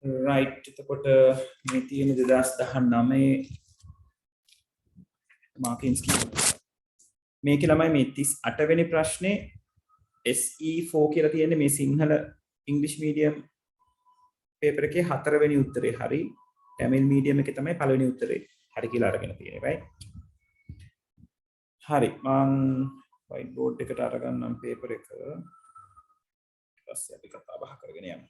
right එතකොට මේ තියෙන 2019 මාකින් ස්කීම් මේකේ ළමයි මේ 38 වෙනි ප්‍රශ්නේ SE4 කියලා තියෙන්නේ මේ සිංහල ඉංග්‍රීසි මීඩියම් පේපර් එකේ 4 වෙනි උත්තරේ හරි තමිල් මීඩියම් එකේ තමයි පළවෙනි උත්තරේ හරි කියලා අරගෙන තියෙන්නේ right හරි මම white board එකට අරගන්නම් පේපර් එක ඊපස්සේ අපි කතා බහ කරගෙන යමු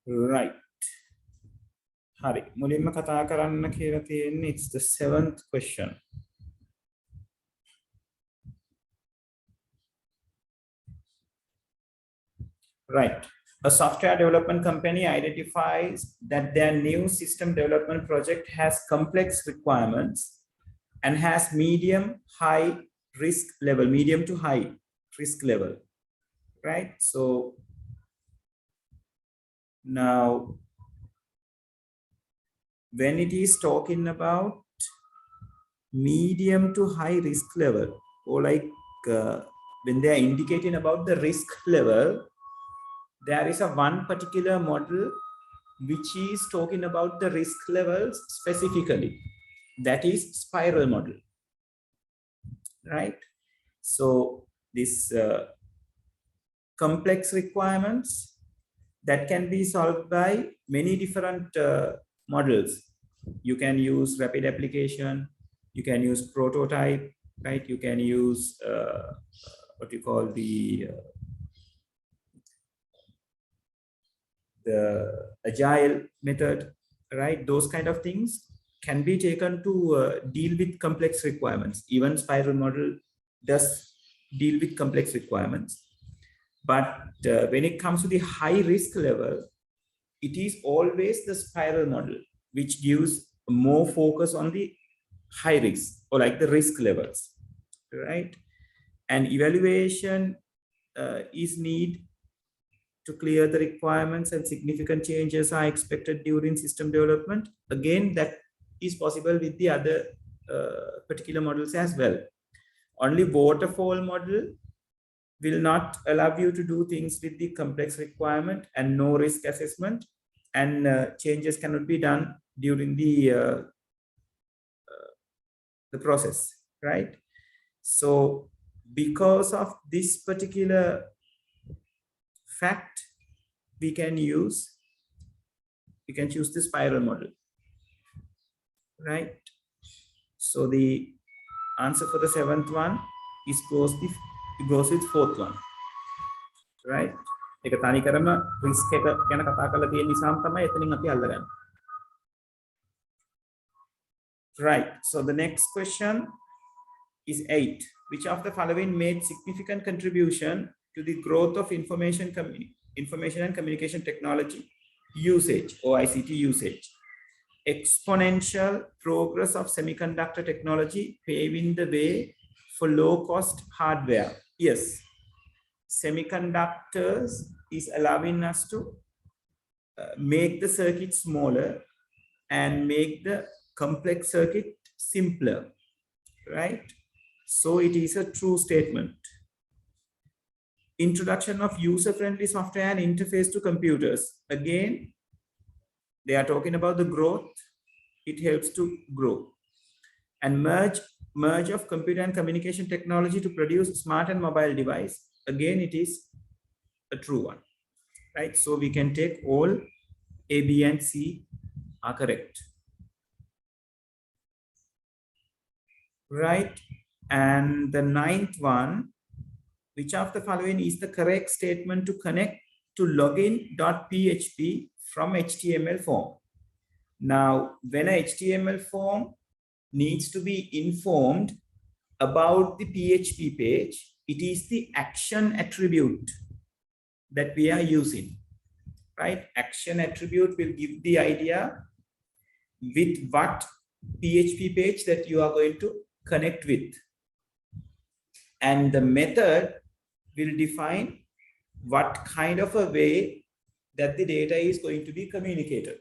right හරි මුලින්ම කතා කරන්න කියලා තියෙන්නේ it's the 7th question right a software development company identifies that their new system development project has complex requirements and has medium to high risk level right so now when it is talking about medium to high risk level or like when they are indicating about the risk level there is a one particular model which is talking about the risk levels specifically that is spiral model right so this complex requirements that can be solved by many different models you can use rapid application you can use prototype right you can use what you call the agile method right those kind of things can be taken to deal with complex requirements even spiral model does deal with complex requirements but when it comes to the high risk level it is always the spiral model which gives more focus on the high risk or like the risk levels right and evaluation is need to clear the requirements and significant changes are expected during system development again that is possible with the other particular models as well only waterfall model will not allow you to do things with the complex requirement and no risk assessment and changes cannot be done during the process right so because of this particular fact we can choose the spiral model right so the answer for the 7th one is goes with 4th one right එක තනි කරම risk එක ගැන කතා කරලා තියෙන නිසාම තමයි එතනින් අපි අල්ලගන්නේ right so the next question is 8 which of the following made significant contribution to the growth of information and communication technology usage or ICT usage exponential progress of semiconductor technology paving the way for low cost hardware yes semiconductors is allowing us to make the circuit smaller and make the complex circuit simpler right so it is a true statement introduction of user-friendly software and interface to computers again they are talking about the growth it helps to grow and merge of computer and communication technology to produce smart and mobile device again it is a true one, right? So we can take all A, B, and C are correct, right? And the ninth one, which of the following is the correct statement to connect to login.php from HTML form? Now, when a HTML form needs to be informed about the PHP page, it is the action attribute that we are using, right? Action attribute will give the idea with what PHP page that you are going to connect with. And the method will define what kind of a way that the data is going to be communicated,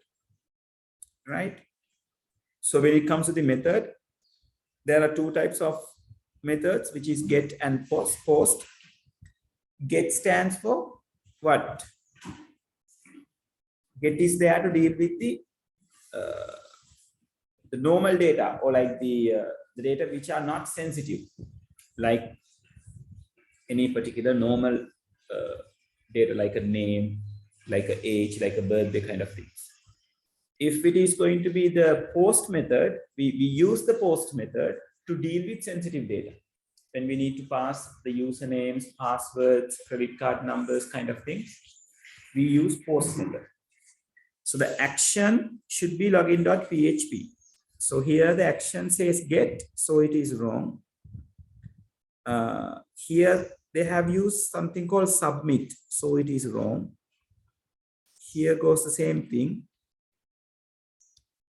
right? So when it comes to the method, there are two types of methods, which is get and post. Get stands for what? Get is there to deal with the normal data, or like the data which are not sensitive, like any particular normal data, like a name, like an age, like a birthday kind of things. If it is going to be the post method, we use the post method to deal with sensitive data. When we need to pass the usernames, passwords, credit card numbers kind of things, we use post method. So the action should be login.php. So here the action says get, so it is wrong. Here they have used something called submit, so it is wrong. Here goes the same thing,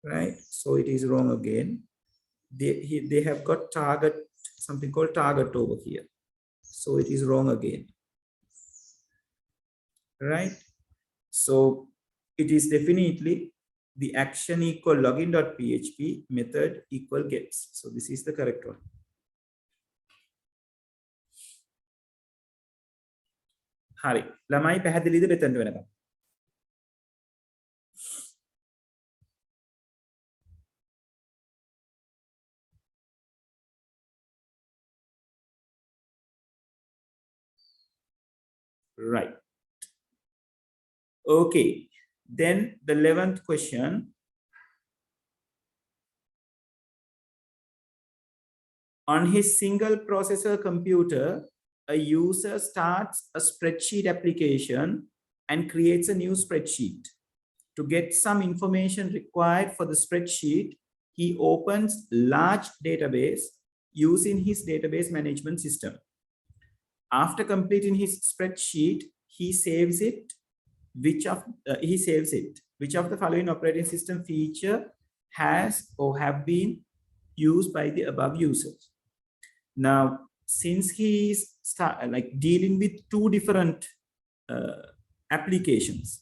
right? So it is wrong again. They have got target, something called target over here, so it is wrong again, right? So it is definitely the action equal login.php, method equal gets. So this is the correct one. Hari, lamai පැහැදිලිද මෙතනට වෙනකම්? Right. Okay. Then the 11th question. On his single processor computer, a user starts a spreadsheet application and creates a new spreadsheet. To get some information required for the spreadsheet, he opens large database using his database management system. After completing his spreadsheet, he saves it. Which of the following operating system feature has or have been used by the above users? Now, since he is dealing with two different applications,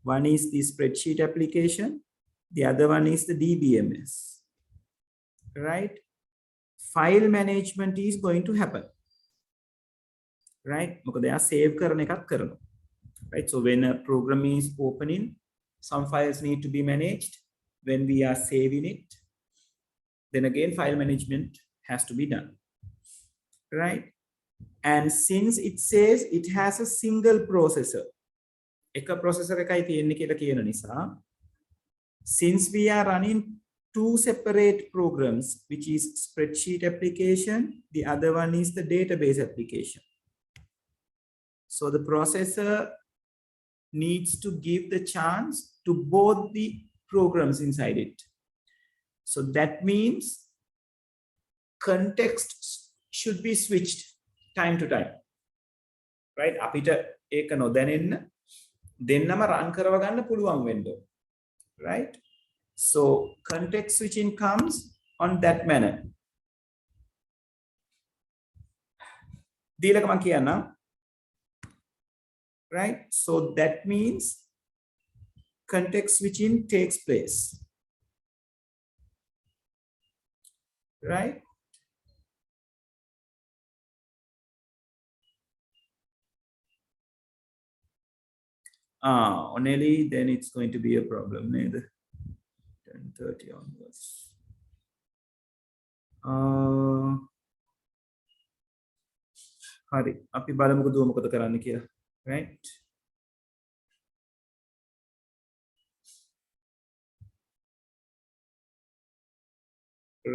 one is the spreadsheet application, the other one is the DBMS, right? File management is going to happen, right? They are save කරන එකක් කරනවා, right? So when a program is opening, some files need to be managed. When we are saving it, then again file management has to be done, right? And since it says it has a single processor, එක processor එකයි තියෙන්නේ කියලා කියන නිසා, since we are running two separate programs, which is spreadsheet application, the other one is the database application. So the processor needs to give the chance to both the programs inside it. So that means context should be switched time to time, right? අපිට ඒක නොදැනෙන්න දෙන්නම run කරව ගන්න පුළුවන් වෙන්න, right? So context switching comes on that manner. දීලක මම කියන්නම්, right? So that means context switching takes place, right? Only then it's going to be a problem. 10:30 onwards. හරි අපි බලමුකෝ දුව මොකද කරන්න කියලා right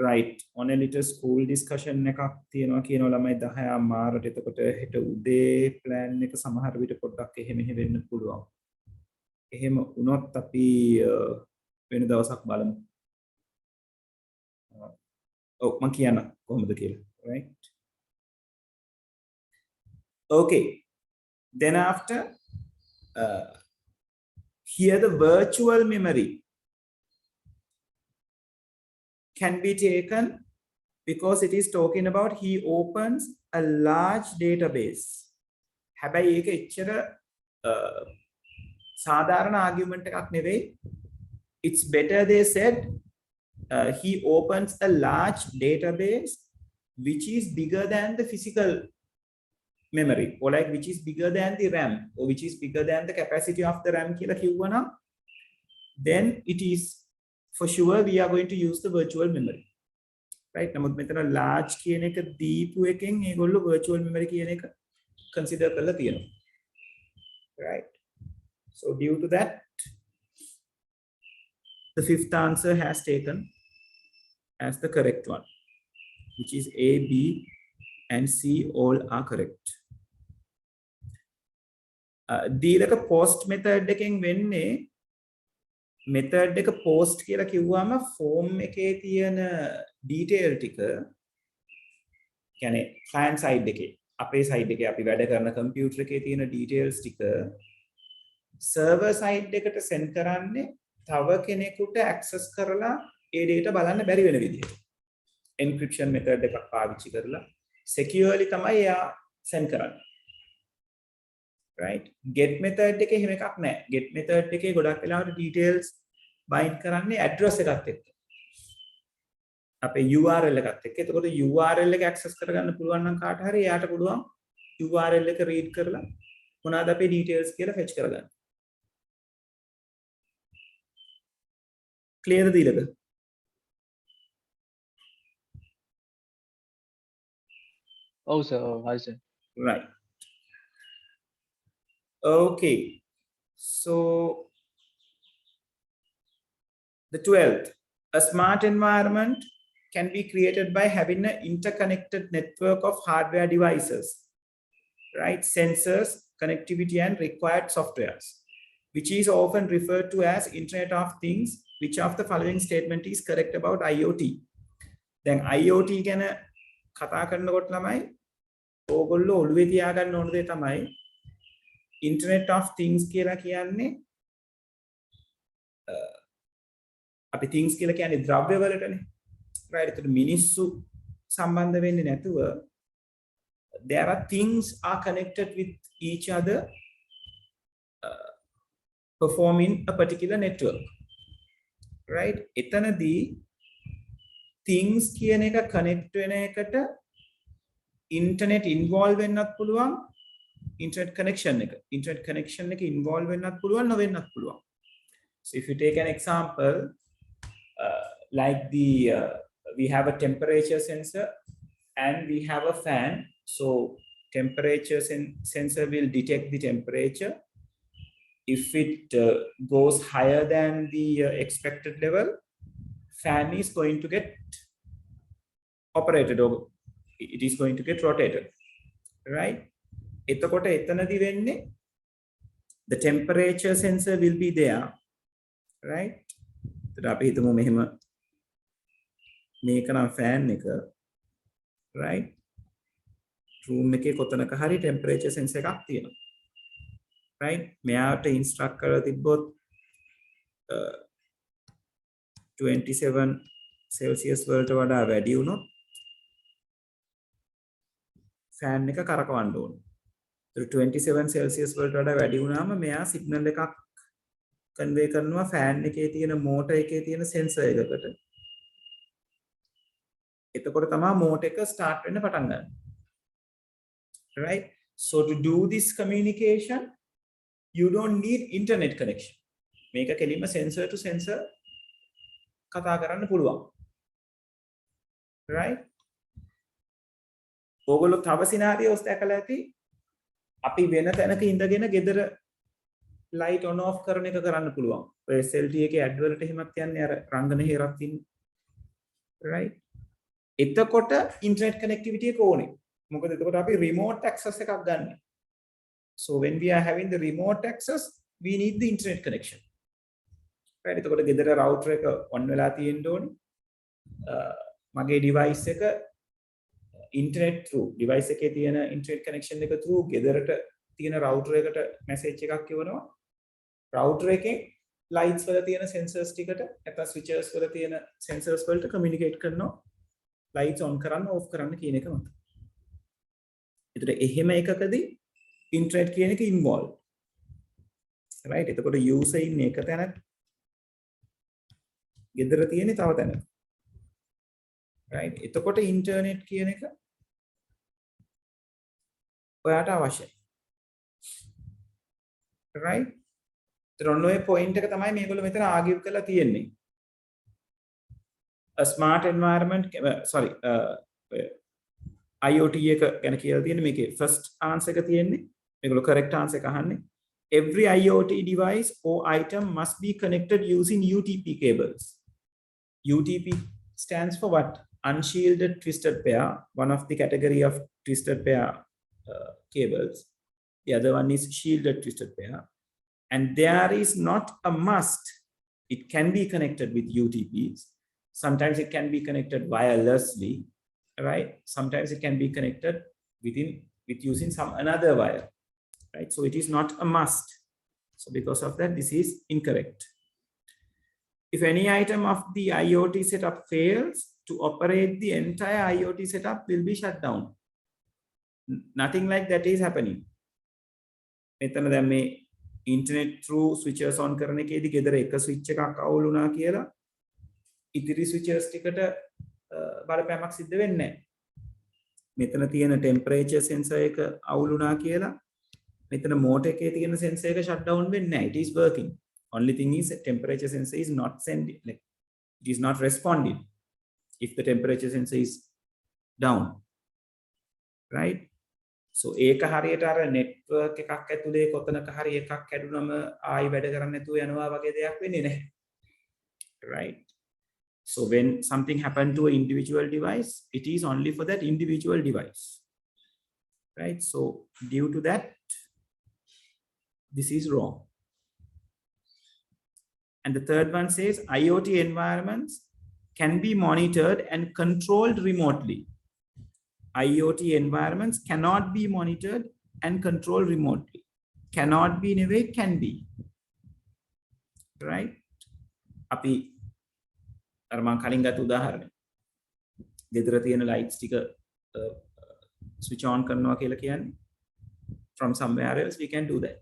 right on a little school discussion එකක් තියෙනවා කියනවා ළමයි 10 මාරට එතකොට හෙට උදේ plan එක සමහර විට පොඩ්ඩක් එහෙම වෙන්න පුළුවන් එහෙම වුණොත් අපි වෙන දවසක් බලමු ඔව් මම කියන්න කොහොමද කියලා right okay then after here the virtual memory can be taken because it is talking about he opens a large database හැබැයි ඒක එච්චර සාධාරණ ආගියුමන්ට් එකක් නෙවෙයි it's better they said he opens a large database which is bigger than the physical memory or like which is bigger than the RAM or which is bigger than the capacity of the RAM කියලා කිව්වනම් then it is for sure we are going to use the virtual memory right නමුත් මෙතන large කියන එක දීපු එකෙන් ඒගොල්ලෝ virtual memory කියන එක consider කරලා තියෙනවා right so due to that the fifth answer has taken as the correct one which is A B and C all are correct දීලක post method එකෙන් වෙන්නේ method එක post කියලා කිව්වම form එකේ තියෙන detail ටික කියන්නේ client side එකේ අපේ side එකේ අපි වැඩ කරන computer එකේ තියෙන details ටික server side එකට send කරන්නේ තව කෙනෙකුට access කරලා ඒ data බලන්න බැරි වෙන විදිහට encryption method එකක් පාවිච්චි කරලා securely තමයි එයා send කරන්නේ right get method එකේ එහෙම එකක් නැහැ get method එකේ ගොඩක් වෙලාවට details bind කරන්නේ address එකත් එක්ක අපේ URL එකත් එක්ක එතකොට URL එක access කරගන්න පුළුවන් නම් කාට හරි එයාට පුළුවන් URL එක read කරලා මොනවාද අපේ details කියලා fetch කරගන්න clear ද ඊළඟ oh sir hi sir right okay so the 12th a smart environment can be created by having an interconnected network of hardware devices right sensors connectivity and required softwares which is often referred to as internet of things which of the following statement is correct about IoT then IoT ගැන කතා කරනකොට ළමයි ඕගොල්ලෝ ඔළුවේ තියාගන්න ඕන දේ තමයි internet of things කියලා කියන්නේ අපි things කියලා කියන්නේ ද්‍රව්‍ය වලටනේ right ඒකට මිනිස්සු සම්බන්ධ වෙන්නේ නැතුව there are things are connected with each other performing a particular network right එතනදී things කියන එක connect වෙන එකට internet involve වෙන්නත් පුළුවන් internet connection එක involve වෙන්නත් පුළුවන් නොවෙන්නත් පුළුවන් so if you take an example like the we have a temperature sensor and we have a fan so temperature sensor will detect the temperature if it goes higher than the expected level fan is going to get operated or it is going to get rotated right එතකොට එතනදී වෙන්නේ the temperature sensor will be there right එතකොට අපි හිතමු මෙහෙම මේක නම් fan එක right room එකේ කොතනක හරි temperature sensor එකක් තියෙනවා right මෙයාට instruct කරලා තිබ්බොත් 27 celsius වලට වඩා වැඩි වුණොත් fan එක කරකවන්න ඕනේ. ඒතර 27 celsius වලට වඩා වැඩි වුණාම මෙයා signal එකක් convey කරනවා fan එකේ තියෙන motor එකේ තියෙන sensor එකකට. එතකොට තමයි motor එක start වෙන්න පටන් ගන්න. Right? So to do this communication you don't need internet connection. මේක කෙලින්ම sensor to sensor කතා කරන්න පුළුවන්. Right? ඕගොල්ලෝ තව scenarios දැකලා ඇති. අපි වෙන තැනක ඉඳගෙන ගෙදර light on off කරන එක කරන්න පුළුවන්. ඔය SLT එකේ ad වලට එහෙමත් යන්නේ අර රංගන හේරක් තියෙන. right? එතකොට internet connectivity එක ඕනේ. මොකද එතකොට අපි remote access එකක් ගන්න. So when we are having the remote access, we need the internet connection. right? එතකොට ගෙදර router එක on වෙලා තියෙන්න ඕනේ. මගේ device එක internet through device එකේ තියෙන internet connection එක through ගෙදරට තියෙන router එකට message එකක් එවනවා. router එකෙන් lights වල තියෙන sensors ටිකට නැත්නම් switches වල තියෙන sensors වලට communicate කරනවා. lights on කරන්න off කරන්න කියන එක මත. ඒතර එහෙම එකකදී internet කියන එක involved. right? එතකොට user ඉන්නේ එක තැනක ගෙදර තියෙන්නේ තව තැනක. right? එතකොට internet කියන එක ඔයාට අවශ්‍යයි. right? ඒතර ඔන්න ඔය point එක තමයි මේගොල්ලෝ මෙතන argue කරලා තියෙන්නේ. a smart environment sorry IoT එක ගැන කියලා තියෙන්නේ මේකේ first answer එක තියෙන්නේ මේගොල්ලෝ correct answer එක අහන්නේ every IoT device or item must be connected using UTP cables. UTP stands for what? Unshielded twisted pair, one of the category of twisted pair cables. The other one is shielded twisted pair. And there is not a must. It can be connected with UTPs. Sometimes it can be connected wirelessly, right? Sometimes it can be connected with using some another wire, right? So it is not a must. So because of that, this is incorrect. If any item of the IoT setup fails to operate, the entire IoT setup will be shut down. Nothing like that is happening. මෙතන දැන් මේ internet through switches on කරන එකේදී ගෙදර එක switch එකක් අවුල් වුණා කියලා ඉතිරි switches ටිකට බලපෑමක් සිද්ධ වෙන්නේ නැහැ. මෙතන තියෙන temperature sensor එක අවුල් වුණා කියලා මෙතන motor එකේ තියෙන sensor එක shut down වෙන්නේ නැහැ. It is working. Only thing is temperature sensor is not sending, like it is not responding if the temperature sensor is down, right? So ඒක හරියට අර network එකක් ඇතුලේ කොතනක හරි එකක් කැඩුනම ආයි වැඩ කරන්නේ නැතුව යනවා වගේ දෙයක් වෙන්නේ නැහැ, right? So when something happened to an individual device, it is only for that individual device, right? So due to that, this is wrong. And the third one says IoT environments can be monitored and controlled remotely. IoT environments cannot be monitored and controlled remotely. Cannot be in a way, can be. Right? Api අර මම කලින් ගත්ත උදාහරණය. ගෙදර තියෙන lights ටික switch on කරනවා කියලා කියන්නේ. From somewhere else we can do that.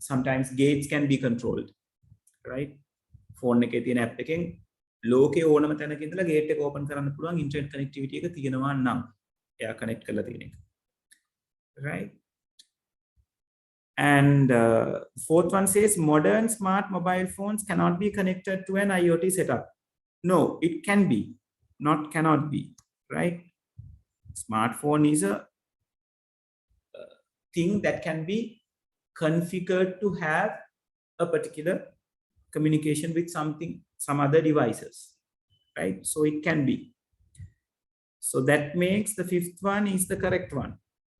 Sometimes gates can be controlled. Right? Phone එකේ තියෙන app එකෙන් ලෝකේ ඕනම තැනක ඉඳලා gate එක open කරන්න පුළුවන් internet connectivity එක තියෙනවා නම් එයා connect කරලා තියෙන එක. Right? And fourth one says modern smart mobile phones cannot be connected to an IoT setup. No, it can be, not cannot be, right? Smartphone is a thing that can be configured to have a particular communication with something, some other devices, right? So it can be. So that makes the fifth one is the correct one.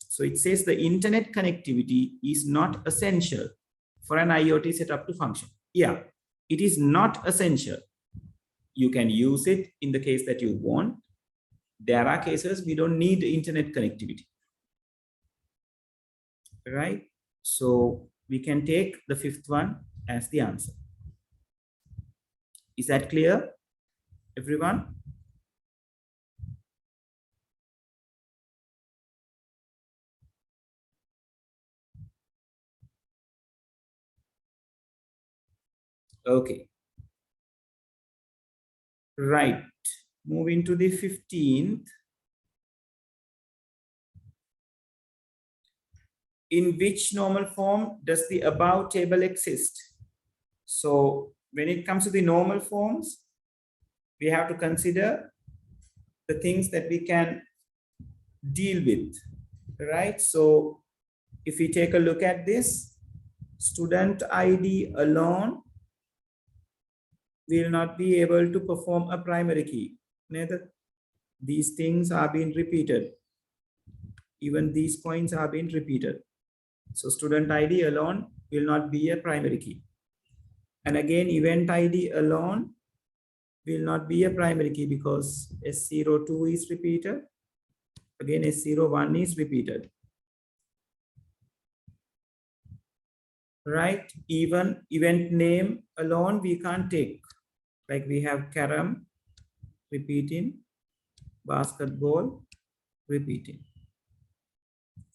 So it says the internet connectivity is not essential for an IoT setup to function. Yeah, it is not essential. You can use it in the case that you want. There are cases we don't need internet connectivity, right? So we can take the fifth one as the answer. Is that clear, everyone? Okay. Right. Moving to the 15th. In which normal form does the above table exist? So when it comes to the normal forms, we have to consider the things that we can deal with, right? So if we take a look at this, student ID alone will not be able to perform a primary key. Neither these things are being repeated. Even these points are being repeated. So student ID alone will not be a primary key. And again, event ID alone will not be a primary key because S02 is repeated. Again, S01 is repeated. Right? Even event name alone we can't take. Like we have carom repeating, basketball repeating.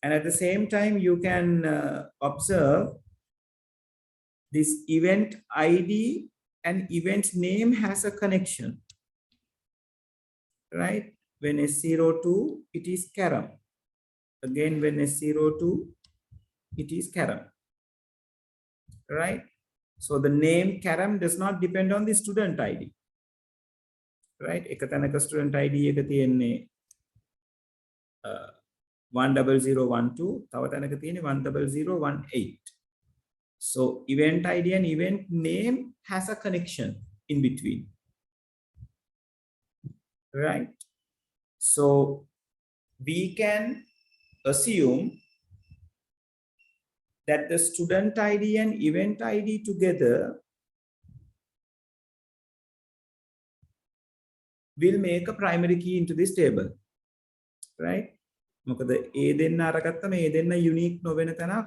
And at the same time, you can observe this event ID and event name has a connection, right? When S02, it is carom. Again, when S02, it is carom, right? So the name carom does not depend on the student ID, right? Ekathanaka student ID එක තියෙන්නේ 10012, තව තැනක තියෙන්නේ 10018. So event ID and event name has a connection in between, right? So we can assume that the student ID and event ID together will make a primary key into this table, right? මොකද ඒ දෙන්න අරගත්තම ඒ දෙන්න unique නොවන තැනක්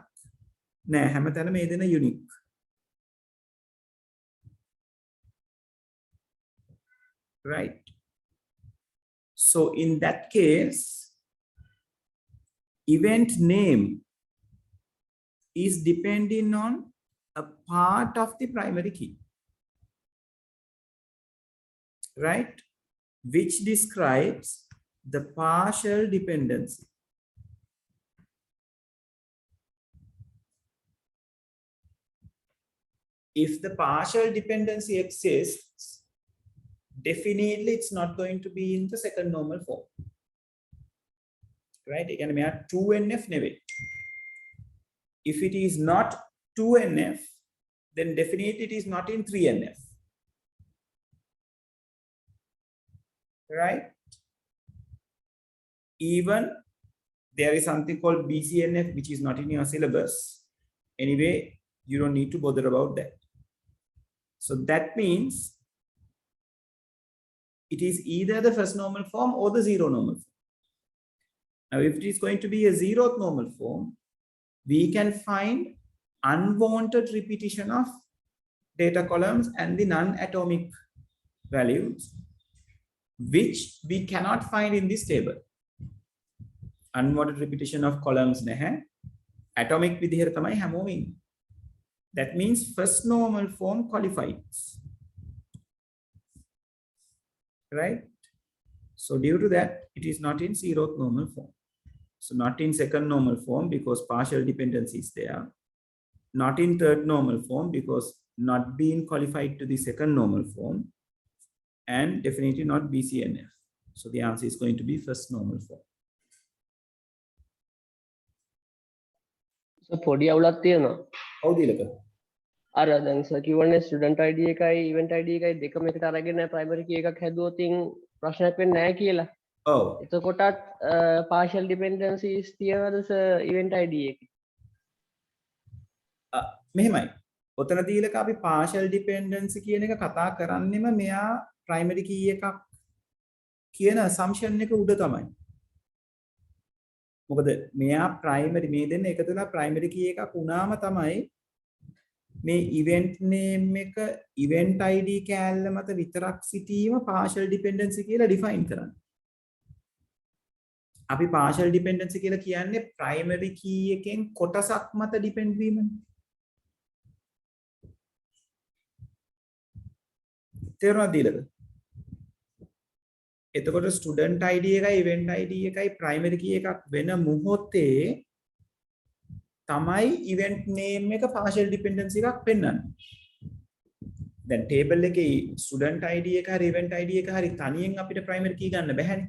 නෑ, හැමතැනම ඒ දෙන්න unique. Right? So in that case, event name is depending on a part of the primary key, right? Which describes the partial dependency. If the partial dependency exists, definitely it's not going to be in the second normal form, right? Again, we have 2NF නෙවෙයි. If it is not 2NF, then definitely it is not in 3NF, right? Even there is something called BCNF, which is not in your syllabus. Anyway, you don't need to bother about that. So that means it is either the first normal form or the zero normal form. Now, if it is going to be a zeroth normal form, we can find unwanted repetition of data columns and the non-atomic values, which we cannot find in this table. Unwanted repetition of columns නැහැ. Atomic විදිහට තමයි හැමෝම ඉන්නේ. That means first normal form qualifies, right? So due to that, it is not in zeroth normal form. So not in second normal form because partial dependency is there. Not in third normal form because not being qualified to the second normal form. And definitely not BCNF. So the answer is going to be first normal form. So පොඩි අවුලක් තියෙනවා. How do you look at? අර දැන් sir කිව්වනේ student ID එකයි event ID එකයි දෙකම එකට අරගෙන ප්‍රයිමරි කී එකක් හැදුවොත් ප්‍රශ්නයක් වෙන්නේ නැහැ කියලා. Oh, එතකොටත් partial dependencies තියනවද සර් ඉවෙන්ට් ID එකේ? මෙහෙමයි. ඔතන දීලක අපි partial dependency කියන එක කතා කරන්නෙම මෙයා primary key එකක් කියන assumption එක උඩ තමයි. මොකද මෙයා primary මේ දෙන්න එකතු වෙලා primary key එකක් වුණාම තමයි මේ event name එක event ID කෑල්ල මත විතරක් සිටීම partial dependency කියලා define කරන්නේ. අපි partial dependency කියලා කියන්නේ primary key එකෙන් කොටසක් මත depend වීමනේ. තේරුණාද ඊළඟ? එතකොට student ID එකයි event ID එකයි primary key එකක් වෙන මොහොතේ තමයි event name එක partial dependency එකක් පෙන්වන්නේ. දැන් table එකේ student ID එක හරි event ID එක හරි තනියෙන් අපිට primary key ගන්න බැහැනේ.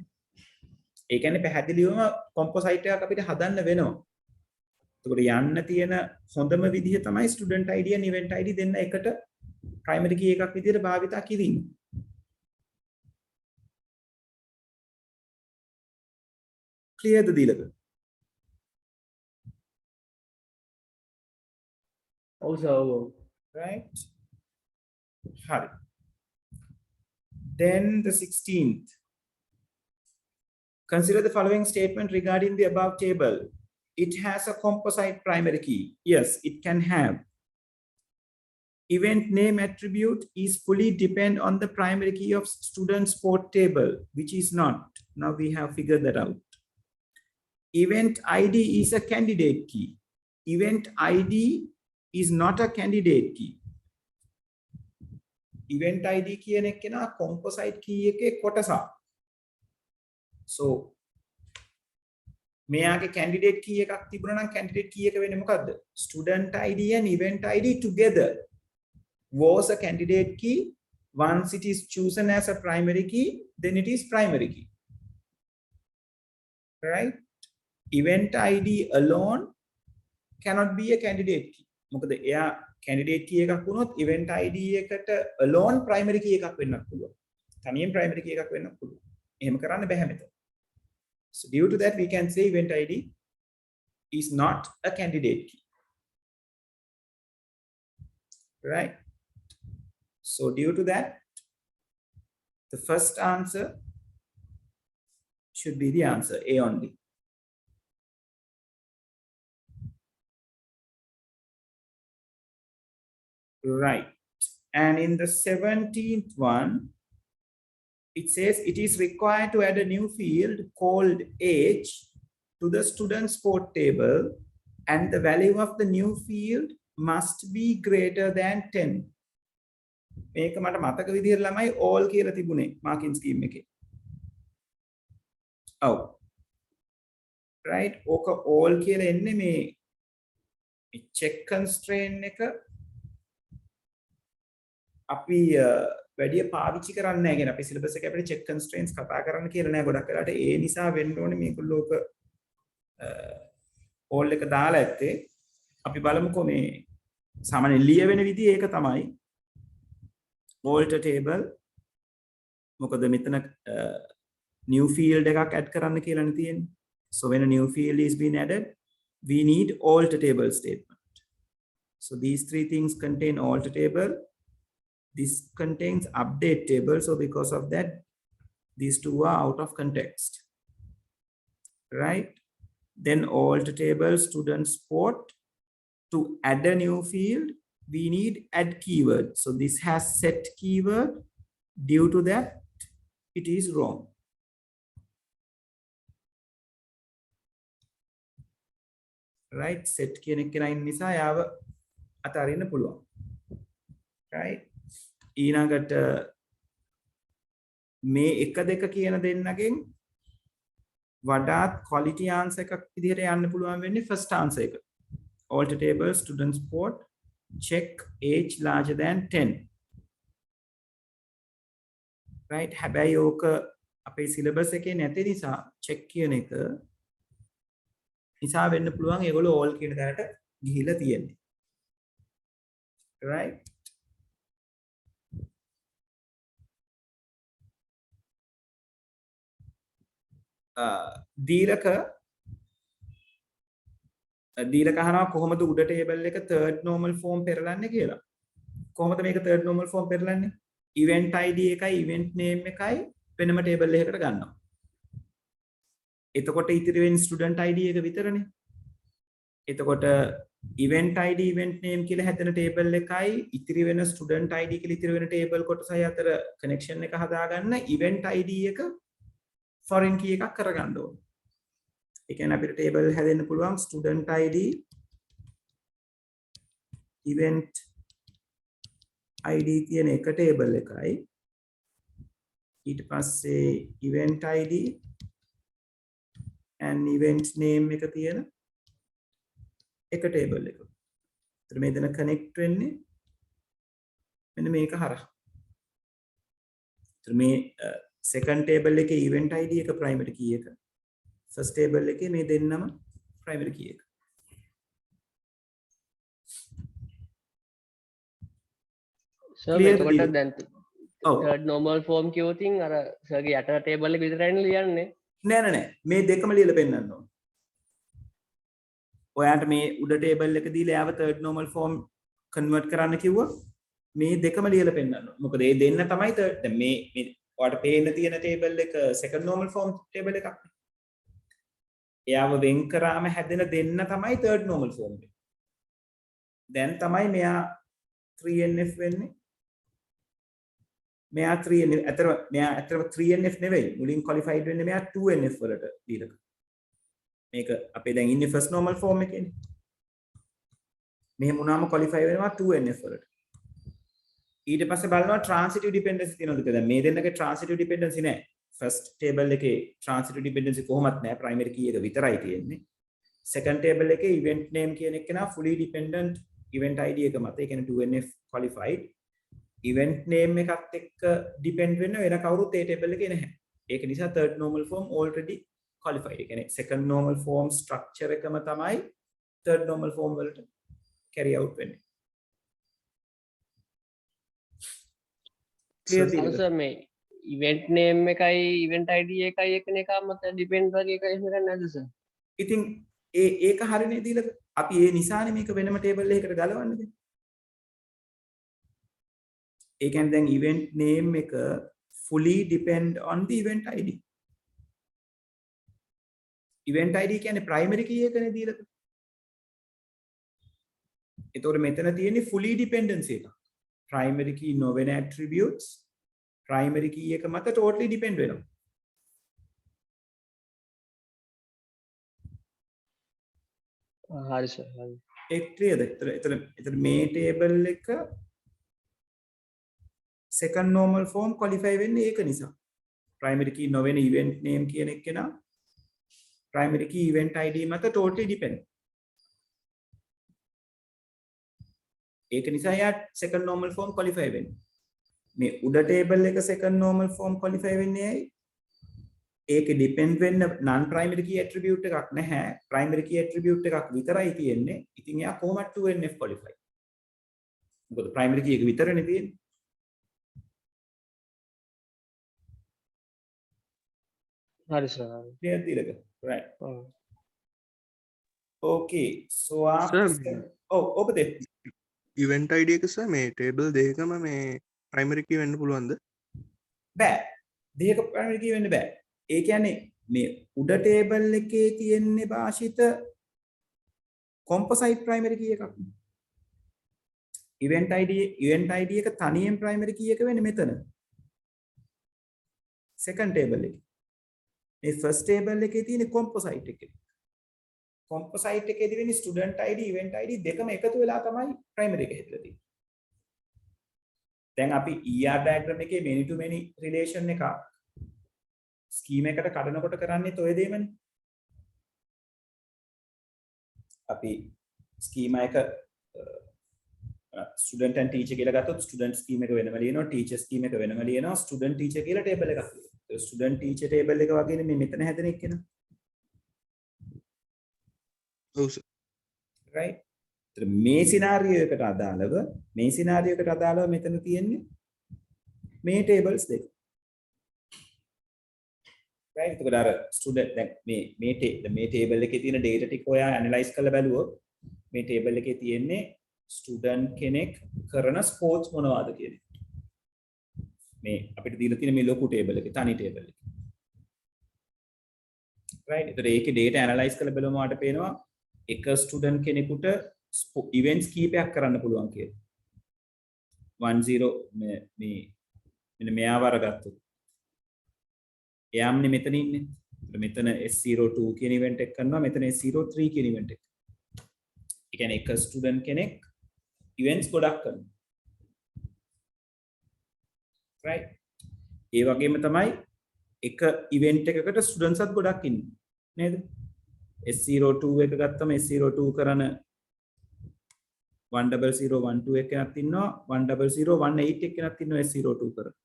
ඒ කියන්නේ පැහැදිලිවම කොම්පොසයිට් එකක් අපිට හදන්න වෙනවා. එතකොට යන්න තියෙන හොඳම විදිහ තමයි student ID and event ID දෙන්න එකට primary key එකක් විදිහට භාවිතා කිරීම. clear the දීලක? Also, right? Hari. Then the 16th. Consider the following statement regarding the above table. It has a composite primary key. Yes, it can have. Event name attribute is fully depend on the primary key of student's port table, which is not. Now we have figured that out. Event ID is a candidate key. Event ID is not a candidate key. Event ID කියන එක නා composite key එකේ කොටසක්. So මෙයාගේ candidate key එකක් තිබුණා නම් candidate key එක වෙන්නේ මොකද්ද? Student ID and event ID together was a candidate key. Once it is chosen as a primary key, then it is primary key. Right? Event ID alone cannot be a candidate key. මොකද එයා candidate key එකක් වුණොත් event ID එකට alone primary key එකක් වෙන්නත් පුළුවන්. තනියෙන් primary key එකක් වෙන්නත් පුළුවන්. එහෙම කරන්න බෑ මෙතන. So due to that we can say event ID is not a candidate key. Right? So due to that, the first answer should be the answer, A only. Right. And in the 17th one, it says it is required to add a new field called age to the student's port table, and the value of the new field must be greater than 10. මේක මට මතක විදිහට ළමයි all කියලා තිබුණේ marking scheme එකේ. ඔව්. right ඕක all කියලා එන්නේ මේ check constraint එක අපි වැඩි පාවිච්චි කරන්නේ නැහැ කියන අපේ සිලබස් එකේ අපිට check constraints කතා කරන්න කියලා නෑ ගොඩක් වෙලාවට ඒ නිසා වෙන්න ඕනේ මේගොල්ලෝ ඕක all එක දාලා ඇත්තේ අපි බලමුකෝ මේ සාමාන්‍ය ලියවෙන විදිහ ඒක තමයි alter table මොකද මෙතන new field එකක් add කරන්න කියලානේ තියෙන්නේ. So when a new field is being added, we need alter table statement. So these three things contain alter table. This contains update table. So because of that, these two are out of context. Right? Then alter table students port. To add a new field, we need add keyword. So this has set keyword. Due to that, it is wrong. Right? Set කියන එක නයින් නිසා යාව අතාරින්න පුළුවන්. Right? ඊළඟට මේ 1 2 කියන දෙන්නගෙන් වඩාත් quality answer එකක් විදිහට යන්න පුළුවන් වෙන්නේ first answer එක. Alter table students port check age larger than 10. Right? හැබැයි ඕක අපේ syllabus එකේ නැති නිසා check කියන එක නිසා වෙන්න පුළුවන් ඒගොල්ලෝ all කියන තැනට ගිහිලා තියෙන්නේ. Right? දීලක අහනවා කොහොමද උඩ ටේබල් එක third normal form පෙරලන්නේ කියලා. කොහොමද මේක third normal form පෙරලන්නේ? event id එකයි event name එකයි වෙනම ටේබල් එකකට ගන්නවා. එතකොට ඉතිරි වෙන student id එක විතරනේ. එතකොට event id event name කියලා හැදෙන ටේබල් එකයි ඉතිරි වෙන student id කියලා ඉතිරි වෙන ටේබල් කොටසයි අතර connection එක හදාගන්න event id එක foreign key එකක් කරගන්න ඕනේ. ඒ කියන්නේ අපිට ටේබල් හැදෙන්න පුළුවන් student id event id කියන එක ටේබල් එකයි ඊට පස්සේ event id and event name එක තියෙන එක ටේබල් එක. ඒතර මේ දෙන connect වෙන්නේ මෙන්න මේක හරහා. ඒතර මේ second table එකේ event id එක primary key එක first table එකේ මේ දෙන්නම primary key එක. සර් Clear එතකොට deal? දැන් ඔව්. third normal form කියෝතින් අර සර්ගේ යට ටේබල් එක විතරයිනේ ලියන්නේ. නෑ මේ දෙකම ලියලා පෙන්නන්න ඕන. ඔයාට මේ උඩ ටේබල් එක දීලා යාව third normal form convert කරන්න කිව්වා. මේ දෙකම ලියලා පෙන්නන්න ඕන. මොකද මේ දෙන්න තමයි third. දැන් මේ ඔයාට පේන්න තියෙන ටේබල් එක second normal form ටේබල් එකක්. එයාව වෙන් කරාම හැදෙන දෙන්න තමයි third normal form එක. දැන් තමයි මෙයා 3NF වෙන්නේ. මෙයා 3NF මෙයා ඇත්තටම 3NF නෙවෙයි. මුලින් qualified වෙන්නේ මෙයා 2NF වලට දීලා. මේක අපේ දැන් ඉන්නේ first normal form එකේනේ. මෙහෙම වුණාම qualify වෙනවා 2NF වලට. ඊට පස්සේ බලනවා transitive dependency තියෙනවද කියලා. මේ දෙන්නගේ transitive dependency නැහැ. first table එකේ transitive dependency කොහොමත් නැහැ. primary key එක විතරයි තියෙන්නේ. second table එකේ event name කියන එක නා fully dependent event id එක මත. ඒ කියන්නේ 2NF qualified. event name එකත් එක්ක depend වෙන කවුරුත් ඒ table එකේ නැහැ. ඒක නිසා third normal form already qualified. ඒ කියන්නේ second normal form structure එකම තමයි third normal form වලට carry out වෙන්නේ. clear සර් මේ event name එකයි event id එකයි එකනේ එක මත depend වගේ එක එහෙම කරන්නේ නැද්ද සර්? ඉතින් ඒක හරිනේ දීලා අපි ඒ නිසානේ මේක වෙනම table එකකට ගලවන්නේ. ඒ කියන්නේ දැන් event name එක fully depend on the event id. event id කියන්නේ primary key එකනේ දීලා. ඒතකොට මෙතන තියෙන්නේ fully dependency එක. primary key නොවන attributes primary key එක මත totally depend වෙනවා. හරි සර් හරි. ඒක clearද? එතන මේ table එක second normal form qualify වෙන්නේ ඒක නිසා. primary key නොවන event name කියන එක නා primary key event id මත totally depend. ඒක නිසා යා second normal form qualify වෙන්නේ. මේ උඩ table එක second normal form qualify වෙන්නේ ඇයි? ඒක depend වෙන්න non primary key attribute එකක් නැහැ. primary key attribute එකක් විතරයි තියෙන්නේ. ඉතින් එයා කොහොමද 2NF qualify? මොකද primary key එක විතරනේ තියෙන්නේ. හරි සර් හරි. clear දීලක right ඔව්. okay so after ඔබද event id එක සර් මේ table දෙකම මේ primary key වෙන්න පුළුවන්ද? බෑ. දෙක primary key වෙන්න බෑ. ඒ කියන්නේ මේ උඩ table එකේ තියෙන්නේ භාෂිත composite primary key එකක්. event id එක තනියෙන් primary key එක වෙන්නේ මෙතන. second table එකේ. මේ first table එකේ තියෙන composite එකේ. composite එකේදී වෙන්නේ student id event id දෙකම එකතු වෙලා තමයි primary එක හැදලා තියෙන්නේ. දැන් අපි ER diagram එකේ many to many relation එක scheme එකට කඩනකොට කරන්නේ toy දෙයමනේ. අපි schema එක student and teacher කියලා ගත්තොත් student scheme එක වෙනම ලියනවා, teacher scheme එක වෙනම ලියනවා, student teacher කියලා table එකක් ලියනවා. student teacher table එක වගේනේ මේ මෙතන හැදෙන එක නේ. ඔව් සර්. right. ඒතර මේ සිනාරියෝ එකට අදාළව මෙතන තියෙන්නේ මේ tables දෙක. right. ඒකට අර student දැන් මේ table එකේ තියෙන data ටික ඔයා analyze කරලා බැලුවොත් මේ table එකේ තියෙන්නේ student කෙනෙක් කරන sports මොනවද කියන එක. මේ අපිට දීලා තියෙන මේ ලොකු table එකේ තනි table එක. right. ඒතර ඒකේ data analyze කරලා බලුවම ඔයාලට පේනවා එක ස්ටුඩන්ට් කෙනෙකුට ඉවෙන්ට්ස් කීපයක් කරන්න පුළුවන් කියලා. 10 මෙන්න මෙයාව අරගත්තොත්. එයාම්නේ මෙතන ඉන්නේ. මෙතන S02 කියන ඉවෙන්ට් එක කරනවා, මෙතන S03 කියන ඉවෙන්ට් එක. ඒ කියන්නේ එක ස්ටුඩන්ට් කෙනෙක් ඉවෙන්ට්ස් ගොඩක් කරනවා. right. ඒ වගේම තමයි එක ඉවෙන්ට් එකකට ස්ටුඩන්ට්ස්ත් ගොඩක් ඉන්නේ. නේද? S02 එක ගත්තම S02 කරන 10012 එකක් ඉන්නවා 10018 එකක් ඉන්නවා S02 කරන.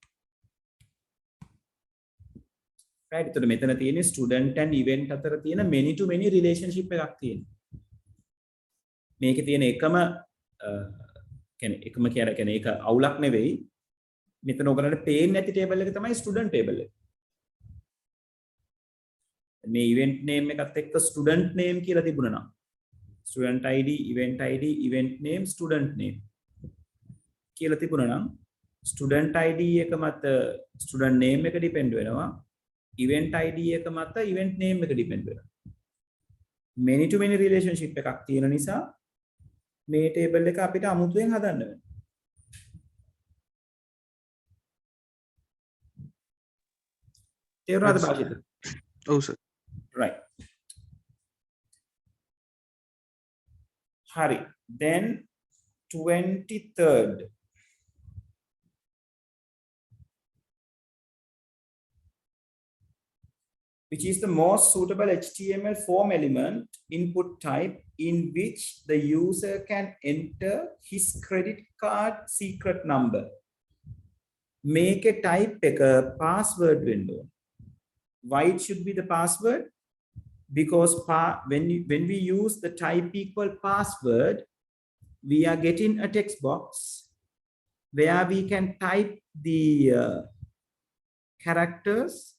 right? එතකොට මෙතන තියෙන්නේ student and event අතර තියෙන many to many relationship එකක් තියෙනවා. මේකේ තියෙන එකම කියන්නේ ඒක අවුලක් නෙවෙයි. මෙතන ඔයගලන්ට පේන්නේ නැති table එක තමයි student table එක. මේ event name එකත් එක්ක student name කියලා තිබුණා නම් student id event name student name කියලා තිබුණා නම් student id එක මත student name එක depend වෙනවා, event id එක මත event name එක depend වෙනවා. many to many relationship එකක් තියෙන නිසා මේ table එක අපිට අමුතුවෙන් හදන්න වෙනවා. තේරුණාද භාෂිත? ඔව් sir. right. Hari. Then 23rd. Which is the most suitable HTML form element input type in which the user can enter his credit card secret number. Make a type a password window. Why it should be the password? Because when we use the type equal password, we are getting a text box where we can type the characters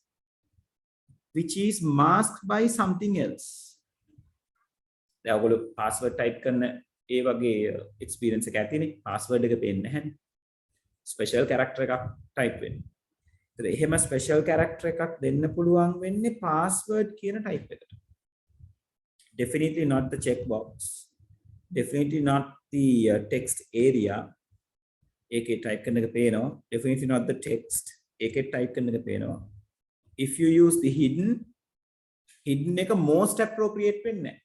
which is masked by something else. දැන් password type කරන ඒ වගේ experience එක ඇතිනේ. password එක පේන්නේ නැහැ. special character එකක් type වෙන්නේ. ඒතර එහෙම special character එකක් දෙන්න පුළුවන් වෙන්නේ password කියන type එකට. Definitely not the checkbox. Definitely not the text area. ඒකේ type කරන එක පේනවා. Definitely not the text. ඒකේ type කරන එක පේනවා. If you use the hidden එක most appropriate වෙන්නේ නැහැ.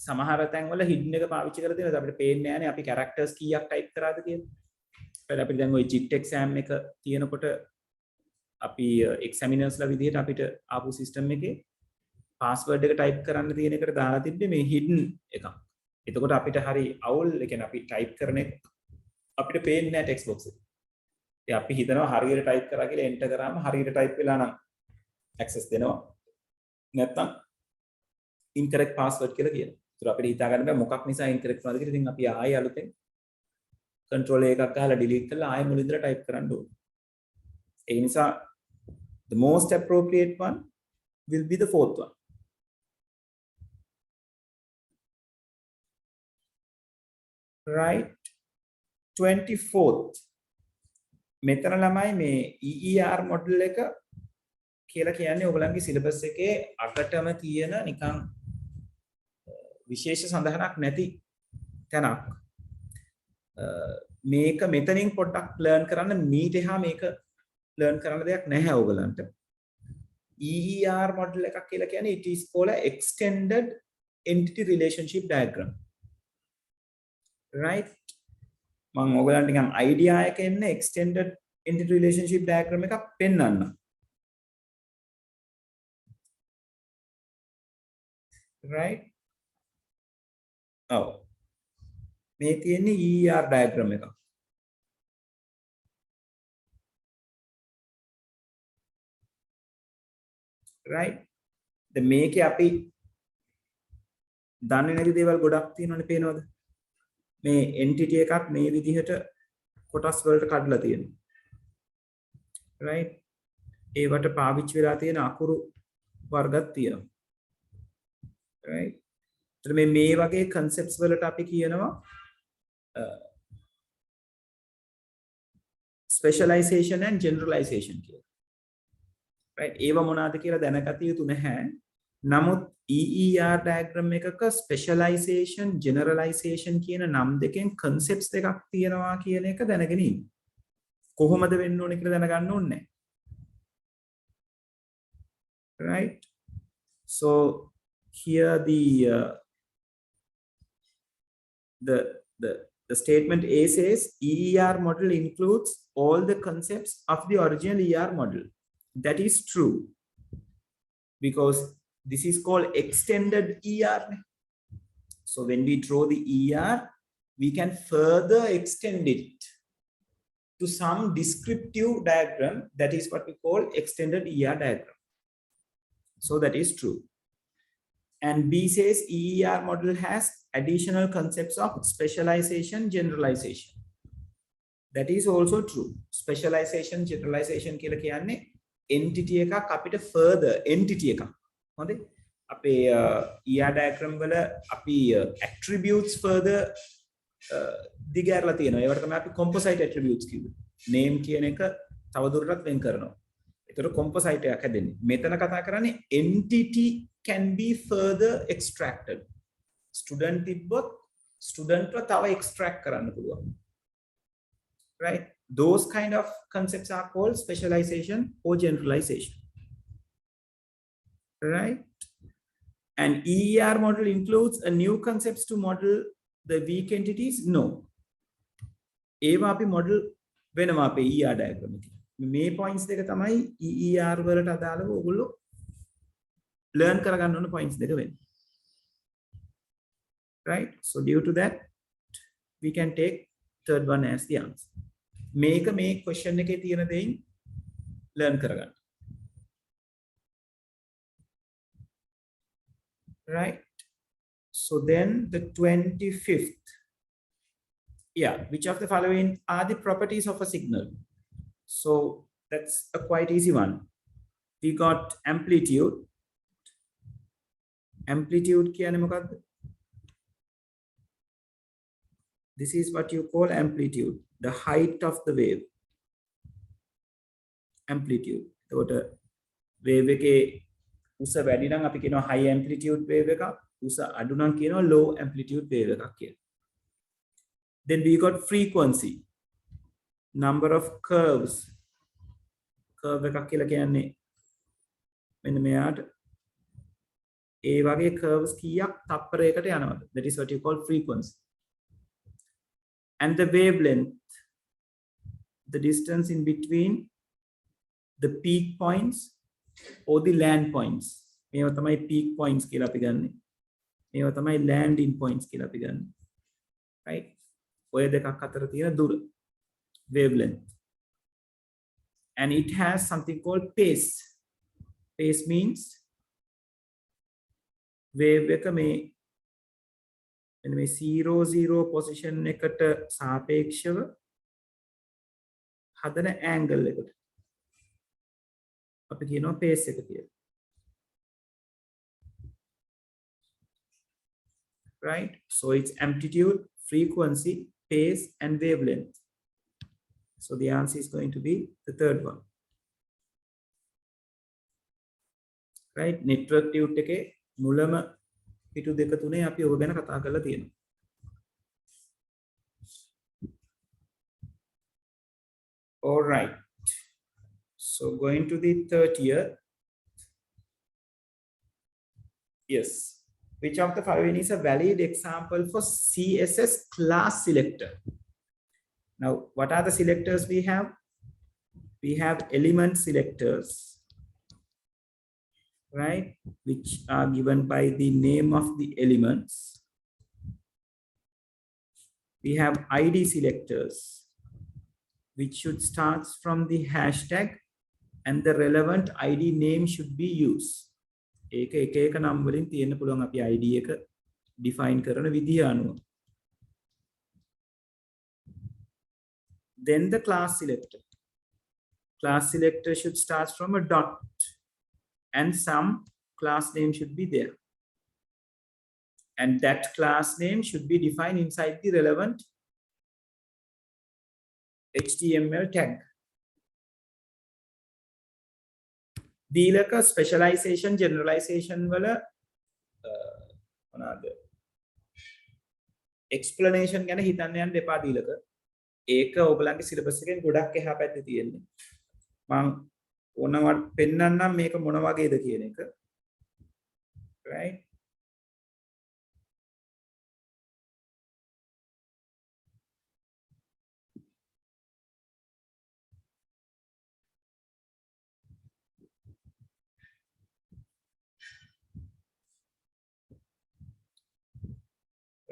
සමහර තැන්වල hidden එක පාවිච්චි කරලා තියෙනවා. අපිට පේන්නේ නැහැනේ අපි characters කීයක් type කරාද කියලා. ඒත් අපිට දැන් ওই JIT exam එක තියෙනකොට අපි examiners ලා විදිහට අපිට ආපු system එකේ password එක type කරන්න තියෙන එකට දාලා තිබ්බේ මේ hidden එකක්. එතකොට අපිට හරි අවුල්, ඒ කියන්නේ අපි type කරන එක අපිට පේන්නේ නැහැ text box එකේ. ඒ අපි හිතනවා හරියට type කරා කියලා enter කරාම හරියට type වෙලා නම් access දෙනවා. නැත්තම් incorrect password කියලා කියනවා. ඒතර අපිට හිතා ගන්න බෑ මොකක් නිසා incorrect වුණාද කියලා. ඉතින් අපි ආයෙ අලුතෙන් control එකක් ගහලා delete කරලා ආයෙ මුලින්දලා type කරන්න ඕනේ. ඒ නිසා the most appropriate one will be the fourth one. Right. 24th. මෙතන ළමයි මේ EER model එක කියලා කියන්නේ ඔයගලන්ගේ syllabus එකේ අකටම තියෙන නිකන් විශේෂ සඳහනක් නැති තැනක්. මේක මෙතනින් පොඩ්ඩක් learn කරන්න, මීට එහා මේක learn කරන්න දෙයක් නැහැ ඔයගලන්ට. EER model එකක් කියලා කියන්නේ it is called a extended entity relationship diagram. Right? මම ඔයගලන්ට නිකන් idea එක එන්න extended entity relationship diagram එකක් පෙන්වන්න. Right? ඔව්. මේ තියෙන්නේ ER diagram එකක්. Right? දැන් මේකේ අපි දන්නේ නැති දේවල් ගොඩක් තියෙනවනේ, පේනවද? මේ entity එකක් මේ විදිහට කොටස් වලට කඩලා තියෙනවා. Right? ඒවට පාවිච්චි වෙලා තියෙන අකුරු වර්ගයක් තියෙනවා. Right? එතන මේ වගේ concepts වලට අපි කියනවා specialization and generalization කියලා. Right? ඒව මොනවාද කියලා දැනගත යුතු නැහැ. නමුත් EER diagram එකක specialization generalization කියන නම් දෙකෙන් concepts දෙකක් තියෙනවා කියන එක දැනගෙන ඉන්න. කොහොමද වෙන්න ඕනේ කියලා දැනගන්න ඕනේ. Right? So here the statement A says EER model includes all the concepts of the original ER model. That is true because this is called extended ER. So when we draw the ER, we can further extend it. to some descriptive diagram. That is what we call extended ER diagram. So that is true. And B says EER model has additional concepts of specialization, generalization. That is also true. Specialization, generalization කියලා කියන්නේ entity එකක් අපිට further entity එකක්. හොඳයි. අපේ ER diagram වල අපි attributes further දිගහැරලා තියෙනවා. ඒවට තමයි අපි composite attributes කිව්වේ. name කියන එක තවදුරටත් වෙන් කරනවා. ඒතර composite එකක් හැදෙන්නේ. මෙතන කතා කරන්නේ entity can be further extracted. Student තිබ්බොත් student ව තව extract කරන්න පුළුවන්. Right? Those kind of concepts are called specialization or generalization. Right? And EER model includes a new concepts to model the weak entities? No. ඒවා අපි model වෙනවා අපේ ER diagram එකේ. මේ points දෙක තමයි EER වලට අදාළව ඔයගොල්ලෝ learn කරගන්න ඕන points දෙක වෙන්නේ. Right? So due to that, we can take third one as the answer. මේක මේ question එකේ තියෙන දෙයින් learn කරගන්න. Right? So then the 25th. Yeah, which of the following are the properties of a signal? So that's a quite easy one. We got amplitude. Amplitude කියන්නේ මොකක්ද? This is what you call amplitude, the height of the wave. Amplitude. එතකොට wave එකේ උස වැඩි නම් අපි කියනවා high amplitude wave එකක්. උස අඩු නම් කියනවා low amplitude wave එකක් කියලා. Then we got frequency, number of curves. Curve එකක් කියලා කියන්නේ මෙන්න මෙයාට ඒ වගේ curves කීයක් තප්පරයකට යනවද? That is what you call frequency. And the wavelength, the distance in between the peak points or the land points. මේවා තමයි peak points කියලා අපි ගන්නෙ. මේවා තමයි landing points කියලා අපි ගන්නෙ. Right? ඔය දෙකක් අතර තියෙන දුර, wavelength. And it has something called pace. Pace means wave එක මේ 0 position එකට සාපේක්ෂව හදන angle එකට අපි කියනවා pace එක කියලා. Right? So it's amplitude, frequency, pace, and wavelength. So the answer is going to be the third one. Right? Network tube එකේ මුලම පිටු දෙක තුනේ අපි ඔබ ගැන කතා කරලා තියෙනවා. All right. So going to the 30th. Yes. Which of the following is a valid example for CSS class selector? Now, what are the selectors we have? We have element selectors, right? Which are given by the name of the elements. We have ID selectors, which should start from the hashtag and the relevant ID name should be used. ඒක එක එක නම් වලින් තියෙන්න පුළුවන් අපි ID එක define කරන විදිය අනුව. Then the class selector. Class selector should start from a dot and some class name should be there. And that class name should be defined inside the relevant HTML tag. දීලක specialization, generalization වල මොනවාද explanation ගැන හිතන්න යන්න එපා දීලක. ඒක ඔයගලන්ගේ syllabus එකෙන් ගොඩක් එහා පැත්තේ තියෙන්නේ. මම ඕනවට පෙන්නන්නම් මේක මොන වගේද කියන එක. Right?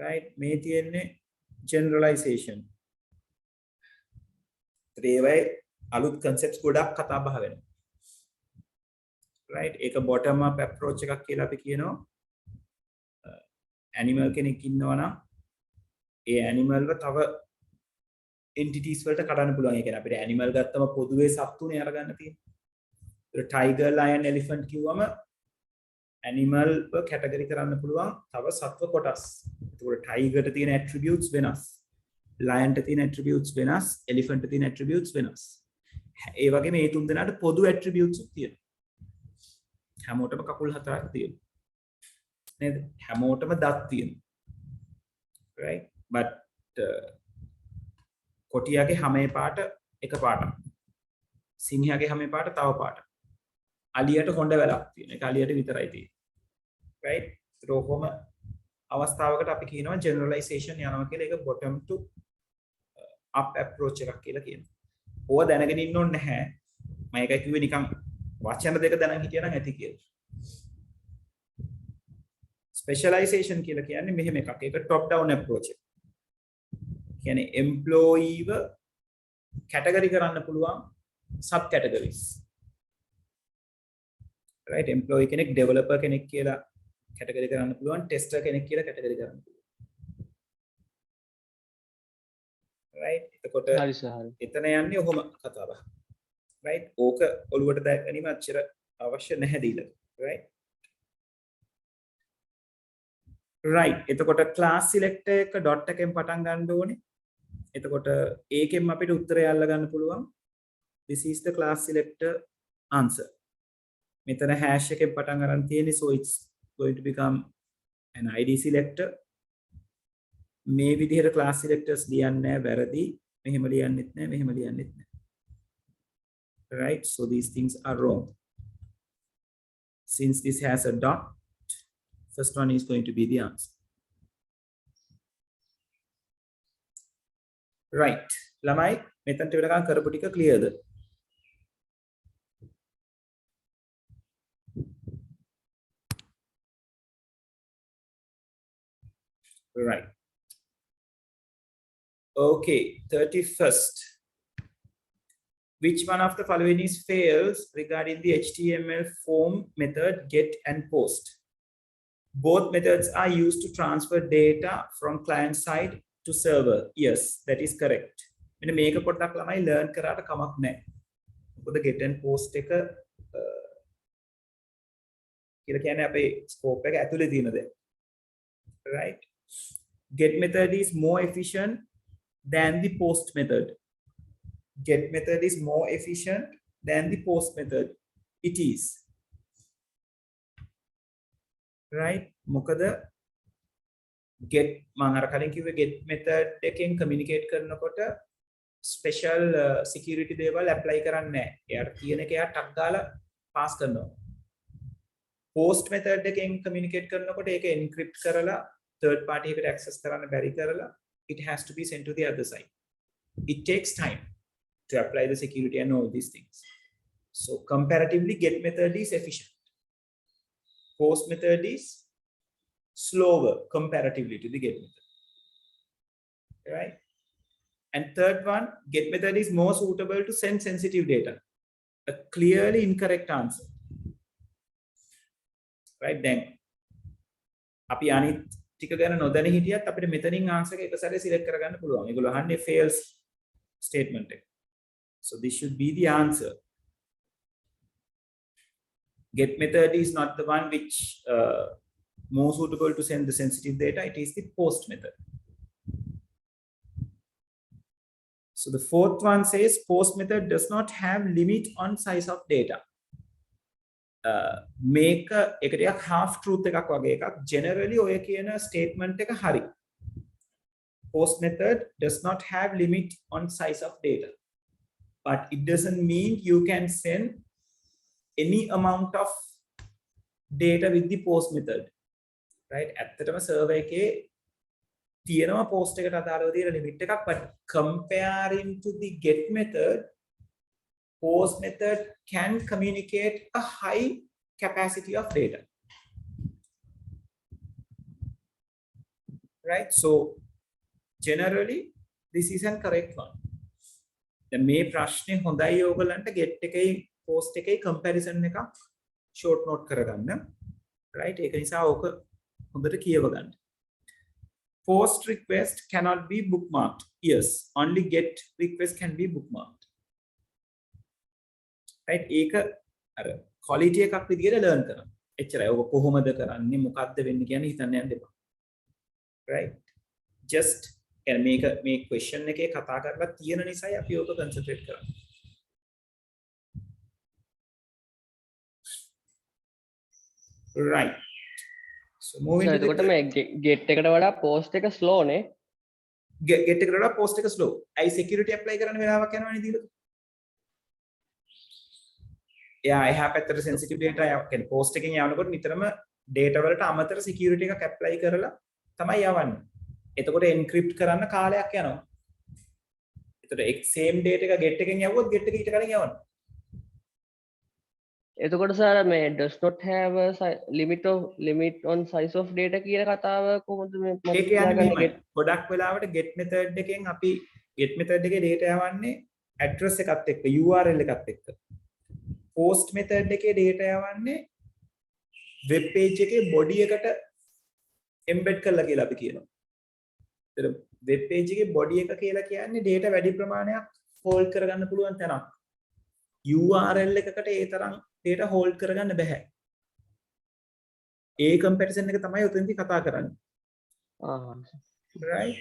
Right? මේ තියෙන්නේ generalization. ඒවයි අලුත් concepts ගොඩක් කතා බහ වෙනවා. right? ඒක bottom up approach එකක් කියලා අපි කියනවා. animal කෙනෙක් ඉන්නවා නම් ඒ animal ව තව entities වලට කඩන්න පුළුවන්. ඒ කියන්නේ අපිට animal ගත්තම පොදුවේ සත්තුනේ අරගන්න තියෙන්නේ. tiger, lion, elephant කිව්වම animal ව category කරන්න පුළුවන් තව සත්ව කොටස්. එතකොට tiger ට තියෙන attributes වෙනස්. lion ට තියෙන attributes වෙනස්. elephant ට තියෙන attributes වෙනස්. ඒ වගේ මේ තුන් දෙනාට පොදු attributes තියෙනවා. හැමෝටම කකුල් හතරක් තියෙනවා. නේද? හැමෝටම දත් තියෙනවා. right? but කොටියාගේ හැමේ පාට එක පාටක්. සිංහයාගේ හැමේ පාට තව පාටක්. අලියට හොඬ වැලක් තියෙන. ඒක අලියට විතරයි තියෙන්නේ. right? ඒක කොහොම අවස්ථාවකට අපි කියනවා generalization යනවා කියලා. ඒක bottom to up approach එකක් කියලා කියනවා. ඕව දැනගෙන ඉන්න ඕනේ නැහැ. මම ඒකයි කිව්වේ නිකන් වචන දෙක දැනන් හිටියනම් ඇති කියලා. specialization කියලා කියන්නේ මෙහෙම එකක්. ඒක top down approach එක. කියන්නේ employee ව category කරන්න පුළුවන් sub categories. right? employee කෙනෙක් developer කෙනෙක් කියලා category කරන්න පුළුවන්, tester කෙනෙක් කියලා category කරන්න පුළුවන්. right? එතකොට හරි සර් හරි. එතන යන්නේ ඔහොම කතාව. right? ඕක ඔළුවට දාග ගැනීම අච්චර අවශ්‍ය නැහැ දීලා. right? right. එතකොට class selector එක dot එකෙන් පටන් ගන්න ඕනේ. එතකොට ඒකෙන් අපිට උත්තරය අල්ල ගන්න පුළුවන්. this is the class selector answer. මෙතන hash එකෙන් පටන් ගන්න තියෙන්නේ, so it's going to become an id selector. මේ විදිහට class selectors ලියන්නේ වැරදි. මෙහෙම ලියන්නෙත් නැහැ, මෙහෙම ලියන්නෙත් නැහැ. right? so these things are wrong. Since this has a dot, first one is going to be the answer. right? ළමයි මෙතනට වෙනකන් කරපු ටික clearද? right? okay, 31st. Which one of the following is fails regarding the HTML form method get and post? Both methods are used to transfer data from client side to server. Yes, that is correct. මෙන්න මේක පොඩ්ඩක් ළමයි learn කරාට කමක් නැහැ. මොකද get and post එක කියලා කියන්නේ අපේ scope එක ඇතුලේ තියෙන දේ. right? Get method is more efficient than the post method. Get method is more efficient than the post method. It is. right? මොකද get මම අර කලින් කිව්වේ get method එකෙන් communicate කරනකොට special security දේවල් apply කරන්නේ නැහැ. එයාට තියෙන එක එයා ටක් ගාලා pass කරනවා. post method එකෙන් communicate කරනකොට ඒක encrypt කරලා third party එකට access කරන්න බැරි කරලා it has to be sent to the other side. It takes time to apply the security and all these things. So comparatively get method is efficient. Post method is slower comparatively to the get method. Right? And third one, get method is more suitable to send sensitive data. A clearly incorrect answer. Right? Then අපි අනිත් ටික ගැන නොදැන හිටියත් අපිට මෙතනින් answer එක එක සැරේ select කරගන්න පුළුවන්. ඒගොල්ලෝ අහන්නේ fails statement එක. So this should be the answer. Get method is not the one which more suitable to send the sensitive data. It is the post method. So the fourth one says post method does not have limit on size of data. Make එක ටිකක් half truth එකක් වගේ එකක්. Generally ඔය කියන statement එක හරි. Post method does not have limit on size of data. But it doesn't mean you can send any amount of data with the post method. Right? ඇත්තටම server එකේ තියෙනවා post එකට අදාළව තියෙන limit එකක්, but comparing to the get method, post method can communicate a high capacity of data. Right? So generally this is an correct one. දැන් මේ ප්‍රශ්නේ හොඳයි ඕගලන්ට get එකේ post එකේ comparison එකක් short note කරගන්න. right? ඒක නිසා ඕක හොඳට කියව ගන්න. Post request cannot be bookmarked. Yes, only get request can be bookmarked. right? ඒක අර quality එකක් විදියට learn කරන්න. එච්චරයි. ඔක කොහොමද කරන්නේ මොකක්ද වෙන්නේ කියන්නේ හිතන්න යන්න එපා. right? just can මේ question එකේ කතා කරලා තියෙන නිසායි අපි ඕක concentrate කරන්නේ. right? so moving to එතකොට මේ get එකට වඩා post එක slow නේ. get එකට වඩා post එක slow. අයි security apply කරන්න වෙලාවක් යනවනේ දීලා. එයා එහා පැත්තට sensitive data කියන්නේ post එකෙන් යවනකොට නිතරම data වලට අමතර security එකක් apply කරලා තමයි යවන්නේ. එතකොට encrypt කරන්න කාලයක් යනවා. එතකොට same data එක get එකෙන් යවුවොත් get එක ඊට කලින් යවනවා. එතකොට සර් මේ does not have a limit on size of data කියන කතාව කොහොමද මේ ඒක කියන්නේ ගොඩක් වෙලාවට get method එකෙන් අපි get method එකේ data යවන්නේ address එකත් එක්ක URL එකත් එක්ක. post method එකේ data යවන්නේ web page එකේ body eකට embed කරලා කියලා අපි කියනවා. ඒතර web page එකේ body එක කියලා කියන්නේ data වැඩි ප්‍රමාණයක් hold කරගන්න පුළුවන් තැනක්. URL එකකට ඒ තරම් data hold කරගන්න බෑ. ඒ comparison එක තමයි උතෙන්දී කතා කරන්නේ. right?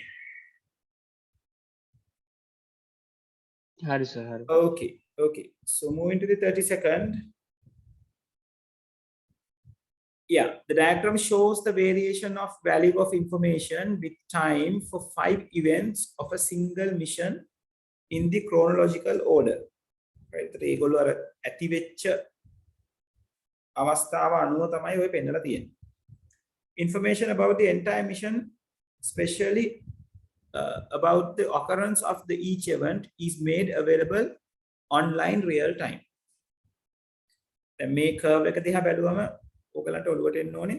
හරි සර් හරි. Okay, so moving to the 32nd. Yeah, the diagram shows the variation of value of information with time for 5 events of a single mission in the chronological order. Right? ඒගොල්ලෝ අර ඇති වෙච්ච අවස්ථාව අනුව තමයි ඔය පෙන්නලා තියෙන්නේ. Information about the entire mission, especially about the occurrence of the each event, is made available online real time. දැන් මේ curve එක දිහා බැලුවම ඔයගලන්ට ඔළුවට එන්න ඕනේ.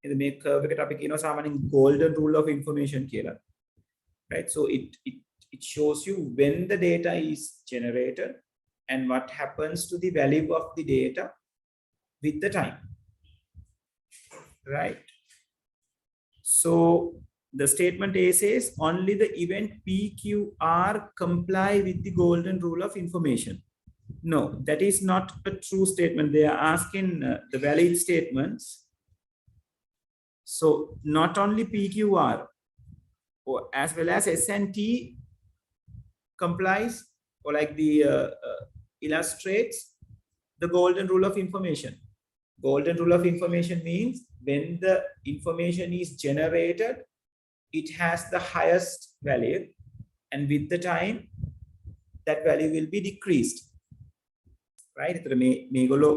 ඉතින් මේ curve එකට අපි කියනවා සාමාන්‍යයෙන් golden rule of information කියලා. Right? So it shows you when the data is generated and what happens to the value of the data with the time. Right? So the statement A says only the event PQR comply with the golden rule of information. No, that is not a true statement. They are asking the valid statements. So not only PQR or as well as S&T complies or like the illustrates the golden rule of information. Golden rule of information means when the information is generated, it has the highest value, and with the time that value will be decreased. Right? එතන මේගොල්ලෝ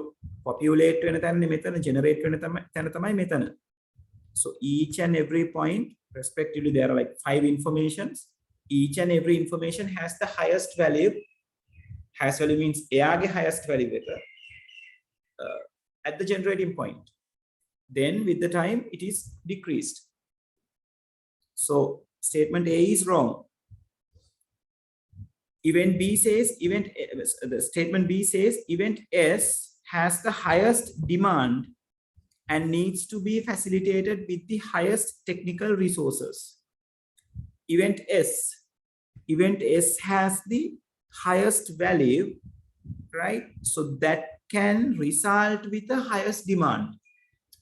populate වෙන තැන මෙතන generate වෙන තැන තමයි මෙතන. So each and every point respectively there are like 5 informations. Each and every information has the highest value. Highest value means එයාගේ highest value එක at the generating point. Then with the time it is decreased. So statement A is wrong. Event B says the statement B says event S has the highest demand and needs to be facilitated with the highest technical resources. Event S has the highest value, right? So that can result with the highest demand.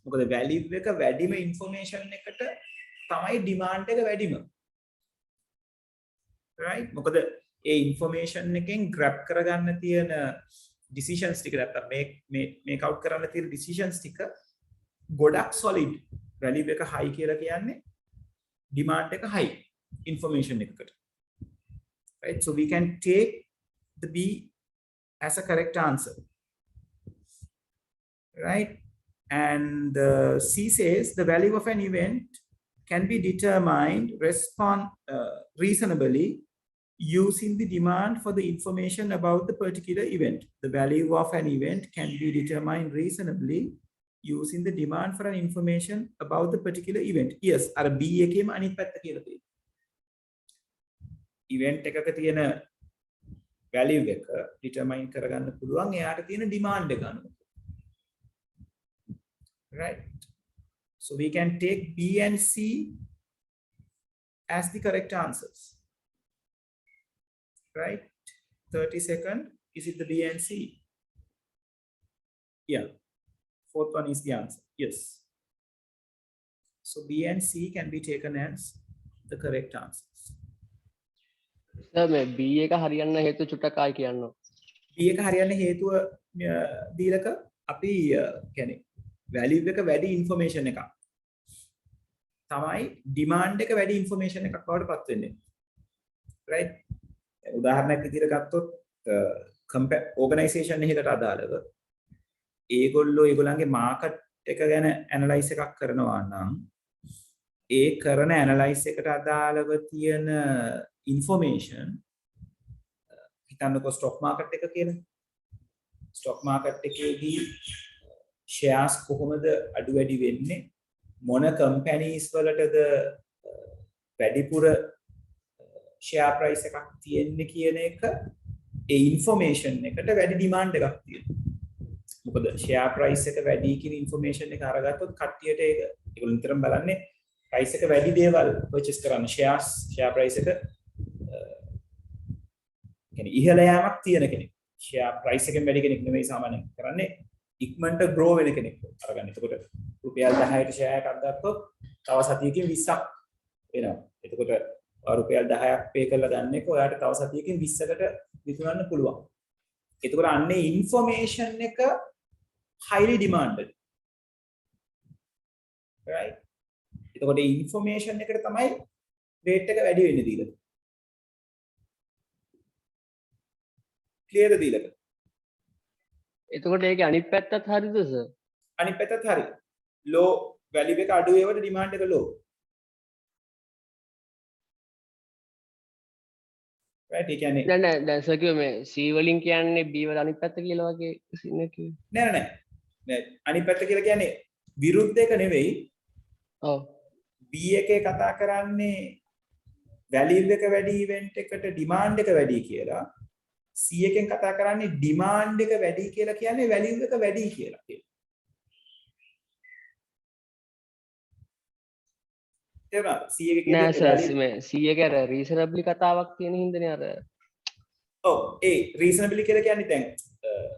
මොකද value එක වැඩිම information එකට තමයි demand එක වැඩිම. Right? මොකද ඒ information එකෙන් grab කරගන්න තියෙන decisions ටික නැත්තම් make out කරන්න තියෙන decisions ටික ගොඩක් solid. value එක high කියලා කියන්නේ demand එක high information එකකට. Right? So we can take the B as a correct answer. Right? And C says the value of an event can be determined reasonably using the demand for the information about the particular event. The value of an event can be determined reasonably using the demand for an information about the particular event. Yes, අර B එකේම අනිත් පැත්ත කියලා තියෙනවා. event එකක තියෙන value එක determine කරගන්න පුළුවන් එයාට තියෙන demand එක අනුව. Right? So we can take B and C as the correct answers. Right? 30 seconds. Is it the B and C? Yeah. Fourth one is the answer. Yes. So B and C can be taken as the correct answers. Sir මේ B එක හරියන්න හේතු චුට්ටක් ආයි කියන්න. B එක හරියන්න හේතුව දීලක අපි කියන්නේ value එක වැඩි information එකක්. තමයි demand එක වැඩි information එකක් බවට පත් වෙන්නේ. Right? උදාහරණයක් විදිහට ගත්තොත් organization එකකට අදාළව ඒගොල්ලන්ගේ market එක ගැන analyze එකක් කරනවා නම් ඒ කරන analyze එකට අදාළව තියෙන information හිතන්නකො stock market එක කියලා. stock market එකේදී shares කොහොමද අඩු වැඩි වෙන්නේ, මොන companies වලටද වැඩිපුර share price එකක් තියෙන්නේ කියන එක ඒ information එකට වැඩි demand එකක් තියෙනවා. මොකද share price එක වැඩි කියන information එක අරගත්තොත් කට්ටියට ඒගොල්ලෝ නිතරම බලන්නේ price එක වැඩි දේවල් purchase කරන්න share price එක කියන්නේ ඉහළ යාමක් තියෙන කෙනෙක්. share price එකෙන් වැඩි කෙනෙක් නෙමෙයි සාමාන්‍යයෙන් කරන්නේ ඉක්මනට grow වෙන කෙනෙක් අරගන්න. එතකොට රුපියල් 10ට share එකක් ගත්තොත් තව සතියකින් 20ක් වෙනවා. එතකොට රුපියල් 10ක් pay කරලා ගන්න එක ඔයාට තව සතියකින් 20කට විකුණන්න පුළුවන්. එතකොට අන්නේ information එක highly demanded. Right? එතකොට මේ information එකට තමයි rate එක වැඩි වෙන්නේ දීලා. clear ද දීලා? එතකොට ඒකේ අනිත් පැත්තත් හරිද සර්? අනිත් පැත්තත් හරි. low value එක අඩු වේවට demand එක low. right? ඒ කියන්නේ දැන් සර් කිව්වේ මේ C වලින් කියන්නේ B වල අනිත් පැත්ත කියලා වගේ සින්න කිව්වේ. නෑ අනිත් පැත්ත කියලා කියන්නේ විරුද්ධ එක නෙවෙයි. ඔව්. B එකේ කතා කරන්නේ value එක වැඩි event එකට demand එක වැඩි කියලා. C එකෙන් කතා කරන්නේ demand එක වැඩි කියලා කියන්නේ value එක වැඩි කියලා කියනවා. තේරුණාද? C එකේ කියන්නේ නෑ සර් මේ C එක අර reasonably කතාවක් තියෙන හින්දානේ අර. ඔව් ඒ reasonably කියලා කියන්නේ දැන්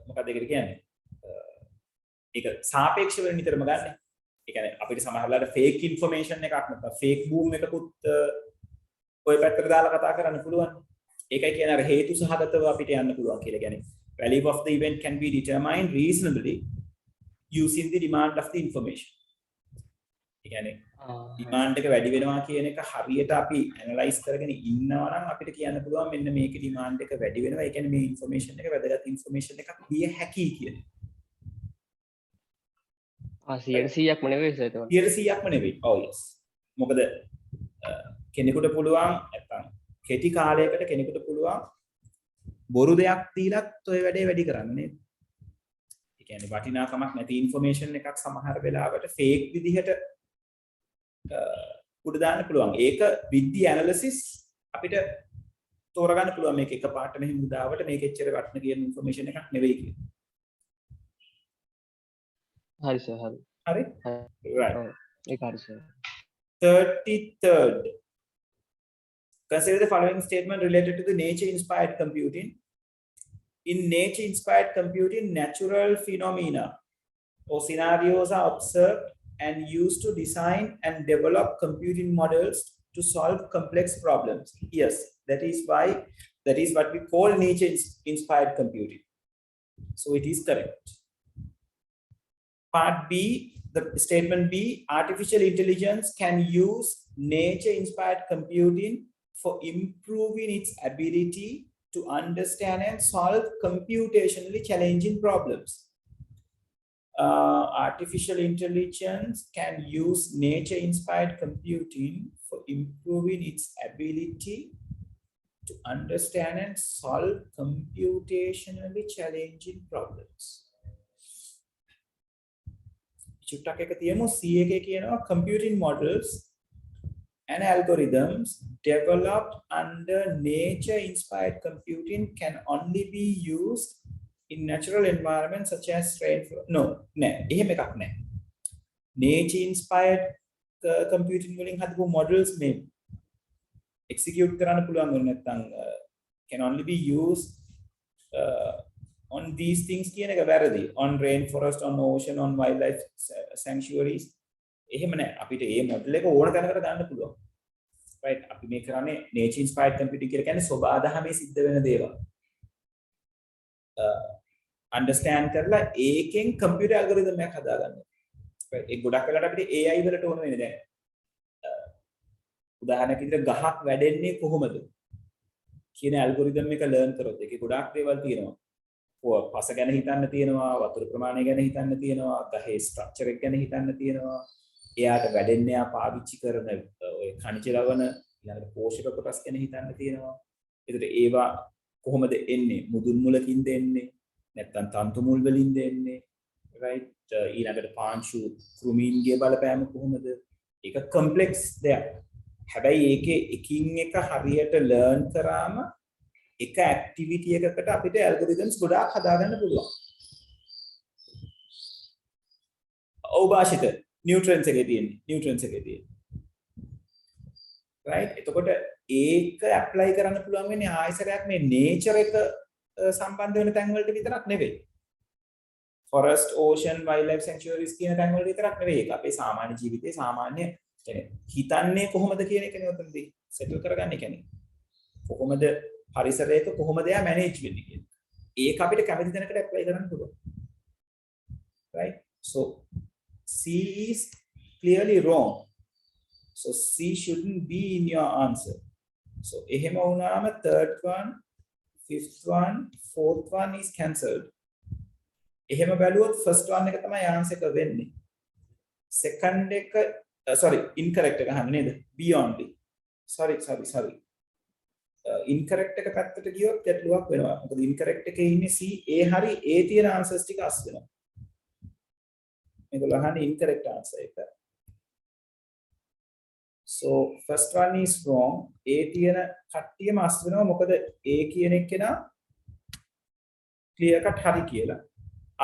මොකක්ද ඒකට කියන්නේ? ඒක සාපේක්ෂව නිතරම ගන්න. ඒ කියන්නේ අපිට සමහරවිට fake information එකක් නැත්නම් fake boom එකකුත් ඔය පැත්තට දාලා කතා කරන්න පුළුවන්. ඒකයි කියන්නේ අර හේතු සහගතව අපිට යන්න පුළුවන් කියලා කියන්නේ value of the event can be determined reasonably using the demand of the information. ඒ කියන්නේ demand එක වැඩි වෙනවා කියන එක හරියට අපි analyze කරගෙන ඉන්නවා නම් අපිට කියන්න පුළුවන් මෙන්න මේකේ demand එක වැඩි වෙනවා. ඒ කියන්නේ මේ information එක වැදගත් information එකක් විය හැකියි කියන. 100%ක්ම නෙවෙයි සර් ඒක. 100%ක්ම නෙවෙයි. ඔව් yes. මොකද කෙනෙකුට පුළුවන් නැත්තම් කෙටි කාලයකට කෙනෙකුට පුළුවන් බොරු දෙයක් දීලත් ඔය වැඩේ වැඩි කරන්න නේද? ඒ කියන්නේ වටිනාකමක් නැති ইনফර්මේෂන් එකක් සමහර වෙලාවට ෆේක් විදිහට උඩ දාන්න පුළුවන්. ඒක with the analysis අපිට තෝරගන්න පුළුවන් මේක එකපාරට මෙහෙම උදාවට මේක එච්චර වටින කියන ইনফර්මේෂන් එකක් නෙවෙයි කියලා. හරි සර් හරි. හරි? right. ඒක හරි sir. 33rd. Consider the following statement related to the nature-inspired computing. In nature-inspired computing, natural phenomena or scenarios are observed and used to design and develop computing models to solve complex problems. Yes, that is what we call nature-inspired computing. So it is correct. Part B, the statement B, artificial intelligence can use nature-inspired computing for improving its ability to understand and solve computationally challenging problems. Artificial intelligence can use nature-inspired computing for improving its ability to understand and solve computationally challenging problems. චුට්ටක් එක තියමු C එකේ කියනවා computing models and algorithms developed under nature-inspired computing can only be used in natural environments such as rainfall. No, එහෙම එකක් නෑ. Nature-inspired computing වලින් හදපු models මේ execute කරන්න පුළුවන් වෙන්නේ නැත්නම් can only be used on these things කියන එක වැරදි. On rainforest, on ocean, on wildlife sanctuaries. එහෙම නෑ. අපිට මේ model එක ඕන තැනකට ගන්න පුළුවන්. Right? අපි මේ කරන්නේ nature inspired computing කියලා කියන්නේ සබාධමේ සිද්ධ වෙන දේවල්. Understand කරලා ඒකෙන් computer algorithm එකක් හදාගන්න. Right? ඒ ගොඩක් වෙලාවට අපිට AI වලට ඕන වෙන්නේ දැන්. උදාහරණයක් විදිහට ගහක් වැඩෙන්නේ කොහොමද කියන algorithm එක learn කරොත් ඒකේ ගොඩාක් දේවල් තියෙනවා. පස ගැන හිතන්න තියෙනවා, වතුර ප්‍රමාණය ගැන හිතන්න තියෙනවා, ගහේ ස්ට්‍රක්චර් එක ගැන හිතන්න තියෙනවා. එයාට වැඩෙන්නේ යා පාවිච්චි කරන ඔය කණිජ ලවණ ඊළඟට පෝෂක කොටස් ගැන හිතන්න තියෙනවා. ඒතර ඒවා කොහොමද එන්නේ? මුදුන් මුලකින්ද එන්නේ? නැත්නම් තන්තු මුල් වලින්ද එන්නේ? right? ඊළඟට පාංශු කෘමීන්ගේ බලපෑම කොහොමද? ඒක කොම්ප්ලෙක්ස් දෙයක්. හැබැයි ඒකේ එකින් එක හරියට ලර්න් කරාම එක ඇක්ටිවිටි එකකට අපිට ඇල්ගොරිතම්ස් ගොඩාක් හදාගන්න පුළුවන්. අවභාෂිත නියුට්‍රන්ස් එකේ තියෙන්නේ. right? එතකොට ඒක ඇප්ලයි කරන්න පුළුවන් වෙන්නේ ආයසරයක් මේ නේචර් එක සම්බන්ධ වෙන තැන් වලට විතරක් නෙවෙයි. forest, ocean, wildlife sanctuaries කියන තැන් වලට විතරක් නෙවෙයි. ඒක අපේ සාමාන්‍ය ජීවිතේ සාමාන්‍ය හිතන්නේ කොහොමද කියන එකනේ උතනදී සෙටල් කරගන්නේ කියන්නේ. කොහොමද පරිසරයක කොහොමද යා මැනේජ් වෙන්නේ කියන්නේ. ඒක අපිට කැමති තැනකට ඇප්ලයි කරන්න පුළුවන්. right? So C is clearly wrong. So C shouldn't be in your answer. So එහෙම වුණාම third one, fifth one, fourth one is cancelled. එහෙම බැලුවොත් first one එක තමයි answer එක වෙන්නේ. second එක sorry incorrect එක අහන්නේ නේද? B only. sorry. incorrect එක පැත්තට ගියොත් ගැටලුවක් වෙනවා. මොකද incorrect එකේ ඉන්නේ C, A හරි A තියෙන answers ටික අස් වෙනවා. මේගොල්ලෝ අහන්නේ incorrect answer එක. So first one is wrong. A තියෙන කට්ටියම අස් වෙනවා. මොකද A කියන එක නා clear cut හරි කියලා.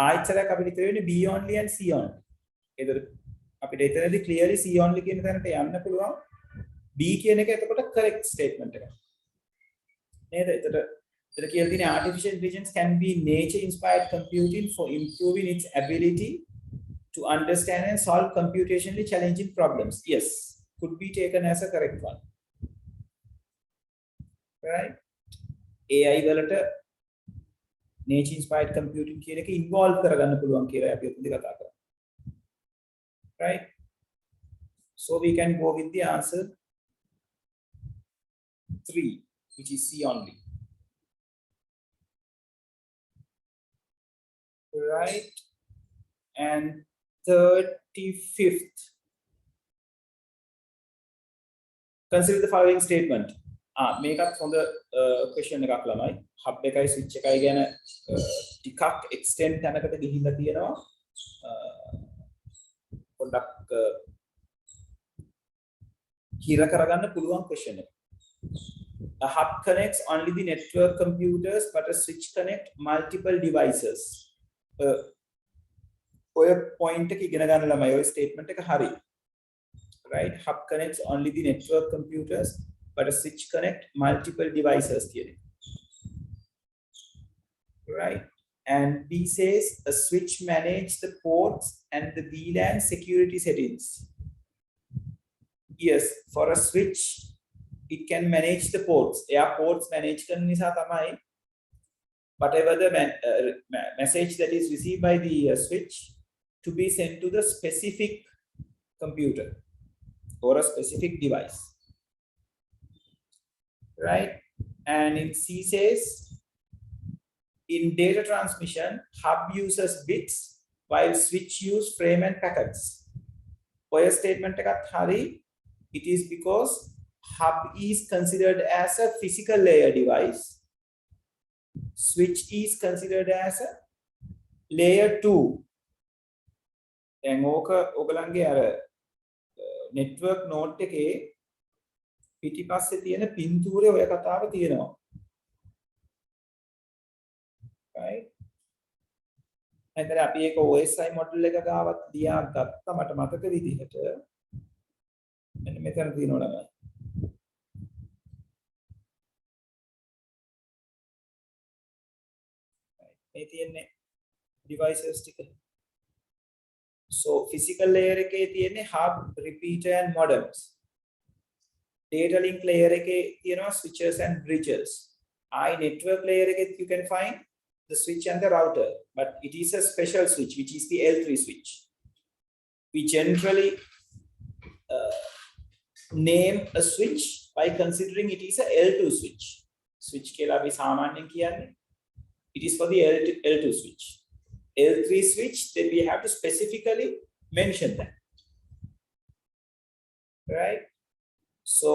ආයතනයක් අපිට ඉතින් වෙන්නේ B only and C only. ඒතර අපිට එතනදී clearly C only කියන තැනට යන්න පුළුවන්. B කියන එක එතකොට correct statement එකක්. නේද? එතකොට කියලා තියෙන්නේ artificial intelligence can be nature inspired computing for improving its ability to understand and solve computationally challenging problems. Yes, could be taken as a correct one. Right? AI වලට nature inspired computing කියන එක involve කරගන්න පුළුවන් කියලා අපි උදේ කතා කරා. Right? So we can go with the answer 3, which is C only. Right? And 35th. Consider the following statement. මේකත් හොඳ question එකක් ළමයි. hub එකයි switch එකයි ගැන ටිකක් extend තැනකට ගිහිල්ලා තියෙනවා. පොඩ්ඩක් හිර කරගන්න පුළුවන් question එක. A hub connects only the network computers, but a switch connect multiple devices. ඔය point එක ඉගෙන ගන්න ළමයි ඔය statement එක හරි. Right? Hub connects only the network computers, but a switch connect multiple devices කියන එක. Right? And B says a switch manage the ports and the VLAN security settings. Yes, for a switch it can manage the ports. Air ports manage කරන නිසා තමයි whatever the message that is received by the switch to be sent to the specific computer or a specific device. Right? And in C says in data transmission, hub uses bits while switch use frame and packets. For a statement hari, it is because hub is considered as a physical layer device. Switch is considered as a layer 2. දැන් ඕක ඔයගලන්ගේ අර network node එකේ පිටිපස්සේ තියෙන පින්තූරේ ඔය කතාව තියෙනවා. right? එතන අපි ඒක OSI මොඩල් එක ගාවත් දියා ගත්තා මට මතක විදිහට. මෙන්න මෙතන තියෙනවා නේද? මේ තියෙන්නේ devices ටික. So physical layer එකේ තියෙන්නේ hub, repeater and modems. Data link layer එකේ තියෙනවා switches and bridges. Network layer එකේ you can find the switch and the router, but it is a special switch which is the L3 switch. We generally name a switch by considering it is a L2 switch. Switch කියලා අපි සාමාන්‍යයෙන් කියන්නේ it is for the L2 switch. L3 switch, then we have to specifically mention that. Right? So,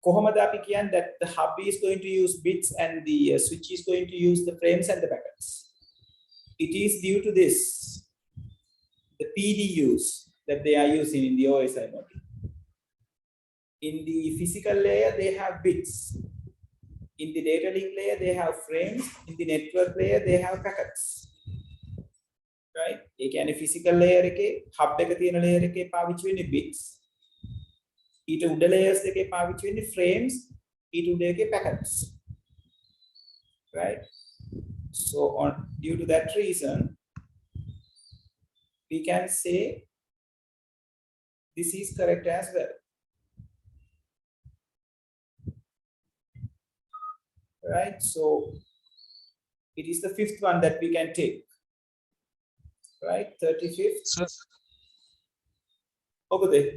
කොහොමද අපි කියන්නේ that the hub is going to use bits and the switch is going to use the frames and the packets. It is due to this, the PDUs that they are using in the OSI model. In the physical layer, they have bits. In the data link layer, they have frames. In the network layer, they have packets. Right? ඒ කියන්නේ physical layer එකේ hub එක තියෙන layer එකේ පාවිච්චි වෙන්නේ bits. ඊට උඩ layers එකේ පාවිච්චි වෙන්නේ frames. ඊට උඩ එකේ packets. Right? So due to that reason, we can say this is correct as well. Right? So it is the fifth one that we can take. Right? 35th. Sir, Okay there.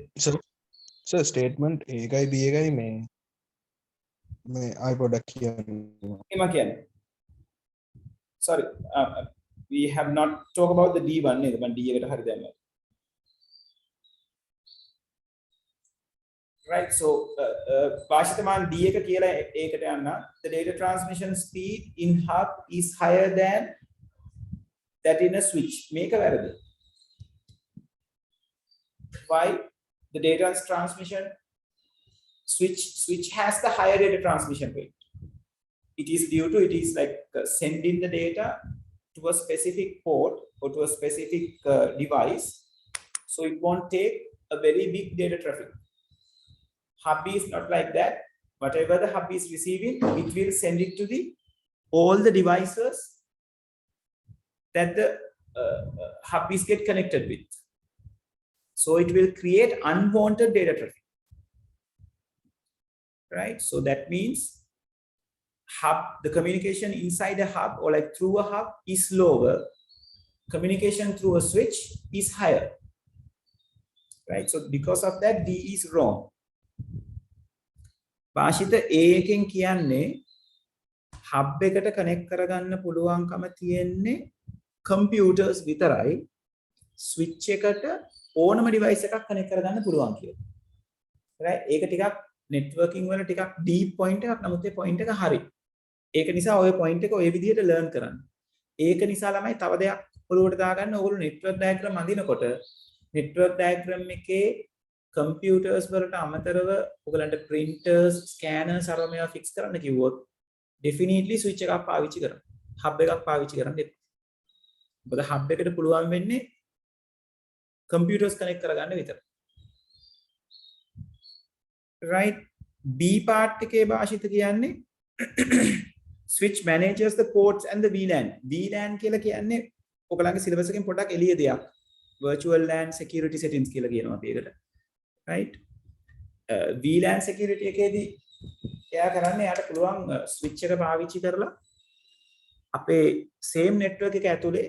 sir statement එකයි B එකයි මේ I product කියනවා. එම කියන්නේ. Sorry, we have not talked about the D1 නේද? මම D එකට හරි දැම්මා. Right, so පාෂිතමාන් D එක කියලා ඒකට යන්න. The data transmission speed in hub is higher than that in a switch. මේක වැරදි. Why? The data transmission switch has the higher data transmission rate. It is due to it is like sending the data to a specific port or to a specific device, so it won't take a very big data traffic. Hub is not like that. Whatever the hub is receiving, it will send it to the all the devices that the hub is get connected with. So it will create unwanted data traffic. Right? So that means hub, the communication inside a hub or like through a hub is lower. Communication through a switch is higher. Right? So because of that, D is wrong. පාෂිත A එකෙන් කියන්නේ hub එකට connect කරගන්න පුළුවන්කම තියෙන්නේ computers විතරයි. switch එකට ඕනම device එකක් connect කරගන්න පුළුවන් කියලා. right? ඒක ටිකක් networking වල ටිකක් deep point එකක්. නමුත් ඒ point එක හරි. ඒක නිසා ඔය point එක ඔය විදිහට learn කරන්න. ඒක නිසා ළමයි තව දෙයක් ඔලුවට දාගන්න. ඕගොල්ලෝ network diagram අඳිනකොට network diagram එකේ computers වලට අමතරව ඔයගලන්ට printers, scanners අරව මේවා fix කරන්න කිව්වොත් definitely switch එකක් පාවිච්චි කරන්න. hub එකක් පාවිච්චි කරන්න එපා. මොකද hub එකට පුළුවන් වෙන්නේ computers connect කරගන්න විතරයි. right? B part එකේ භාෂිත කියන්නේ switch manages the ports and the VLAN. VLAN කියලා කියන්නේ ඔයගලගේ syllabus එකෙන් පොඩ්ඩක් එළිය දෙයක්. virtual LAN security settings කියලා කියනවා අපි ඒකට. right? VLAN security එකේදී එයා කරන්නේ යාට පුළුවන් switch එක පාවිච්චි කරලා අපේ same network එක ඇතුලේ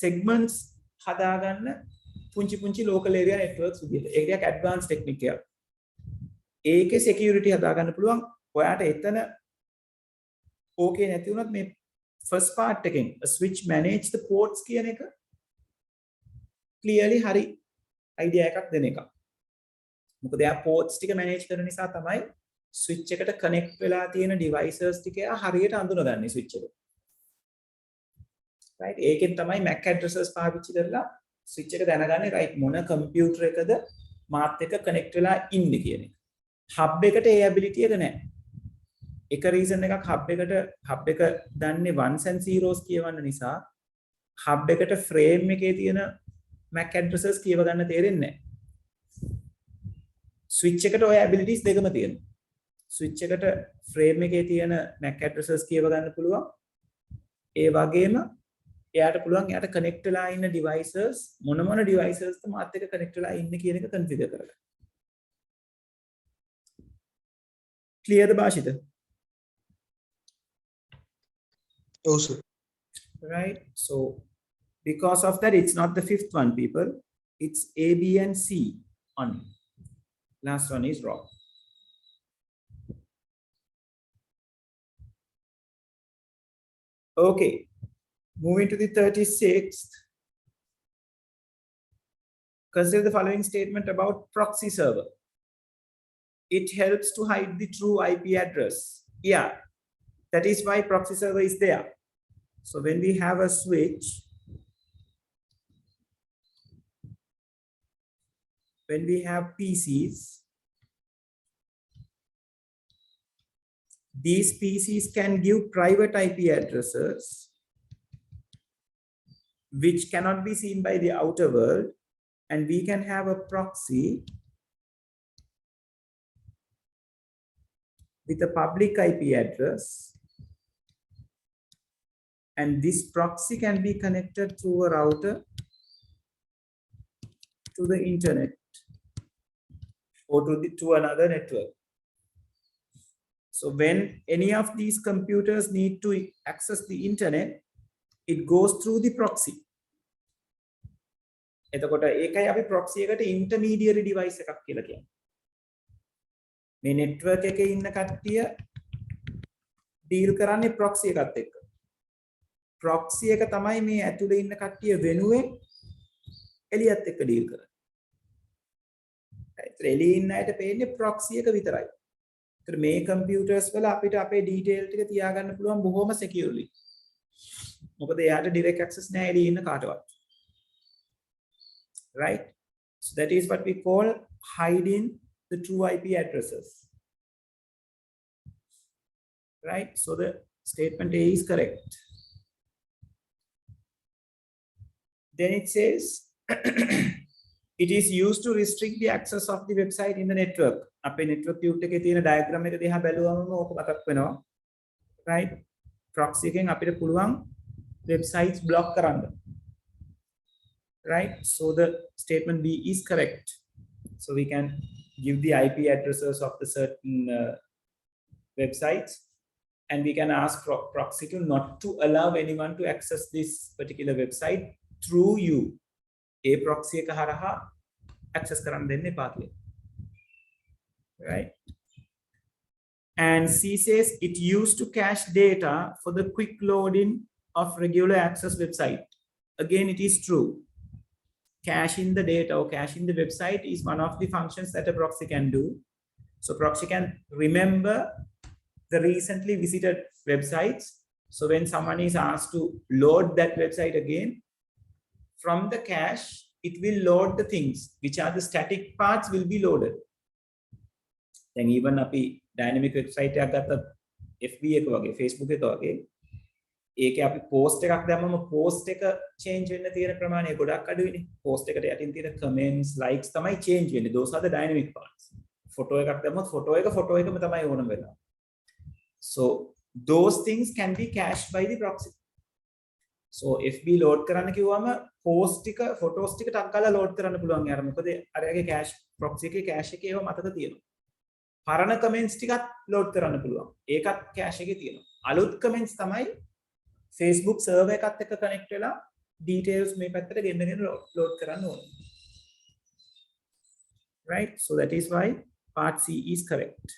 segments හදාගන්න පුංචි local area networks විදිහට. ඒක ටිකක් advanced technique එකක්. ඒකේ security හදාගන්න පුළුවන්. ඔයාට එතන okay නැති වුණොත් මේ first part එකෙන් switch manage the ports කියන එක clearly හරි idea එකක් දෙන එකක්. මොකද එයා ports ටික manage කරන නිසා තමයි switch එකට connect වෙලා තියෙන devices ටික එයා හරියට අඳුනගන්නේ switch එක. right? ඒකෙන් තමයි MAC addresses පාවිච්චි කරලා switch එක දැනගන්නේ right මොන computer එකද මාත් එක්ක connect වෙලා ඉන්නේ කියන එක. hub එකට ඒ ability එක නැහැ. එක reason එකක් hub එක දන්නේ ones and zeros කියවන්න නිසා hub එකට frame එකේ තියෙන MAC addresses කියව ගන්න තේරෙන්නේ නැහැ. switch එකට ඔය abilities දෙකම තියෙනවා. switch එකට frame එකේ තියෙන MAC addresses කියව ගන්න පුළුවන්. ඒ වගේම එයාට පුළුවන් එයාට connect වෙලා ඉන්න devices මොන devices ද මාත් එක්ක connect වෙලා ඉන්නේ කියන එක configure කරගන්න. clear the භාෂිත? Oh, sir. Right, so because of that it's not the fifth one, people. It's A, B and C only. Last one is wrong. Okay, moving to the 36th. Consider the following statement about proxy server. It helps to hide the true IP address. Yeah, that is why proxy server is there. So when we have a switch, when we have PCs, these PCs can give private IP addresses which cannot be seen by the outer world, and we can have a proxy with a public IP address, and this proxy can be connected through a router to the internet or to another network. So when any of these computers need to access the internet, it goes through the proxy. එතකොට ඒකයි අපි proxy එකට intermediary device එකක් කියලා කියන්නේ. මේ network එකේ ඉන්න කට්ටිය deal කරන්නේ proxy එකත් එක්ක. proxy එක තමයි මේ ඇතුලේ ඉන්න කට්ටිය වෙනුවෙන් එළියත් එක්ක deal කරන්නේ. ඒතර එළියේ ඉන්න අයට පේන්නේ proxy එක විතරයි. ඒතර මේ computers වල අපිට අපේ detail ටික තියාගන්න පුළුවන් බොහොම securely. මොකද එයාට direct access නැහැ එළියේ ඉන්න කාටවත්. Right? So that is what we call hiding the true IP addresses. Right? So the statement A is correct. Then it says it is used to restrict the access of the website in the network. අපේ network tube එකේ තියෙන diagram එක දිහා බැලුවම ඕක මතක් වෙනවා. Right? proxy එකෙන් අපිට පුළුවන් websites block කරන්න. Right? So the statement B is correct. So we can give the IP addresses of the certain websites, and we can ask proxy to not to allow anyone to access this particular website through you. A proxy එක හරහා access කරන්න දෙන්න එපා කියලා. Right? And C says it used to cache data for the quick loading of regular access website. Again, it is true. Caching the data or caching the website is one of the functions that a proxy can do. So proxy can remember the recently visited websites. So when someone is asked to load that website again, from the cache, it will load the things which are the static parts will be loaded. Then even api dynamic website එකක් ගත්ත FB එක වගේ Facebook එක වගේ ඒකේ අපි post එකක් දැම්මම post එක change වෙන්න තියෙන ප්‍රමාණය ගොඩක් අඩුයිනේ. post එකට යටින් තියෙන comments likes තමයි change වෙන්නේ. those are the dynamic parts. photo එකක් දැම්මොත් photo එකම තමයි ඕනම වෙනවා. So those things can be cached by the proxy. So FB load කරන්න කිව්වම post ටික photos ටික ටක් ගාලා load කරන්න පුළුවන් යාර. මොකද අරයාගේ cache proxy එකේ cache එකේ ඒවා මතක තියෙනවා. පරණ comments ටිකත් load කරන්න පුළුවන්. ඒකත් cache එකේ තියෙනවා. අලුත් comments තමයි Facebook server එකත් එක්ක connect වෙලා details මේ පැත්තට ගෙන්නගෙන load කරන්න ඕනේ. Right? So that is why part C is correct.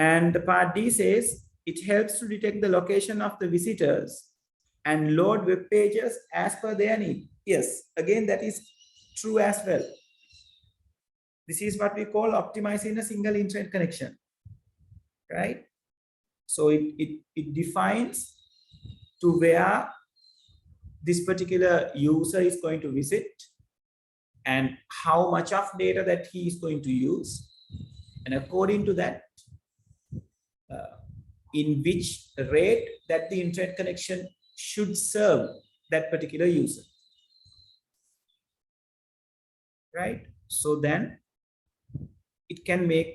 And the part D says it helps to detect the location of the visitors and load web pages as per their need. Yes, again, that is true as well. This is what we call optimizing a single internet connection. Right? So it defines to where this particular user is going to visit, and how much of data that he is going to use. And according to that, in which rate that the internet connection should serve that particular user. Right? So then it can make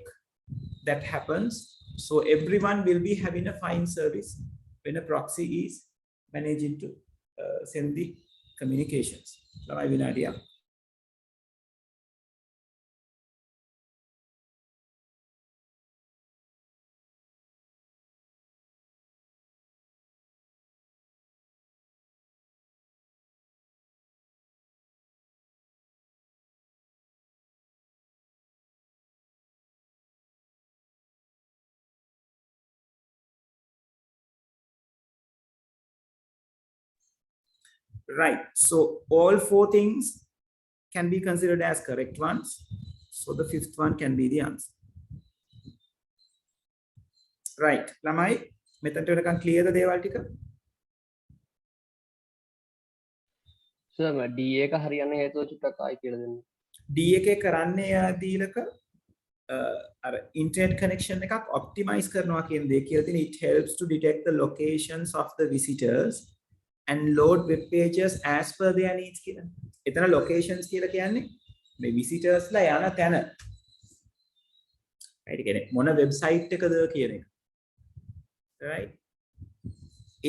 that happens. So everyone will be having a fine service when a proxy is managing to send the communications. So I will idea. Right. So all four things can be considered as correct ones. So the fifth one can be the answer. Right. ළමයි මෙතනට වෙනකන් clear ද දේවල් ටික? Sir මම D එක හරියන්නේ හේතුව චුට්ටක් ආයි කියලා දෙන්න. D එකේ කරන්නේ දීලක අර internet connection එකක් optimize කරනවා කියන දේ කියලා තියෙන it helps to detect the locations of the visitors and load web pages as per their needs කියලා. එතන locations කියලා කියන්නේ මේ visitors ලා යන තැන. right කියන්නේ මොන website එකද කියන එක. right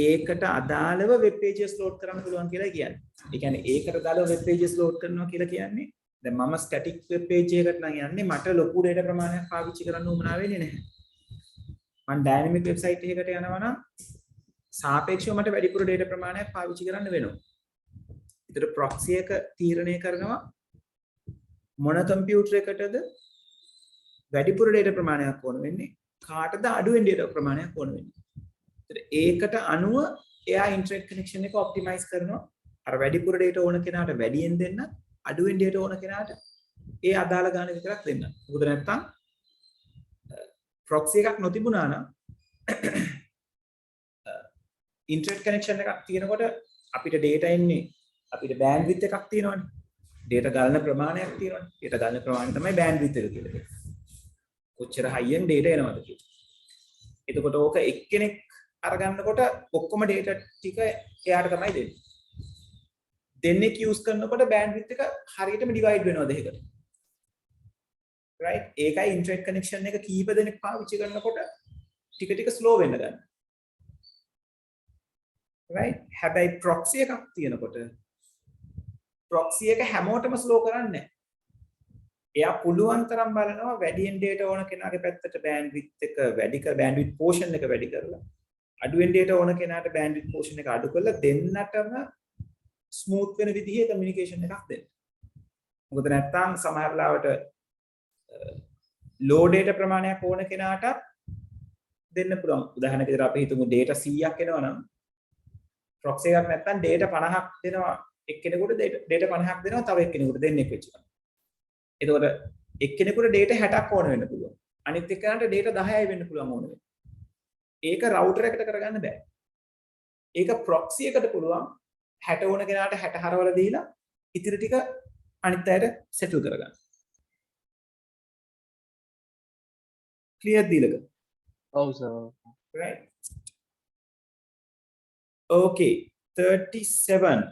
ඒකට අදාළව web pages load කරන්න පුළුවන් කියලා කියන්නේ. ඒ කියන්නේ ඒකට අදාළව web pages load කරනවා කියලා කියන්නේ දැන් මම static web page එකකට නම් යන්නේ මට ලොකු data ප්‍රමාණයක් පාවිච්චි කරන්න උවමනා වෙන්නේ නැහැ. මම dynamic website එකකට යනවා නම් සාපේක්ෂව මට වැඩිපුර data ප්‍රමාණයක් පාවිච්චි කරන්න වෙනවා. ඒතර proxy එක තීරණය කරනවා මොන computer එකටද වැඩිපුර data ප්‍රමාණයක් ඕන වෙන්නේ කාටද අඩුවෙන් data ප්‍රමාණයක් ඕන වෙන්නේ. ඒකට අනුව එයා internet connection එක optimize කරනවා. අර වැඩිපුර data ඕන කෙනාට වැඩියෙන් දෙන්න, අඩුවෙන් data ඕන කෙනාට ඒ අදාළ ගාන විතරක් දෙන්න. මොකද නැත්තම් proxy එකක් නොතිබුණා නම් internet connection එකක් තියෙනකොට අපිට data එන්නේ අපිට bandwidth එකක් තියෙනවනේ. data ගලන ප්‍රමාණයක් තියෙනවනේ. data ගලන ප්‍රමාණය තමයි bandwidth එක කියලා කියන්නේ. කොච්චර high-end data එනවද කියලා. එතකොට ඕක එක්කෙනෙක් අරගන්නකොට ඔක්කොම data ටික එයාට තමයි දෙන්නේ. දෙන්නෙක් use කරනකොට bandwidth එක හරියටම divide වෙනවා දෙකකට. right? ඒකයි internet connection එක කීප දෙනෙක් පාවිච්චි කරනකොට ටික ටික slow වෙන්න ගන්න. right? හැබැයි proxy එකක් තියෙනකොට proxy එක හැමෝටම slow කරන්නේ නැහැ. එයා පුළුවන් තරම් බලනවා වැඩියෙන් data ඕන කෙනාගේ පැත්තට bandwidth එක වැඩි කර bandwidth portion එක වැඩි කරලා අඩුවෙන් data ඕන කෙනාට bandwidth portion එක අඩු කරලා දෙන්නටම smooth වෙන විදිහේ communication එකක් දෙන්න. මොකද නැත්තම් සමහර වෙලාවට low data ප්‍රමාණයක් ඕන කෙනාට දෙන්න පුළුවන්. උදාහරණයක් විදිහට අපි හිතමු data 100ක් එනවා නම් proxy එකක් නැත්තම් data 50ක් දෙනවා එක්කෙනෙකුට data 50ක් දෙනවා තව එක්කෙනෙකුට දෙන්නෙක් වෙච්ච එක. එතකොට එක්කෙනෙකුට data 60ක් ඕන වෙන්න පුළුවන්. අනිත් එක්කෙනාට data 10යි වෙන්න පුළුවන් ඕන වෙන්නේ. ඒක router එකට කරගන්න බෑ. ඒක proxy එකට පුළුවන් 60 ඕන කෙනාට 60 හරවලා දීලා ඉතිරි ටික අනිත් අයට settle කරගන්න. clear දීලක. ඔව් sir. right. okay 37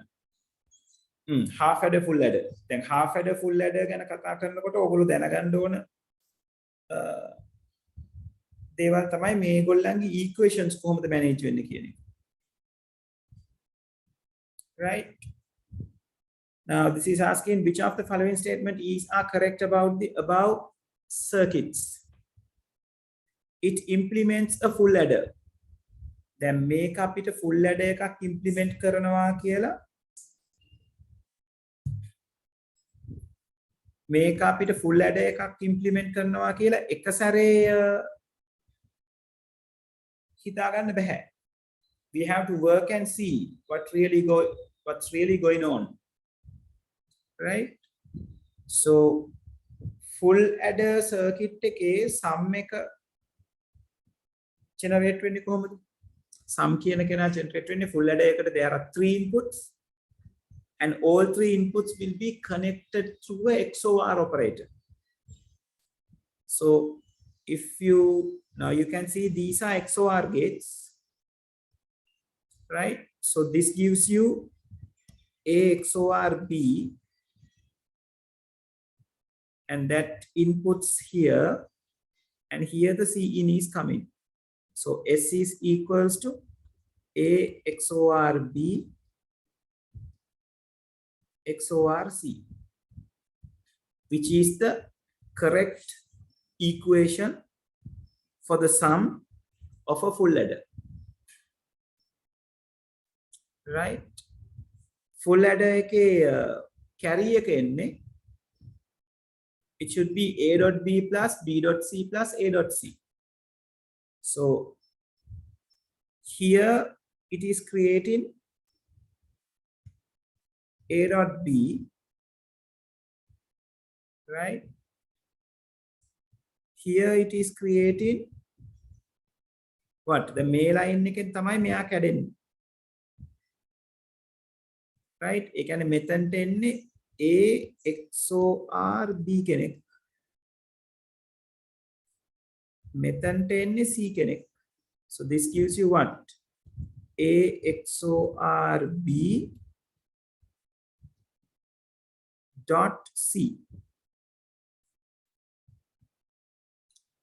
half adder full adder. දැන් half adder full adder ගැන කතා කරනකොට ඕගොල්ලෝ දැනගන්න ඕන දේවල් තමයි මේගොල්ලන්ගේ equations කොහොමද manage වෙන්නේ කියන එක. right? Now this is asking which of the following statement are correct about the above circuits. It implements a full adder. දැන් මේක අපිට full adder එකක් implement කරනවා කියලා මේක අපිට full adder එකක් implement කරනවා කියලා එක සැරේ හිතා ගන්න බෑ. We have to work and see what's really going on. Right? So full adder circuit එකේ sum එක generate වෙන්නේ කොහොමද? sum කියන කෙනා generate වෙන්නේ full adder එකට there are 3 inputs and all three inputs will be connected through a XOR operator. So if you, now you can see these are XOR gates, right? So this gives you A XOR B, and that inputs here, and here the Cin is coming. So S is equals to A XOR B XOR C, which is the correct equation for the sum of a full adder, right? Full adder ke carry එක එන්නේ, it should be A dot B plus B dot C plus A dot C. So here it is creating A dot B, right? Here it is creating what? The main line එකෙන් තමයි මෙයා කැඩෙන්නේ, right? ඒ කියන්නේ මෙතනට එන්නේ A XOR B කෙනෙක්, මෙතනට එන්නේ C කෙනෙක්. So this gives you what? A XOR B dot C,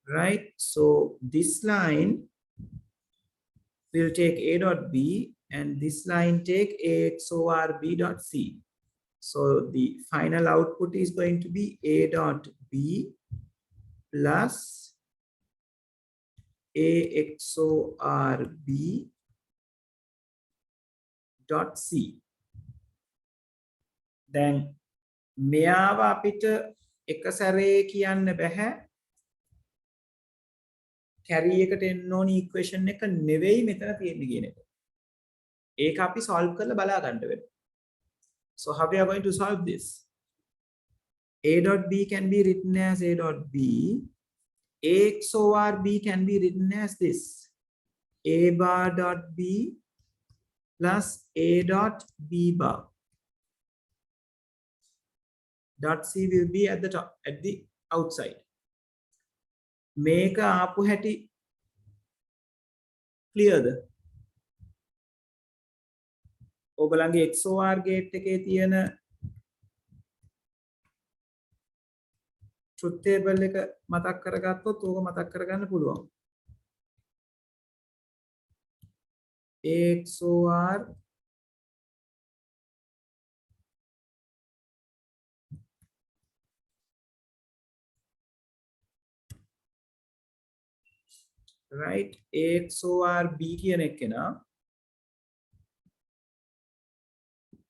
right? So this line will take A dot B, and this line take A XOR B dot C. So the final output is going to be A dot B plus A XOR B dot C. Then මෙයාව අපිට එක සැරේ කියන්න බෑ carry එකට එන්න ඕනි equation එක නෙවෙයි මෙතන තියෙන්නේ කියන එක. ඒක අපි solve කරලා බලා ගන්න වෙනවා. So how we are going to solve this? A dot B can be written as A dot B. A XOR B can be written as this. A bar dot B plus A dot B bar. Dot C will be at the top, at the outside. Make a ආපු හැටි clearද? ඔයගලගේ XOR gate එකේ තියෙන truth table එක මතක් කරගත්තොත් ඕක මතක් කරගන්න පුළුවන්. XOR right, A XOR B කියන එකේනා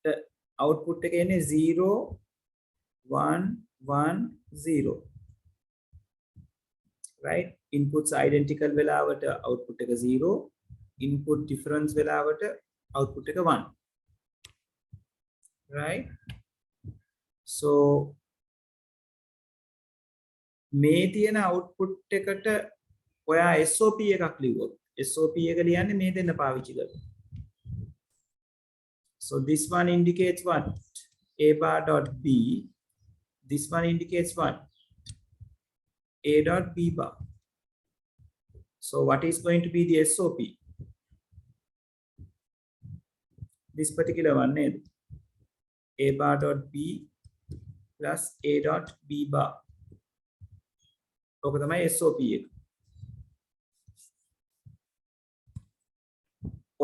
the output එක එන්නේ 0 1 1 0, right? Inputs identical වෙලාවට output එක 0, input difference වෙලාවට output එක 1, right? So මේ තියෙන output එකට ඔයා SOP එකක් ලියුවොත් SOP එක ලියන්නේ මේ දෙන්න පාවිච්චි කරලා. So this one indicates what? A bar dot B. This one indicates what? A dot B bar. So what is going to be the SOP? This particular one is A bar dot B plus A dot B bar. ඕක තමයි SOP එක.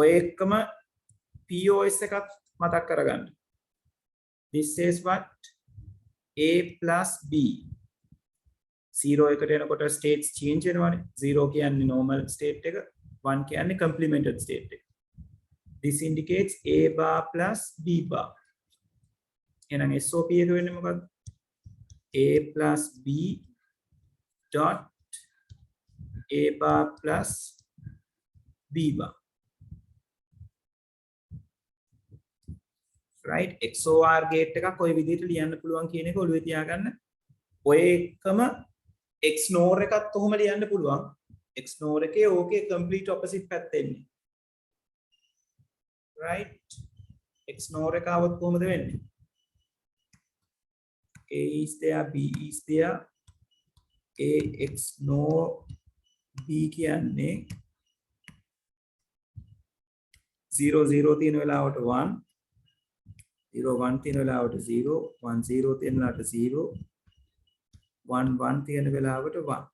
ඔය එකම POS එකක් මතක් කරගන්න. This says what? A plus B. 0 එකට එනකොට states change වෙනවානේ. 0 කියන්නේ normal state එක, 1 කියන්නේ complemented state එක. This indicates A bar plus B bar. එහෙනම් SOP එක වෙන්නේ මොකක්ද? A plus B dot A bar plus B bar. Right? XOR gate එකක් ඔය විදිහට ලියන්න පුළුවන් කියන එක ඔළුවේ තියාගන්න. ඔය එකම XNOR එකත් ඔහොම ලියන්න පුළුවන්. XNOR එකේ ඕකේ complete opposite පැත්ත එන්නේ. Right? x nor එක આવොත් කොහොමද වෙන්නේ? a is there, b is there, a x nor b කියන්නේ 0 0 තියෙන වෙලාවට 1, 0 1 තියෙන වෙලාවට 0, 1 0 තියෙන වෙලාවට 0, 1 1 තියෙන වෙලාවට 1.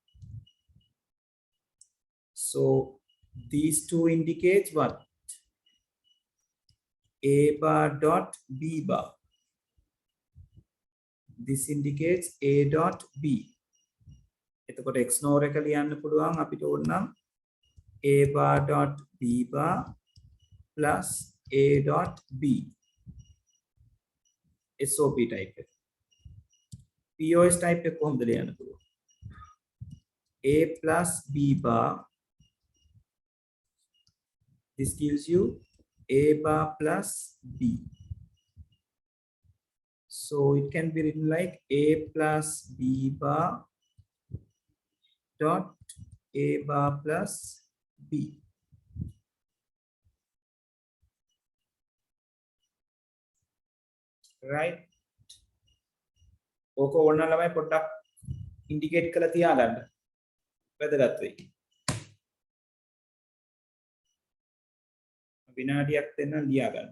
So these two indicates what? A bar dot b bar. This indicates a dot b. එතකොට x nor එක ලියන්න පුළුවන් අපිට ඕන නම් a bar dot b bar plus a dot b. SOP type එක. POS type එක කොහොමද ලියන්න පුළුවන්? a plus b bar. This gives you a bar plus b. So it can be written like a plus b bar dot a bar plus b. Right? ඕක ඕන ළමයි පොඩ්ඩක් indicate කරලා තියාගන්න. වැදගත් වෙයි. විනාඩියක් දෙන්න ලියා ගන්න.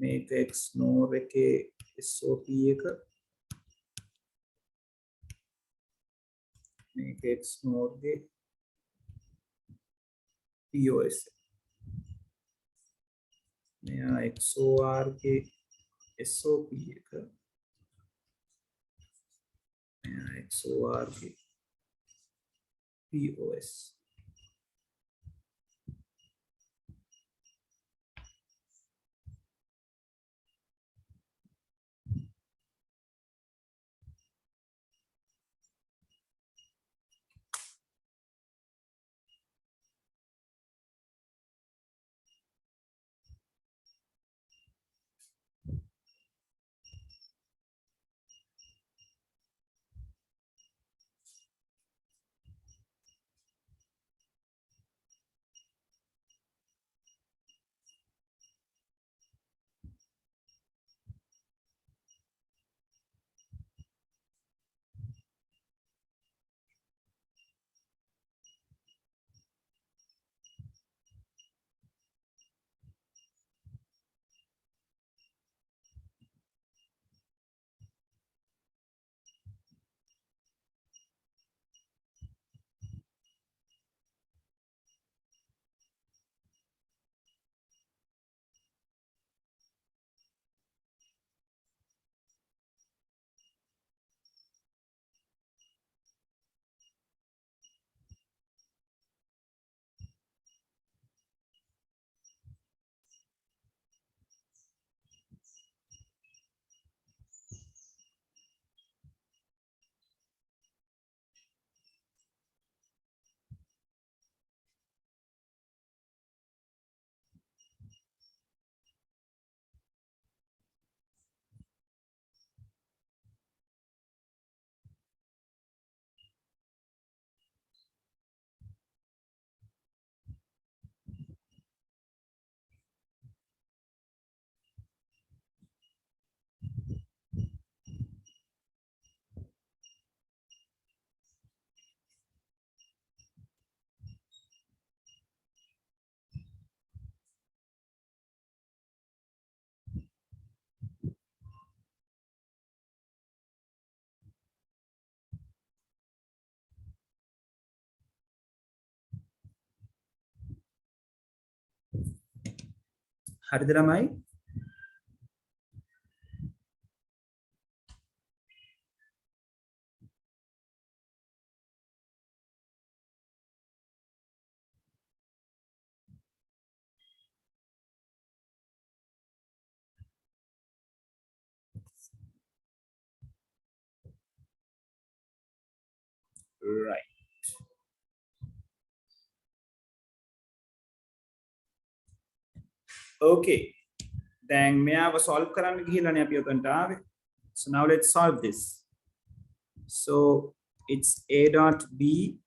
මේක x nor එකේ SOP එක මේක x nor ගේ POS මෙයා XOR ගේ SOP එක මෙයා XOR ගේ POS. හරිද ළමයි? Right. Okay. Then මෙයාව solve කරන්න ගිහිල්ලානේ අපි උතන්ට ආවේ. So now let's solve this. So it's a dot b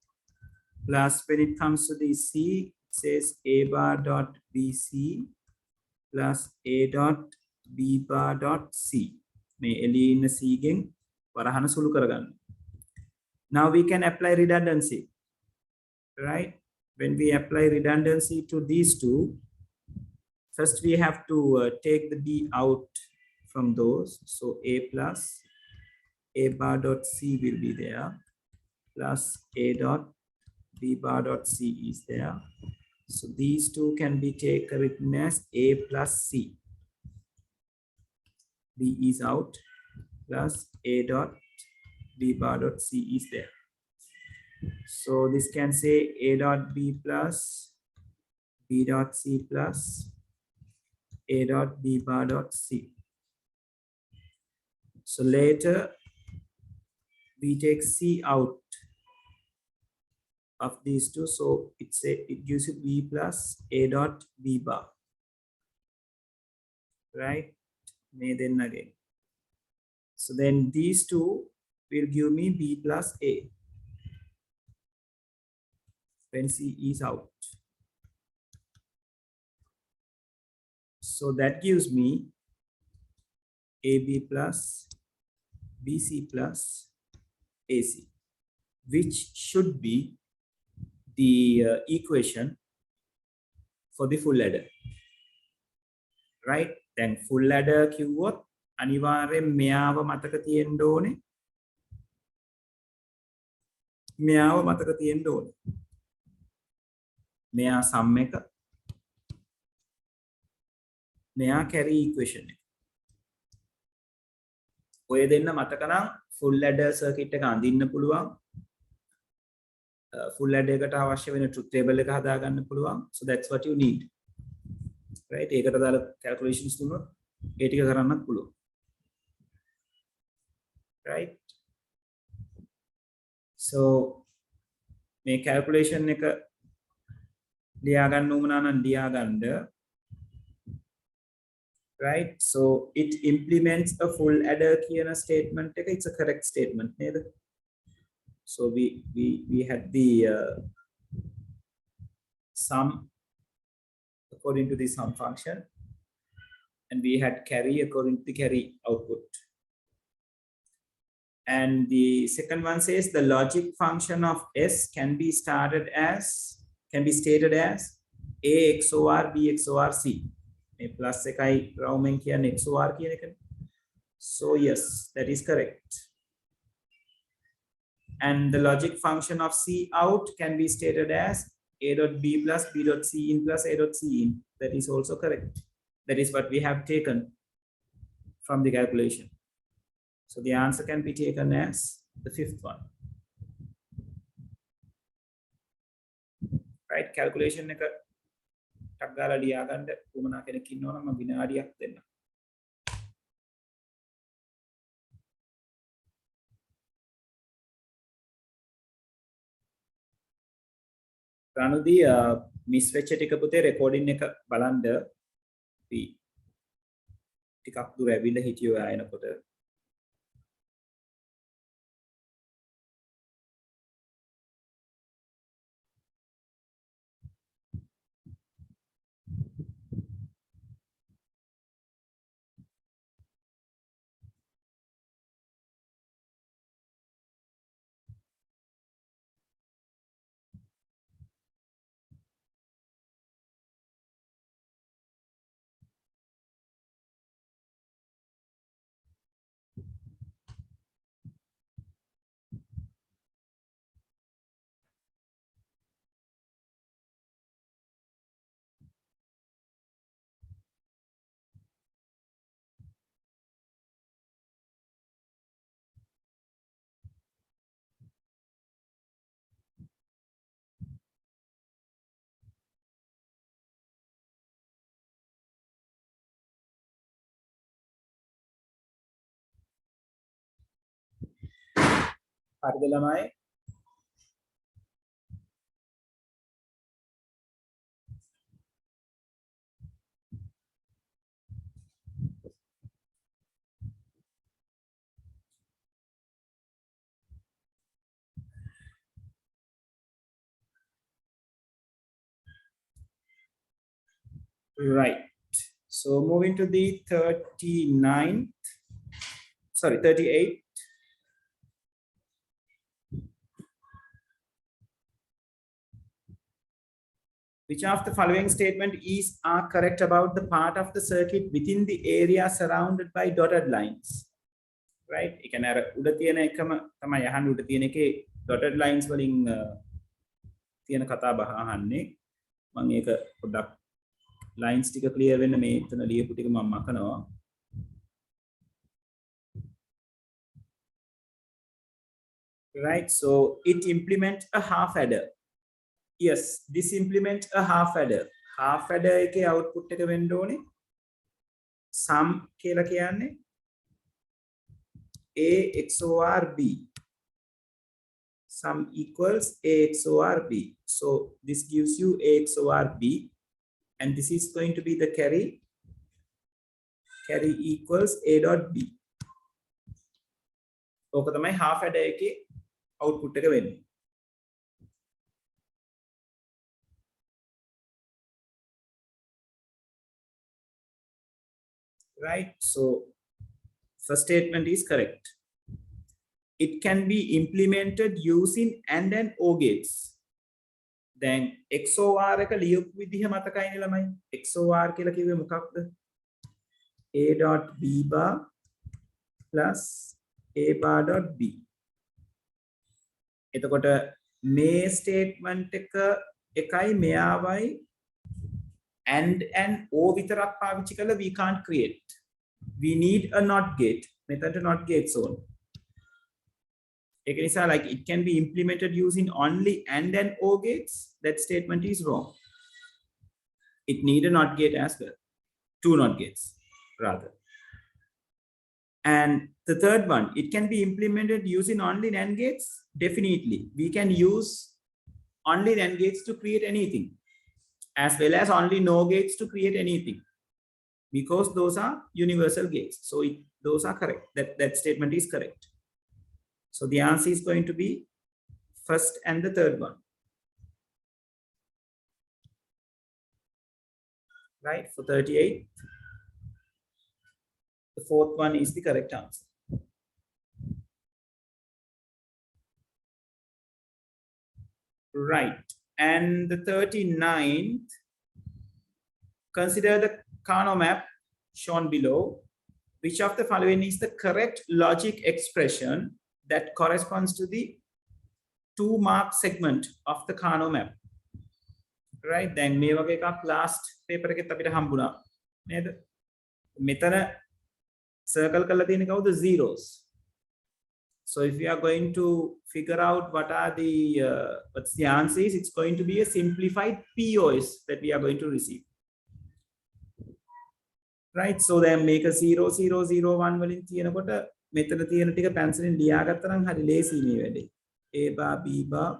plus when it comes to the c, it says a bar dot bc plus a dot b bar dot c. මේ එළියේ ඉන්න c ගෙන් වරහන සුළු කරගන්න. Now we can apply redundancy, right? When we apply redundancy to these two, first we have to take the b out from those. So a plus a bar dot c will be there, plus a dot b bar dot c is there. So these two can be taken written as a plus c. B is out, plus a dot b bar dot c is there. So this can say a dot b plus b dot c plus a dot b bar dot c. So later we take c out of these two, so it gives you b plus a dot b bar, right? Then again, so then these two will give me b plus a when c is out. So that gives me ab plus bc plus ac, which should be the equation for the full adder, right? Then full adder කිව්වොත් අනිවාර්යෙන් මෙයාව මතක තියෙන්න ඕනේ. මෙයාව මතක තියෙන්න ඕනේ. මෙයා sum එක, මෙයා carry equation එක. ඔය දෙන්න මතක නම් full adder circuit එක අඳින්න පුළුවන්. Full adder එකට අවශ්‍ය වෙන truth table එක හදාගන්න පුළුවන්. So that's what you need, right? ඒකට දාලා calculations දුන්නොත් ඒ ටික කරන්නත් පුළුවන්, right? So මේ calculation එක ලියා ගන්න උවමනා නම් ලියා ගන්න, right? So it implements a full adder කියන statement එක. It's a correct statement නේද? So we had the sum according to the sum function, and we had carry according to the carry output. And the second one says the logic function of s can be stated as a XOR b XOR c. A plus එකයි රවුමෙන් කියන්නේ XOR කියන එකනේ. So yes, that is correct. And the logic function of c out can be stated as a dot b plus b dot c in plus a dot c in. That is also correct. That is what we have taken from the calculation. So the answer can be taken as the fifth one. Right? Calculation එක ටක් ගාලා ලියා ගන්න උවමනා කෙනෙක් ඉන්නවා නම් මම විනාඩියක් දෙන්න. රණුදී මිස් වෙච්ච ටික පුතේ රෙකෝඩින් එක බලන්න. අපි ටිකක් දුර ඇවිල්ලා හිටියෝ ආයනකොට. හරිද ළමයි? Right. So moving to the 39th, sorry, 38. Which of the following statement are correct about the part of the circuit within the area surrounded by dotted lines? Right? You can add උඩ තියෙන එකම තමයි අහන්න උඩ තියෙන එකේ dotted lines වලින් තියෙන කතා බහ අහන්නේ. මම ඒක පොඩ්ඩක් lines ටික clear වෙන්න මේ එතන ලියපු ටික මම මකනවා. Right? So it implements a half adder. Yes, this implements a half adder. Half adder එකේ output එක වෙන්න ඕනේ sum කියලා කියන්නේ A XOR B. Sum equals A XOR B. So this gives you A XOR B, and this is going to be the carry. Carry equals A dot B. ඕක තමයි half adder එකේ output එක වෙන්නේ. Right? So first statement is correct. It can be implemented using AND and OR gates. Then XOR එක ලියපු විදිහ මතකයිනේ ළමයි. XOR කියලා කිව්වේ මොකක්ද? A dot B bar plus A bar dot B. එතකොට මේ statement එක එකයි මෙයාවයි and or විතරක් පාවිච්චි කරලා we can't create. We need a NOT gate. Method NOT gate zone. Like it can be implemented using only AND and OR gates. That statement is wrong. It need a NOT gate as well. 2 NOT gates rather. And the third one, it can be implemented using only NAND gates. Definitely, we can use only NAND gates to create anything, as well as only NOR gates to create anything, because those are universal gates. So those are correct. That statement is correct. So the answer is going to be first and the third one. Right? For 38, the fourth one is the correct answer. Right. And the 39th, consider the Kano map shown below. Which of the following is the correct logic expression that corresponds to the 2-mark segment of the Kano map? Right? Then මේ වගේ එකක් last paper එකෙත් අපිට හම්බුණා නේද? මෙතන circle කරලා තියෙන කවුද? Zeros. So if we are going to figure out what are the what's the answer is, it's going to be a simplified POS that we are going to receive. Right? So then make a 0 0 0 1 වලින් තියෙනකොට මෙතන තියෙන ටික පැන්සලෙන් ලියාගත්තා නම් හරි ලේසි මේ වැඩේ. A bar B bar,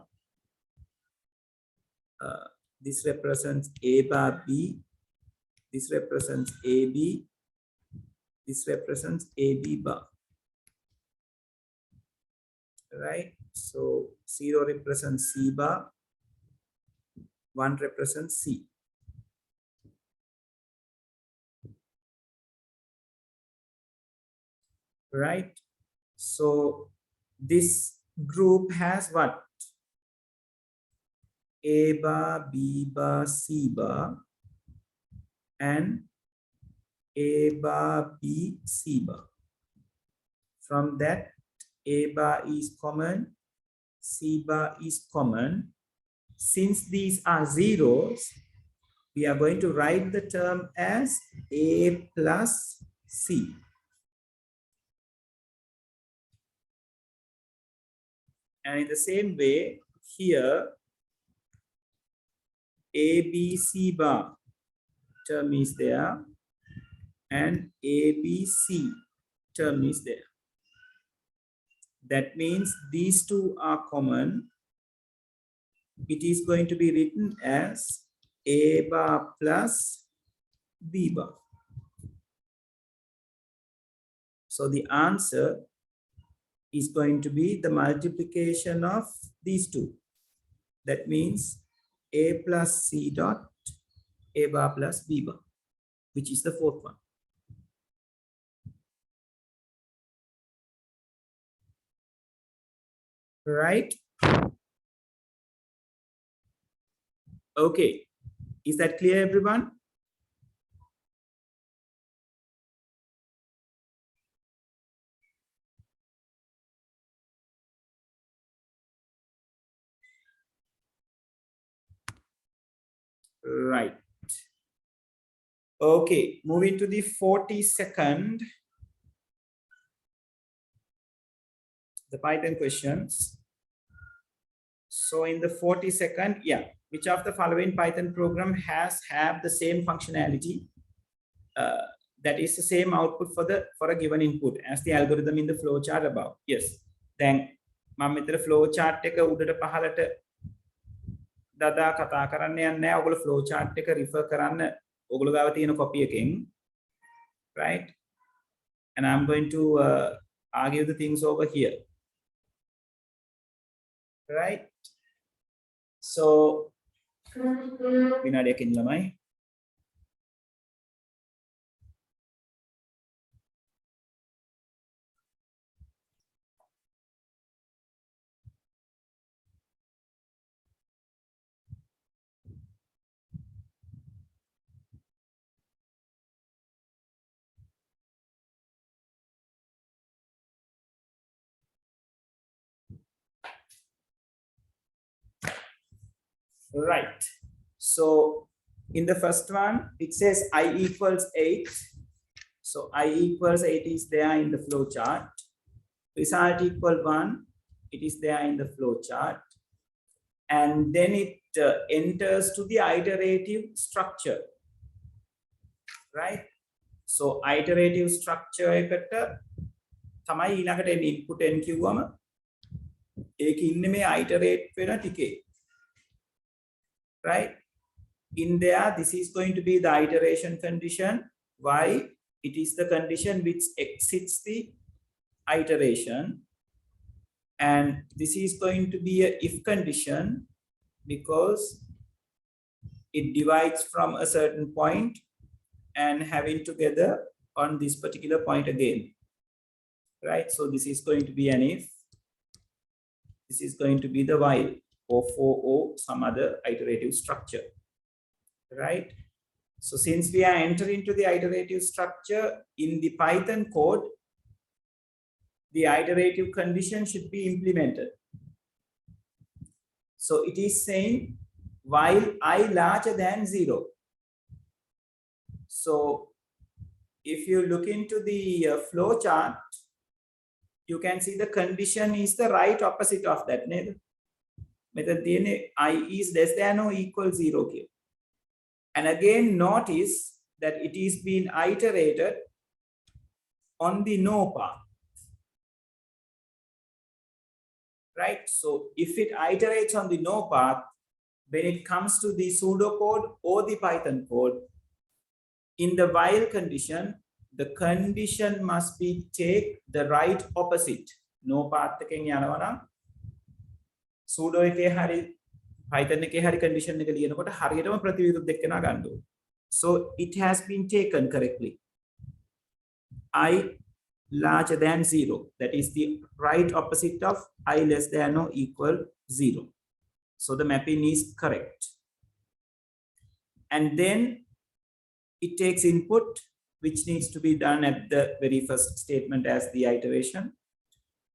this represents A bar B, this represents AB, this represents AB bar. Right? So 0 represents C bar, 1 represents C. Right? So this group has what? A bar, B bar, C bar, and A bar, B, C bar. From that, A bar is common, C bar is common. Since these are zeros, we are going to write the term as A plus C. And in the same way, here, ABC bar term is there, and ABC term is there. That means these two are common. It is going to be written as A bar plus B bar. So the answer is going to be the multiplication of these two. That means A plus C dot A bar plus B bar, which is the fourth one. Right? Okay. Is that clear, everyone? Right. Okay, moving to the 42nd, the Python questions. So in the 42nd, yeah, which of the following Python program have the same functionality that is the same output for a given input as the algorithm in the flow chart above? Yes. Then මම මෙතන flow chart එක උඩට පහළට දදා කතා කරන්න යන්නේ නැහැ. ඔයගොල්ලෝ flow chart එක refer කරන්න ඔයගොල්ලෝ ගාව තියෙන copy එකෙන්, right? And I'm going to argue the things over here, right? So විනාඩයකින් ළමයි. Right. So in the first one, it says I equals 8. So I equals 8 is there in the flow chart. Result equal 1, it is there in the flow chart. And then it enters to the iterative structure, right? So iterative structure එකට තමයි ඊළඟට එන්නේ input n කිව්වම ඒක ඉන්නේ මේ iterate වෙන ටිකේ. Right? In there, this is going to be the iteration condition. Why? It is the condition which exits the iteration. And this is going to be a if condition because it divides from a certain point and having together on this particular point again. Right? So this is going to be an if. This is going to be the while, or for or some other iterative structure, right? So since we are entering into the iterative structure in the Python code, the iterative condition should be implemented. So it is saying while I larger than 0. So if you look into the flow chart, you can see the condition is the right opposite of that. Method DNA I is less than or equal 0 here. And again, notice that it is being iterated on the no path. Right? So if it iterates on the no path, when it comes to the pseudocode or the Python code, in the while condition, the condition must be take the right opposite. No path එකෙන් යනවා නම් sudo එකේ හරි Python එකේ හරි condition එක ලියනකොට හරියටම ප්‍රතිවිරුද්ධ එක්කෙනා ගන්න ඕනේ. So it has been taken correctly. I larger than 0. That is the right opposite of I less than or equal 0. So the mapping is correct. And then it takes input, which needs to be done at the very first statement as the iteration.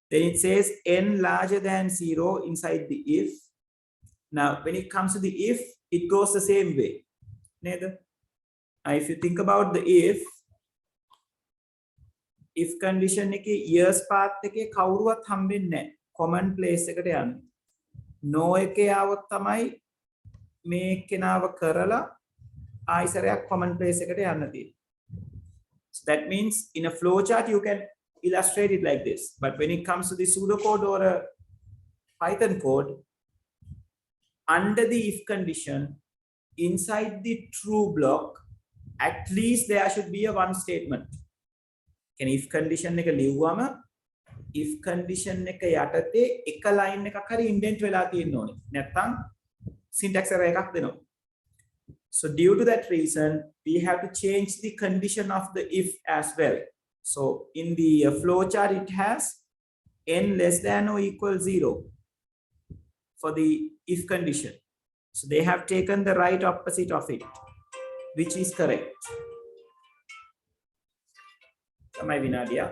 Then it says n larger than 0 inside the if. Now, when it comes to the if, it goes the same way. If you think about the if condition එකේ years path එකේ කවුරුවත් හම්බෙන්නේ නැහැ. common place එකට යන්න. no එකේ આવොත් තමයි මේ කෙනාව කරලා ආයිසරයක් common place එකට යන්න තියෙන්නේ. So that means in a flowchart you can illustrate it like this. But when it comes to the pseudocode or a Python code, under the if condition, inside the true block, at least there should be a one statement. Can if condition එක ලිව්වම if condition එක යටතේ එක line එකක් හරි indent වෙලා තියෙන්න ඕනේ. නැත්නම් syntax error එකක් දෙනවා. So due to that reason, we have to change the condition of the if as well. So in the flow chart, it has n less than or equal 0 for the if condition. So they have taken the right opposite of it, which is correct. Samay Vinadia.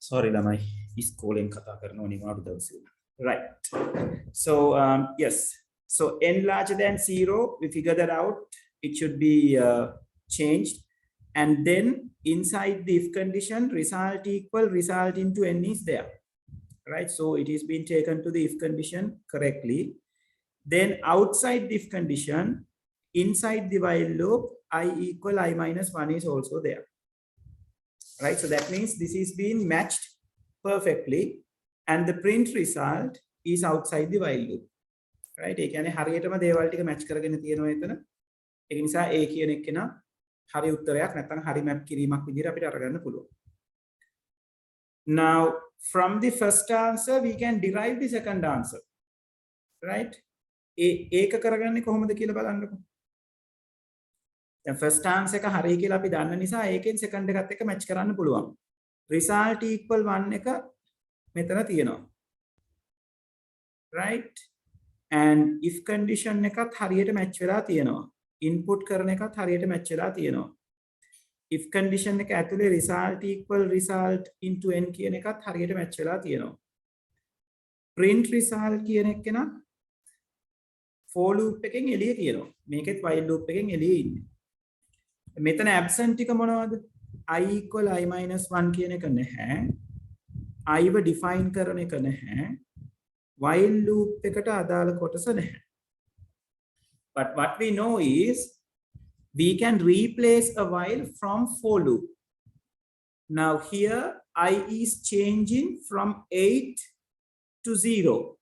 Sorry, lamai iskolen katha karana niwadu dawase. Right. So yes. So n larger than 0, we figure that out. It should be changed. And then inside the if condition, result equal result into n is there. Right. So it is being taken to the if condition correctly. Then outside the if condition, inside the while loop, I equal I minus 1 is also there. Right. So that means this is being matched perfectly. And the print result is outside the while loop. Right. ඒ කියන්නේ හරියටම දේවල් ටික match කරගෙන තියෙනවා එතන. ඒක නිසා A කියන එක නා හරි උත්තරයක් නැත්නම් හරි මැප් කිරීමක් විදිහට අපිට අරගන්න පුළුවන්. Now from the first answer we can derive the second answer. Right? ඒක කරගන්නේ කොහොමද කියලා බලන්නකො. දැන් first answer එක හරි කියලා අපි දන්න නිසා ඒකෙන් second එකත් එක්ක මැච් කරන්න පුළුවන්. Result equal 1 එක මෙතන තියෙනවා. Right? And if condition එකත් හරියට match වෙලා තියෙනවා. Input කරන එකත් හරියට match වෙලා තියෙනවා. If condition එක ඇතුලේ result equal result into n කියන එකත් හරියට match වෙලා තියෙනවා. Print result කියන එක නා for loop එකෙන් එළිය තියෙනවා. මේකෙත් while loop එකෙන් එළිය ඉන්නේ. මෙතන absent ටික මොනවද? I equal I minus 1 කියන එක නැහැ. I ව define කරන එක නැහැ. While loop එකට අදාළ කොටස නැහැ. But what we know is we can replace a while from for loop. Now here I is changing from 8 to 0.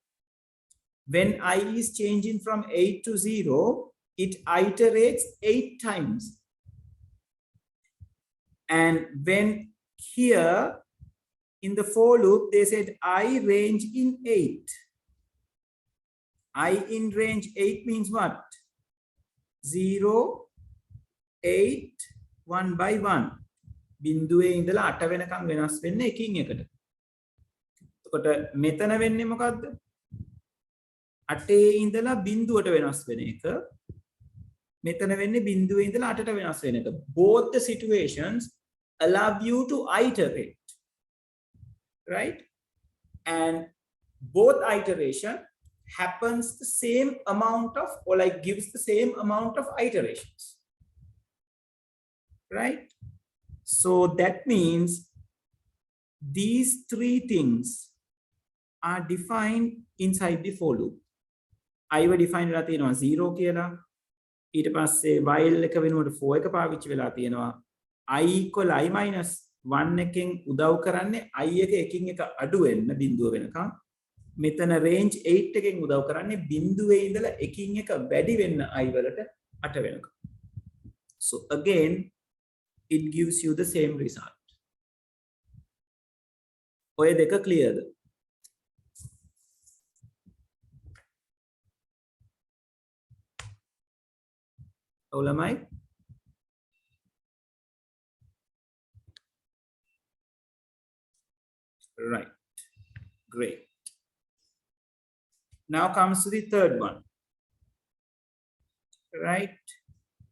When I is changing from 8 to 0, it iterates 8 times. And when here in the for loop, they said I range in 8. I in range 8 means what? 0, 8, 1 by 1. බිඳුවේ ඉඳලා 8 වෙනකම් වෙනස් වෙන්නේ එකින් එකට. එතකොට මෙතන වෙන්නේ මොකද්ද? 8 ඉඳලා බිඳුවට වෙනස් වෙන එක. මෙතන වෙන්නේ බිඳුවේ ඉඳලා 8ට වෙනස් වෙන එක. Both the situations allow you to iterate. Right? And both iteration happens the same amount of, or like gives the same amount of iterations. Right? So that means these three things are defined inside the for loop. I will define වෙලා තියෙනවා 0 කියලා. ඊට පස්සේ while එක වෙනුවට for එක පාවිච්චි වෙලා තියෙනවා. I equal I minus 1 එකෙන් උදව් කරන්නේ I එක එකින් එක අඩු වෙන්න බිඳුව වෙනකම්. මෙතන range 8 එකෙන් උදව් කරන්නේ බිඳුවේ ඉඳලා එකින් එක වැඩි වෙන්න I වලට 8 වෙනකම්. So again it gives you the same result. ඔය දෙක clear ද? ඔව් ළමයි? Right. Great. Now comes to the third one. Right.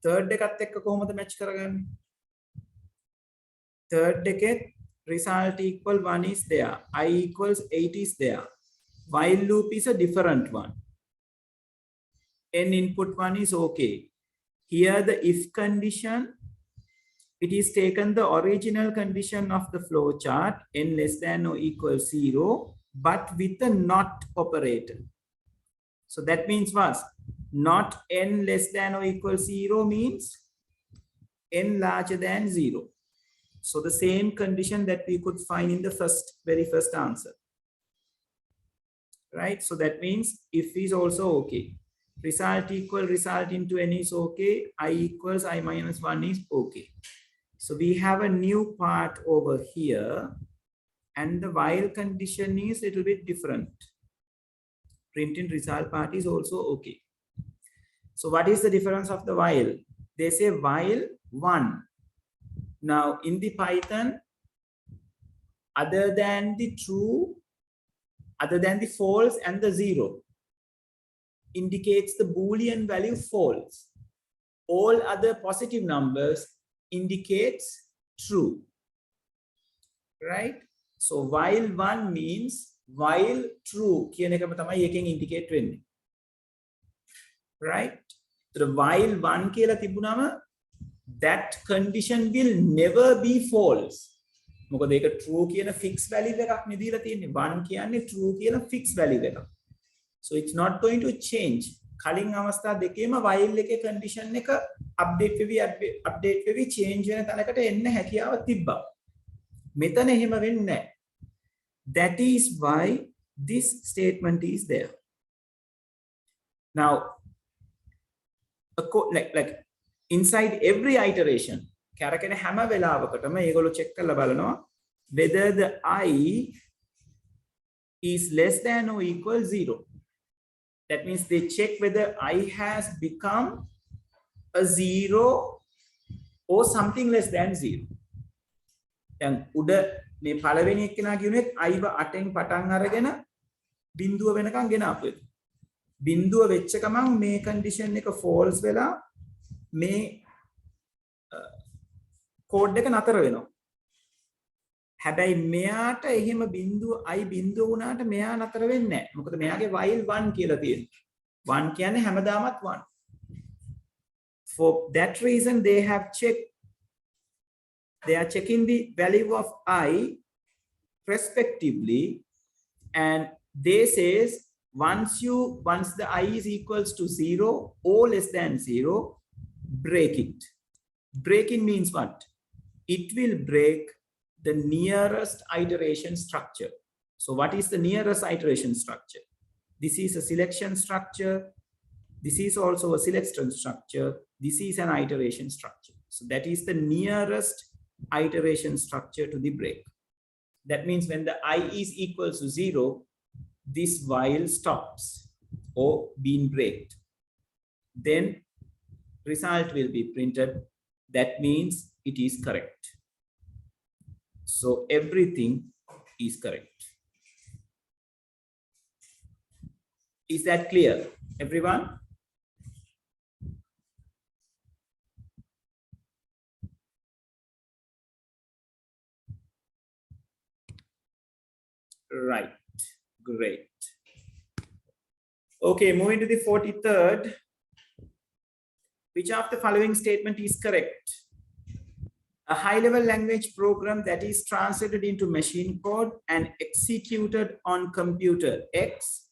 Third එකත් එක්ක කොහොමද match කරගන්නේ? Third එකේ result equal 1 is there. I equals 8 is there. While loop is a different one. N input 1 is okay. Here the if condition, it is taken the original condition of the flow chart, n less than or equal 0, but with a not operator. So that means what? Not n less than or equal 0 means n larger than 0. So the same condition that we could find in the very first answer. Right? So that means if is also okay. Result equal result into n is okay. I equals I minus 1 is okay. So we have a new part over here, and the while condition is a little bit different. Printing result part is also okay. So what is the difference of the while? They say while 1. Now in the Python, other than the true, other than the false and the 0, indicates the Boolean value false. All other positive numbers indicates true. Right? So while one means while true කියන එකම තමයි එකෙන් indicate වෙන්නේ. Right? So while one කියලා තිබුණාම that condition will never be false. මොකද ඒක true කියන fixed value එකක් නේ දීලා තියෙන්නේ. one කියන්නේ true කියන fixed value එකක්. So it's not going to change. කලින් අවස්ථා දෙකේම while එකේ condition එක update වෙවි change වෙන තැනකට එන්න හැකියාව තිබ්බා. මෙතන එහෙම වෙන්නේ නැහැ. That is why this statement is there. Now, like inside every iteration, කැරකෙන හැම වෙලාවකටම ඒගොල්ලෝ check කරලා බලනවා whether the I is less than or equal 0. That means they check whether I has become a 0 or something less than 0. දැන් උඩ මේ පළවෙනි එක්කෙනා කියුනේ I ව 8න් පටන් අරගෙන බිඳුව වෙනකන් ගෙන ආපු එක. බිඳුව වෙච්ච ගමන් මේ condition එක false වෙලා මේ කෝඩ් එක නතර වෙනවා. හැබැයි මෙයාට එහෙම බිඳුව I බිඳුව වුණාට මෙයා නතර වෙන්නේ නැහැ. මොකද මෙයාගේ while 1 කියලා තියෙනවා. 1 කියන්නේ හැමදාමත් 1. For that reason they have checked. They are checking the value of I respectively, and they says once the I is equals to 0 or less than 0, break it. Breaking means what? It will break the nearest iteration structure. So what is the nearest iteration structure? This is a selection structure. This is also a selection structure. This is an iteration structure. So that is the nearest iteration structure to the break. That means when the I is equal to 0, this while stops or being breaked. Then result will be printed. That means it is correct. So everything is correct. Is that clear, everyone? Right. Great. Okay, moving to the 43rd. Which of the following statement is correct? A high-level language program that is translated into machine code and executed on computer X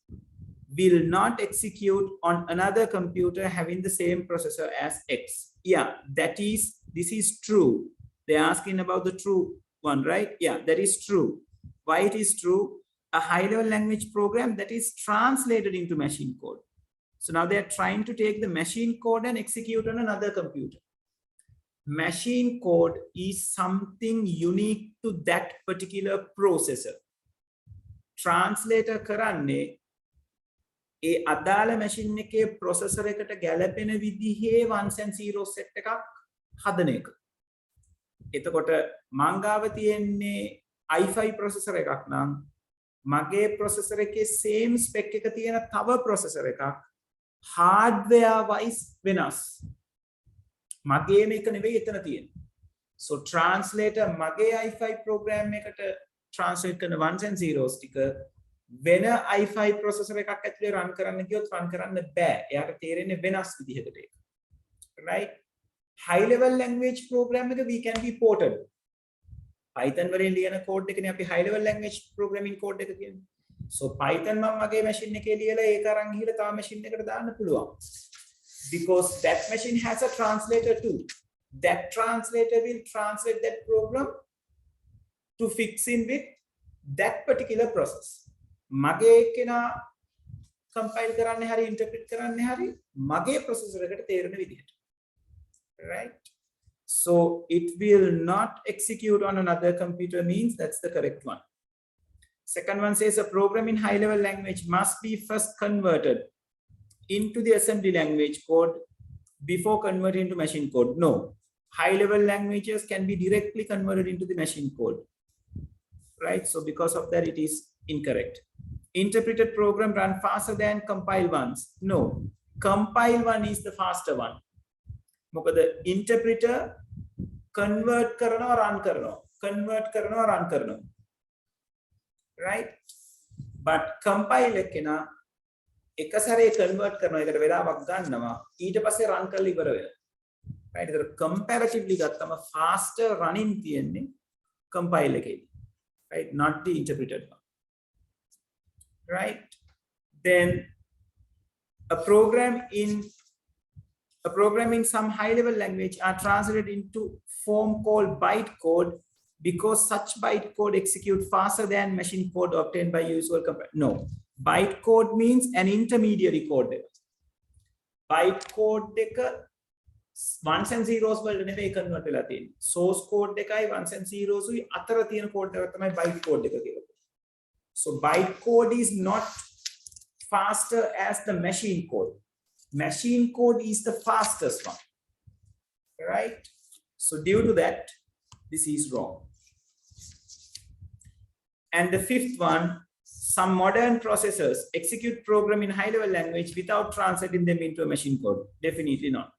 will not execute on another computer having the same processor as X. Yeah, this is true. They're asking about the true one, right? Yeah, that is true. Why it is true? A high-level language program that is translated into machine code. So now they're trying to take the machine code and execute on another computer. Machine code is something unique to that particular processor. Translator කරන්නේ ඒ අදාළ machine එකේ processor එකට ගැලපෙන විදිහේ ones and zeros set එකක් හදන එක. එතකොට මං ගාව තියෙන්නේ i5 processor එකක් නම් මගේ processor එකේ same spec එක තියෙන තව processor එකක් hardware wise වෙනස්. මගේ මේක නෙවෙයි එතන තියෙන්නේ. So translator මගේ i5 program එකට translate කරන ones and zeros ටික වෙන i5 processor එකක් ඇතුලේ run කරන්න ගියොත් run කරන්න බෑ. එයාට තේරෙන්නේ වෙනස් විදිහකට ඒක. Right? High level language program එක we can be ported. Python වලින් ලියන code එකනේ අපි high level language programming code එක කියන්නේ. So Python මම මගේ machine එකේ ලියලා ඒක අරන් ගිහලා තව machine එකකට දාන්න පුළුවන්. Because that machine has a translator too. That translator will translate that program to fix in with that particular process. මගේ කෙනා compile කරන්න හරි interpret කරන්න හරි මගේ processor එකට තේරෙන විදිහට. Right? So it will not execute on another computer means that's the correct one. Second one says a program in high level language must be first converted into the assembly language code before converting into machine code. No, high level languages can be directly converted into the machine code. Right? So because of that it is incorrect. Interpreted program run faster than compile ones. No, compile one is the faster one. මොකද interpreter convert කරනවා run කරනවා convert කරනවා run කරනවා right? But compile එකන එක සැරේ convert කරනවා එකට වෙලාවක් ගන්නවා ඊට පස්සේ run කරලා ඉවර වෙනවා right ඒතර comparatively ගත්තම faster running තියෙන්නේ compile එකේදී right not the interpreted one right then a program in some high level language are translated into form called bytecode because such bytecode execute faster than machine code obtained by usual no bytecode means an intermediary code bytecode එක ones and zeros වලට නෙවෙයි convert වෙලා තියෙන්නේ source code එකයි ones and zeros උයි අතර තියෙන code එක තමයි bytecode එක කියලා. So bytecode is not faster as the machine code. Machine code is the fastest one, right? So due to that, this is wrong. And the fifth one, some modern processors execute program in high level language without translating them into a machine code. Definitely not,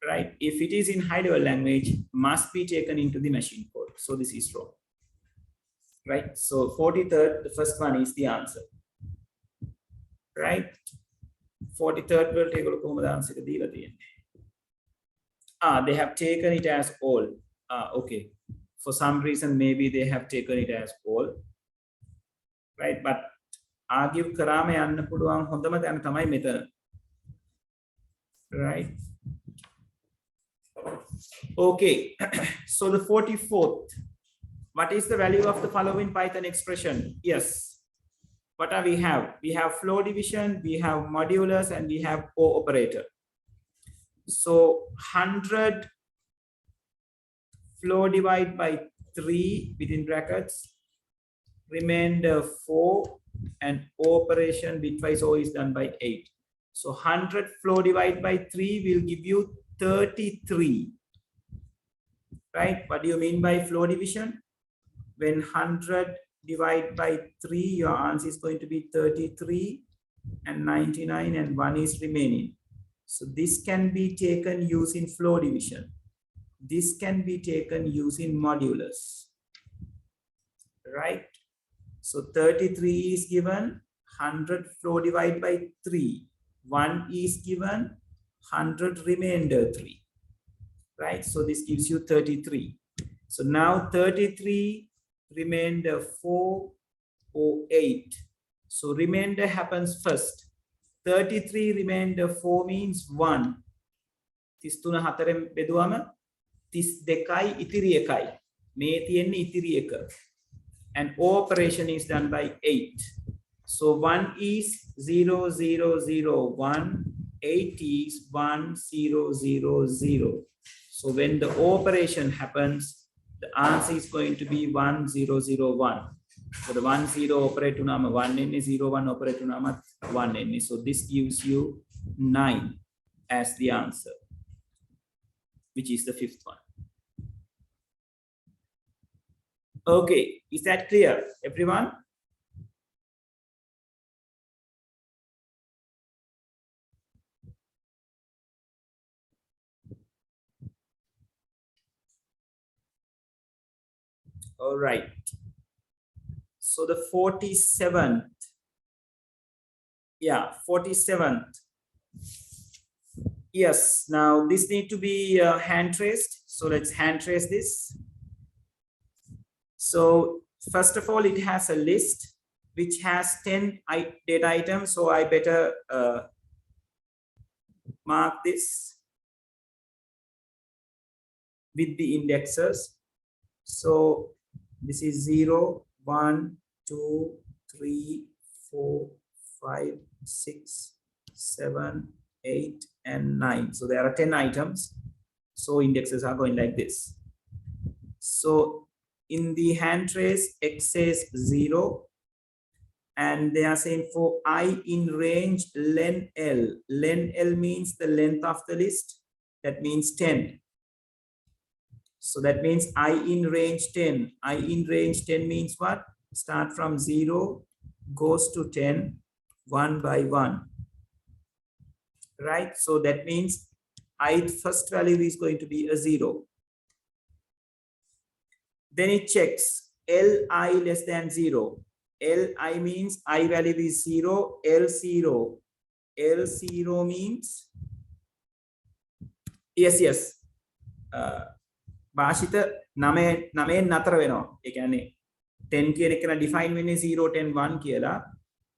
right? If it is in high level language, must be taken into the machine code. So this is wrong, right? So 43rd, the first one is the answer, right? 43rd will take a look at the answer. They have taken it as all. Okay. For some reason, maybe they have taken it as all, right? But argue karame anna puluwan hondama dana thamai metana, right? Okay. So the 44th, what is the value of the following Python expression? Yes. What are we have? We have flow division, we have modulus, and we have O operator. So 100 flow divided by 3 within brackets, remainder 4, and O operation bitwise O is done by 8. So 100 flow divided by 3 will give you 33, right? What do you mean by flow division? When 100 divided by 3, your answer is going to be 33 and 99 and 1 is remaining. So this can be taken using flow division. This can be taken using modulus, right? So 33 is given, 100 flow divided by 3. 1 is given, 100 remainder 3, right? So this gives you 33. So now 33 remainder 408. So remainder happens first. 33 remainder 4 means 1. 33 4 බෙදුවම 32යි ඉතිරි 1යි. මේ තියෙන්නේ ඉතිරි 1. And O operation is done by 8. So 1 is 0001, 8 is 1000. So when the O operation happens, the answer is going to be 1001. So the 10 operate to number 1 n is 01 operate to number 1 n. So this gives you 9 as the answer, which is the fifth one. Okay, is that clear, everyone? All right. So the 47th. Yeah, 47th. Yes, now this need to be hand traced. So let's hand trace this. So first of all, it has a list which has 10 data items. So I better mark this with the indexes. So this is 0, 1, 2, 3, 4, 5, 6, 7, 8, and 9. So there are 10 items. So indexes are going like this. So in the hand trace, X says 0. And they are saying for I in range len L. Len L means the length of the list. That means 10. So that means I in range 10. I in range 10 means what? Start from 0, goes to 10, 1 by 1. Right? So that means ith first value is going to be a 0. Then it checks Li less than 0. Li means I value is 0, L0. L0 means, yes. භාෂිත 9න් නතර වෙනවා. ඒ කියන්නේ 10 කියන එක න define වෙන්නේ 0 10 1 කියලා.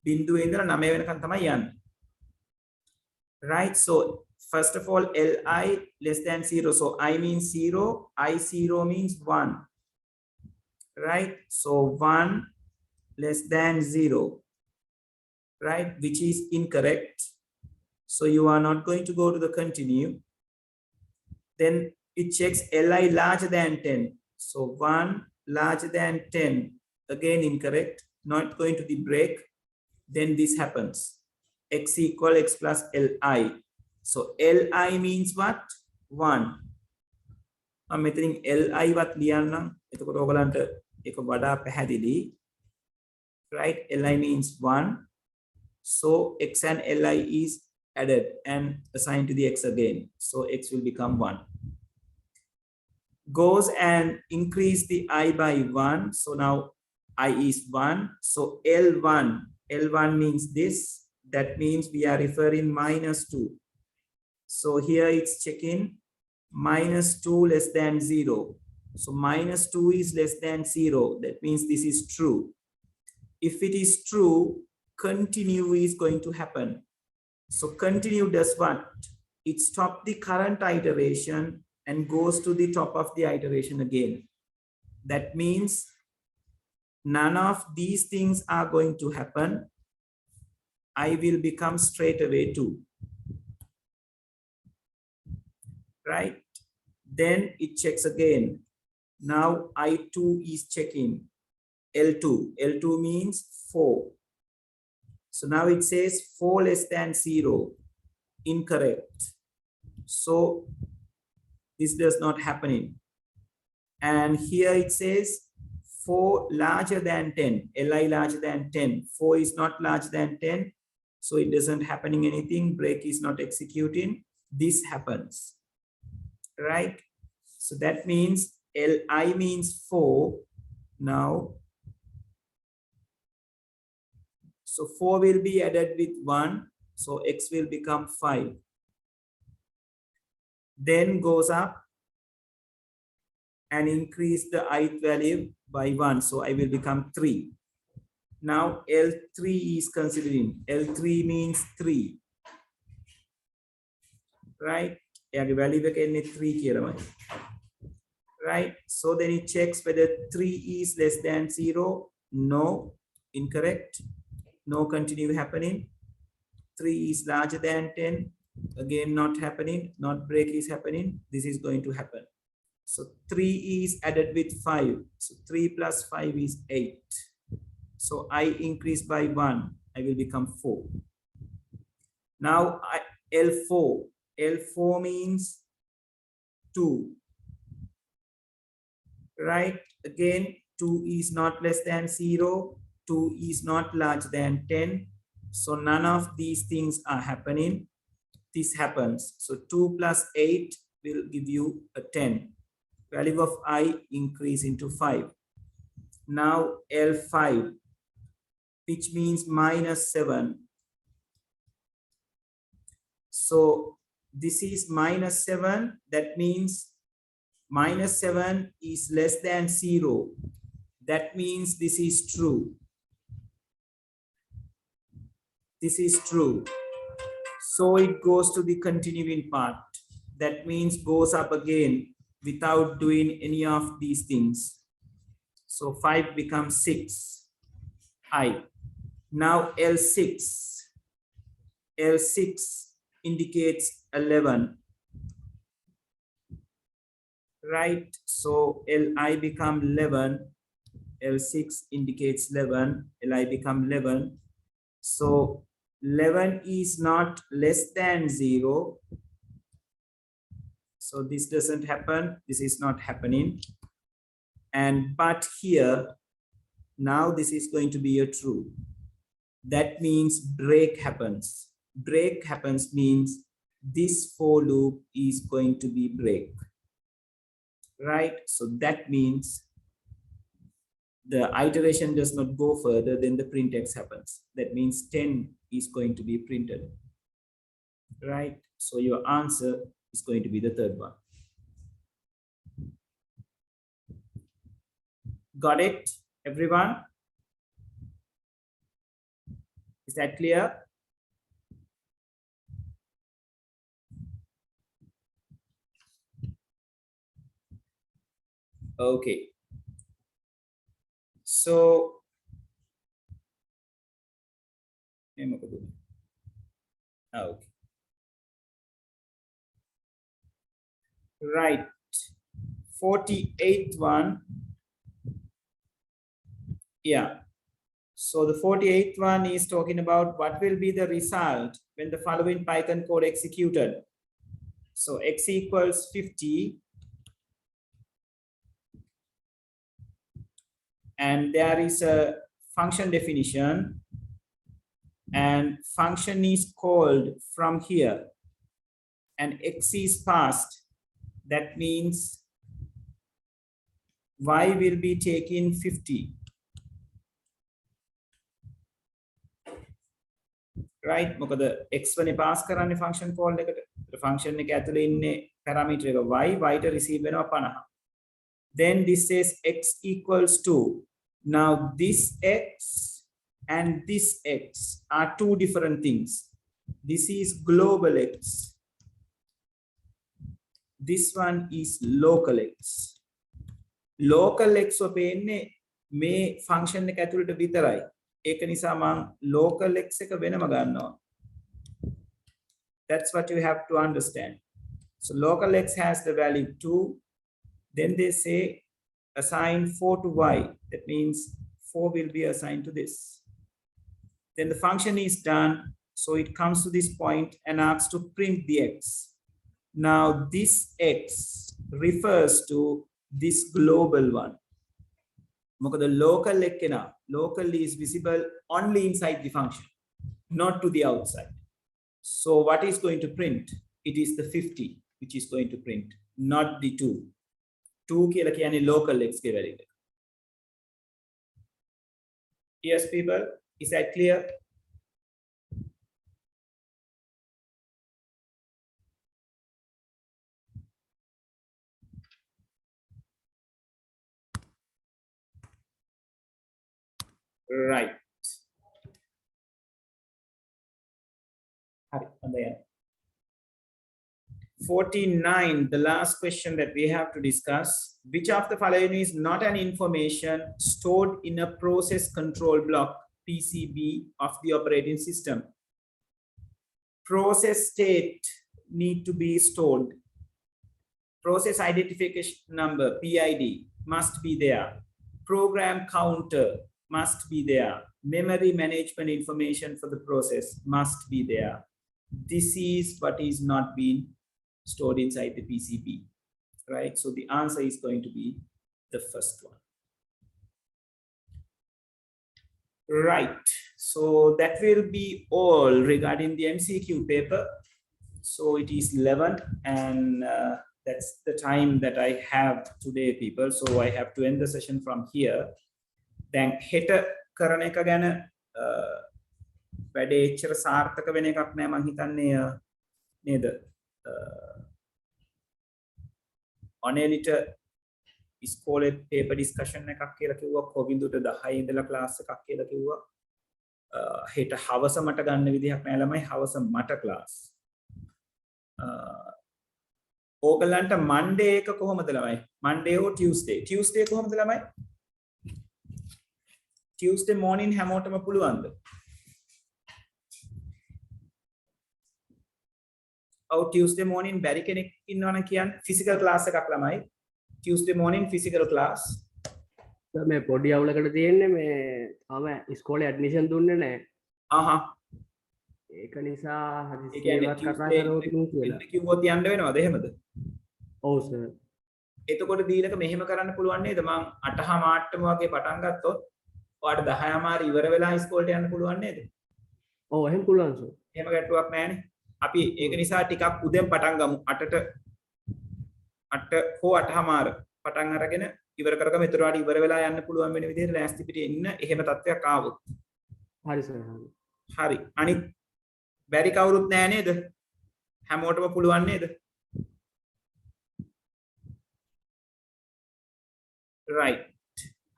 බිඳුවේ ඉඳලා 9 වෙනකන් තමයි යන්නේ. Right? So first of all Li less than 0. So I means 0, I0 means 1. Right? So 1 less than 0. Right? Which is incorrect. So you are not going to go to the continue. Then it checks Li larger than 10. So 1 larger than 10, again incorrect, not going to the break. Then this happens, x equal x plus Li. So Li means what? 1. I'm meaning Li what liyanna. එතකොට ඔයගලන්ට ඒක වඩා පැහැදිලි. Right? Li means 1. So x and Li is added and assigned to the x again. So x will become 1. Goes and increase the I by 1. So now I is 1. So L1 means this. That means we are referring -2. So here it's checking -2 less than 0. So -2 is less than 0. That means this is true. If it is true, continue is going to happen. So continue does what? It stops the current iteration and goes to the top of the iteration again. That means none of these things are going to happen. I will become straight away 2. Right? Then it checks again. Now I2 is checking L2. L2 means 4. So now it says 4 less than 0. Incorrect. So this does not happening. And here it says 4 larger than 10, Li larger than 10. 4 is not larger than 10. So it doesn't happening anything. Break is not executing. This happens. Right? So that means Li means 4. Now, so 4 will be added with 1. So x will become 5. Then goes up and increase the ith value by 1. So I will become 3. Now L3 is considering. L3 means 3. Right? Value 3 කියලා. Right? So then it checks whether 3 is less than 0. No. Incorrect. No continue happening. 3 is larger than 10. Again not happening. Not break is happening. This is going to happen. So 3 is added with 5. So 3 plus 5 is 8. So I increase by 1. I will become 4. Now L4. L4 means 2. Right? Again, 2 is not less than 0. 2 is not larger than 10. So none of these things are happening. This happens. So 2 plus 8 will give you a 10. Value of I increase into 5. Now L5, which means -7. So this is -7. That means -7 is less than 0. That means this is true. This is true. So it goes to the continuing part. That means goes up again without doing any of these things. So 5 becomes 6. I. Now L6. L6 indicates 11. Right? So Li become 11. L6 indicates 11. Li become 11. So 11 is not less than 0. So this doesn't happen. This is not happening. And but here, now this is going to be a true. That means break happens. Break happens means this for loop is going to be break. Right? So that means the iteration does not go further, then the print x happens. That means 10 is going to be printed, right? So your answer is going to be the third one. Got it, everyone? Is that clear? Okay. So okay. Right. 48th one. Yeah. So the 48th one is talking about what will be the result when the following Python code executed. So x equals 50. And there is a function definition. And function is called from here. And x is passed. That means y will be taking 50. Right? මොකද x වනේ pass කරන්නේ function call එකට. function එක ඇතුලේ ඉන්නේ parameter එක y, y ට receive වෙනවා 50. Then this says x equals to. Now this x and this x are two different things. This is global x. This one is local x. Local x ඔපෙන්නේ මේ function එක ඇතුළට විතරයි. ඒක නිසා මම local x එක වෙනම ගන්නවා. That's what you have to understand. So local x has the value 2. Then they say assign 4 to y. That means 4 will be assigned to this. Then the function is done. So it comes to this point and asks to print the x. Now this x refers to this global one. The local ekena, local is visible only inside the function, not to the outside. So what is going to print? It is the 50 which is going to print, not the 2. 2 කියලා කියන්නේ local x के value. Yes, people, is that clear? Right. 49, the last question that we have to discuss. Which of the following is not an information stored in a process control block, PCB, of the operating system? Process state need to be stored. Process identification number, PID, must be there. Program counter must be there. Memory management information for the process must be there. This is what is not being stored inside the PCB, right? So the answer is going to be the first one. Right. So that will be all regarding the MCQ paper. So it is 11 and that's the time that I have today, people. So I have to end the session from here. Then හෙට කරන එක ගැන වැඩේ එච්චර සාර්ථක වෙන එකක් නෑ මං හිතන්නේ නේද? ඔනේලිට ඉස්කෝලේ paper discussion එකක් කියලා කිව්වා, කොබින්දුට 10 ඉඳලා class එකක් කියලා කිව්වා. හෙට හවස මට ගන්න විදිහක් නෑ ළමයි, හවස මට class. ඕගලන්ට Monday එක කොහොමද ළමයි? Monday or Tuesday? Tuesday කොහොමද ළමයි? Tuesday morning හැමෝටම පුළුවන්ද? ඔව් Tuesday morning බැරි කෙනෙක් ඉන්නවනම් කියන්න. physical class එකක් ළමයි. Tuesday morning physical class. මේ පොඩි අවුලකට තියෙන්නේ මේ තාම ඉස්කෝලේ ඇඩ්මිෂන් දුන්නේ නැහැ. ඒක නිසා හදිස්සියවත් කතා කරවතුණු කියලා. කිව්වොත් යන්න වෙනවද එහෙමද? ඔව් සර්. එතකොට දීලක මෙහෙම කරන්න පුළුවන් නේද? මං 8:00 වගේ පටන් ගත්තොත් ඔයාලට 10:00 ඉවර වෙලා ඉස්කෝලේට යන්න පුළුවන් නේද? ඔව් එහෙම පුළුවන් සර්. එහෙම ගැටුවක් නැහැනේ. අපි ඒක නිසා ටිකක් උදෙන් පටන් ගමු. 8ට 8 හෝ 8:00 පටන් අරගෙන ඉවර කරගම එතරවාට ඉවර වෙලා යන්න පුළුවන් වෙන විදිහට ලෑස්ති පිටේ ඉන්න එහෙම තත්ත්වයක් ආවොත් හරි සර් හරි අනිත් බැරි කවුරුත් නෑ නේද හැමෝටම පුළුවන් නේද right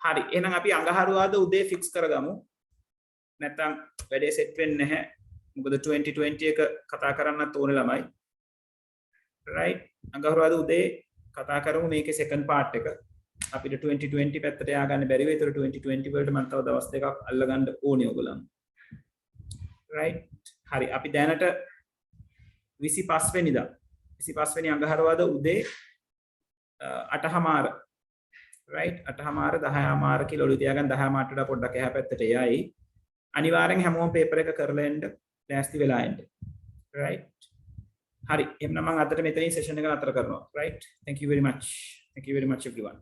හරි එහෙනම් අපි අඟහරුවාද උදේ ෆික්ස් කරගමු නැත්නම් වැඩේ සෙට් වෙන්නේ නැහැ මොකද 2020 එක කතා කරන්නත් ඕනේ ළමයි right අඟහරුවාද උදේ කතා කරමු මේකේ සෙකන්ඩ් පාර්ට් එක අපිට 2020 පැත්තට ය아가න්න බැරි වෙයි. ඒතර 2020 වලට මම තව දවස් දෙකක් අල්ලගන්න ඕනේ ඔයගොල්ලන්. right. හරි. අපි දැනට 25 වෙනිදා 25 වෙනි අඟහරුවාදා උදේ 8:00 right 8:00 10:00 කියලා ඔළුව තියාගන්න 10:00 වඩා පොඩ්ඩක් එහා පැත්තට යයි. අනිවාර්යෙන් හැමෝම පේපර් එක කරලා එන්න ලෑස්ති වෙලා එන්න. right. හරි. එහෙනම් මම අදට මෙතනින් සෙෂන් එක නතර කරනවා. right. Thank you very much everyone.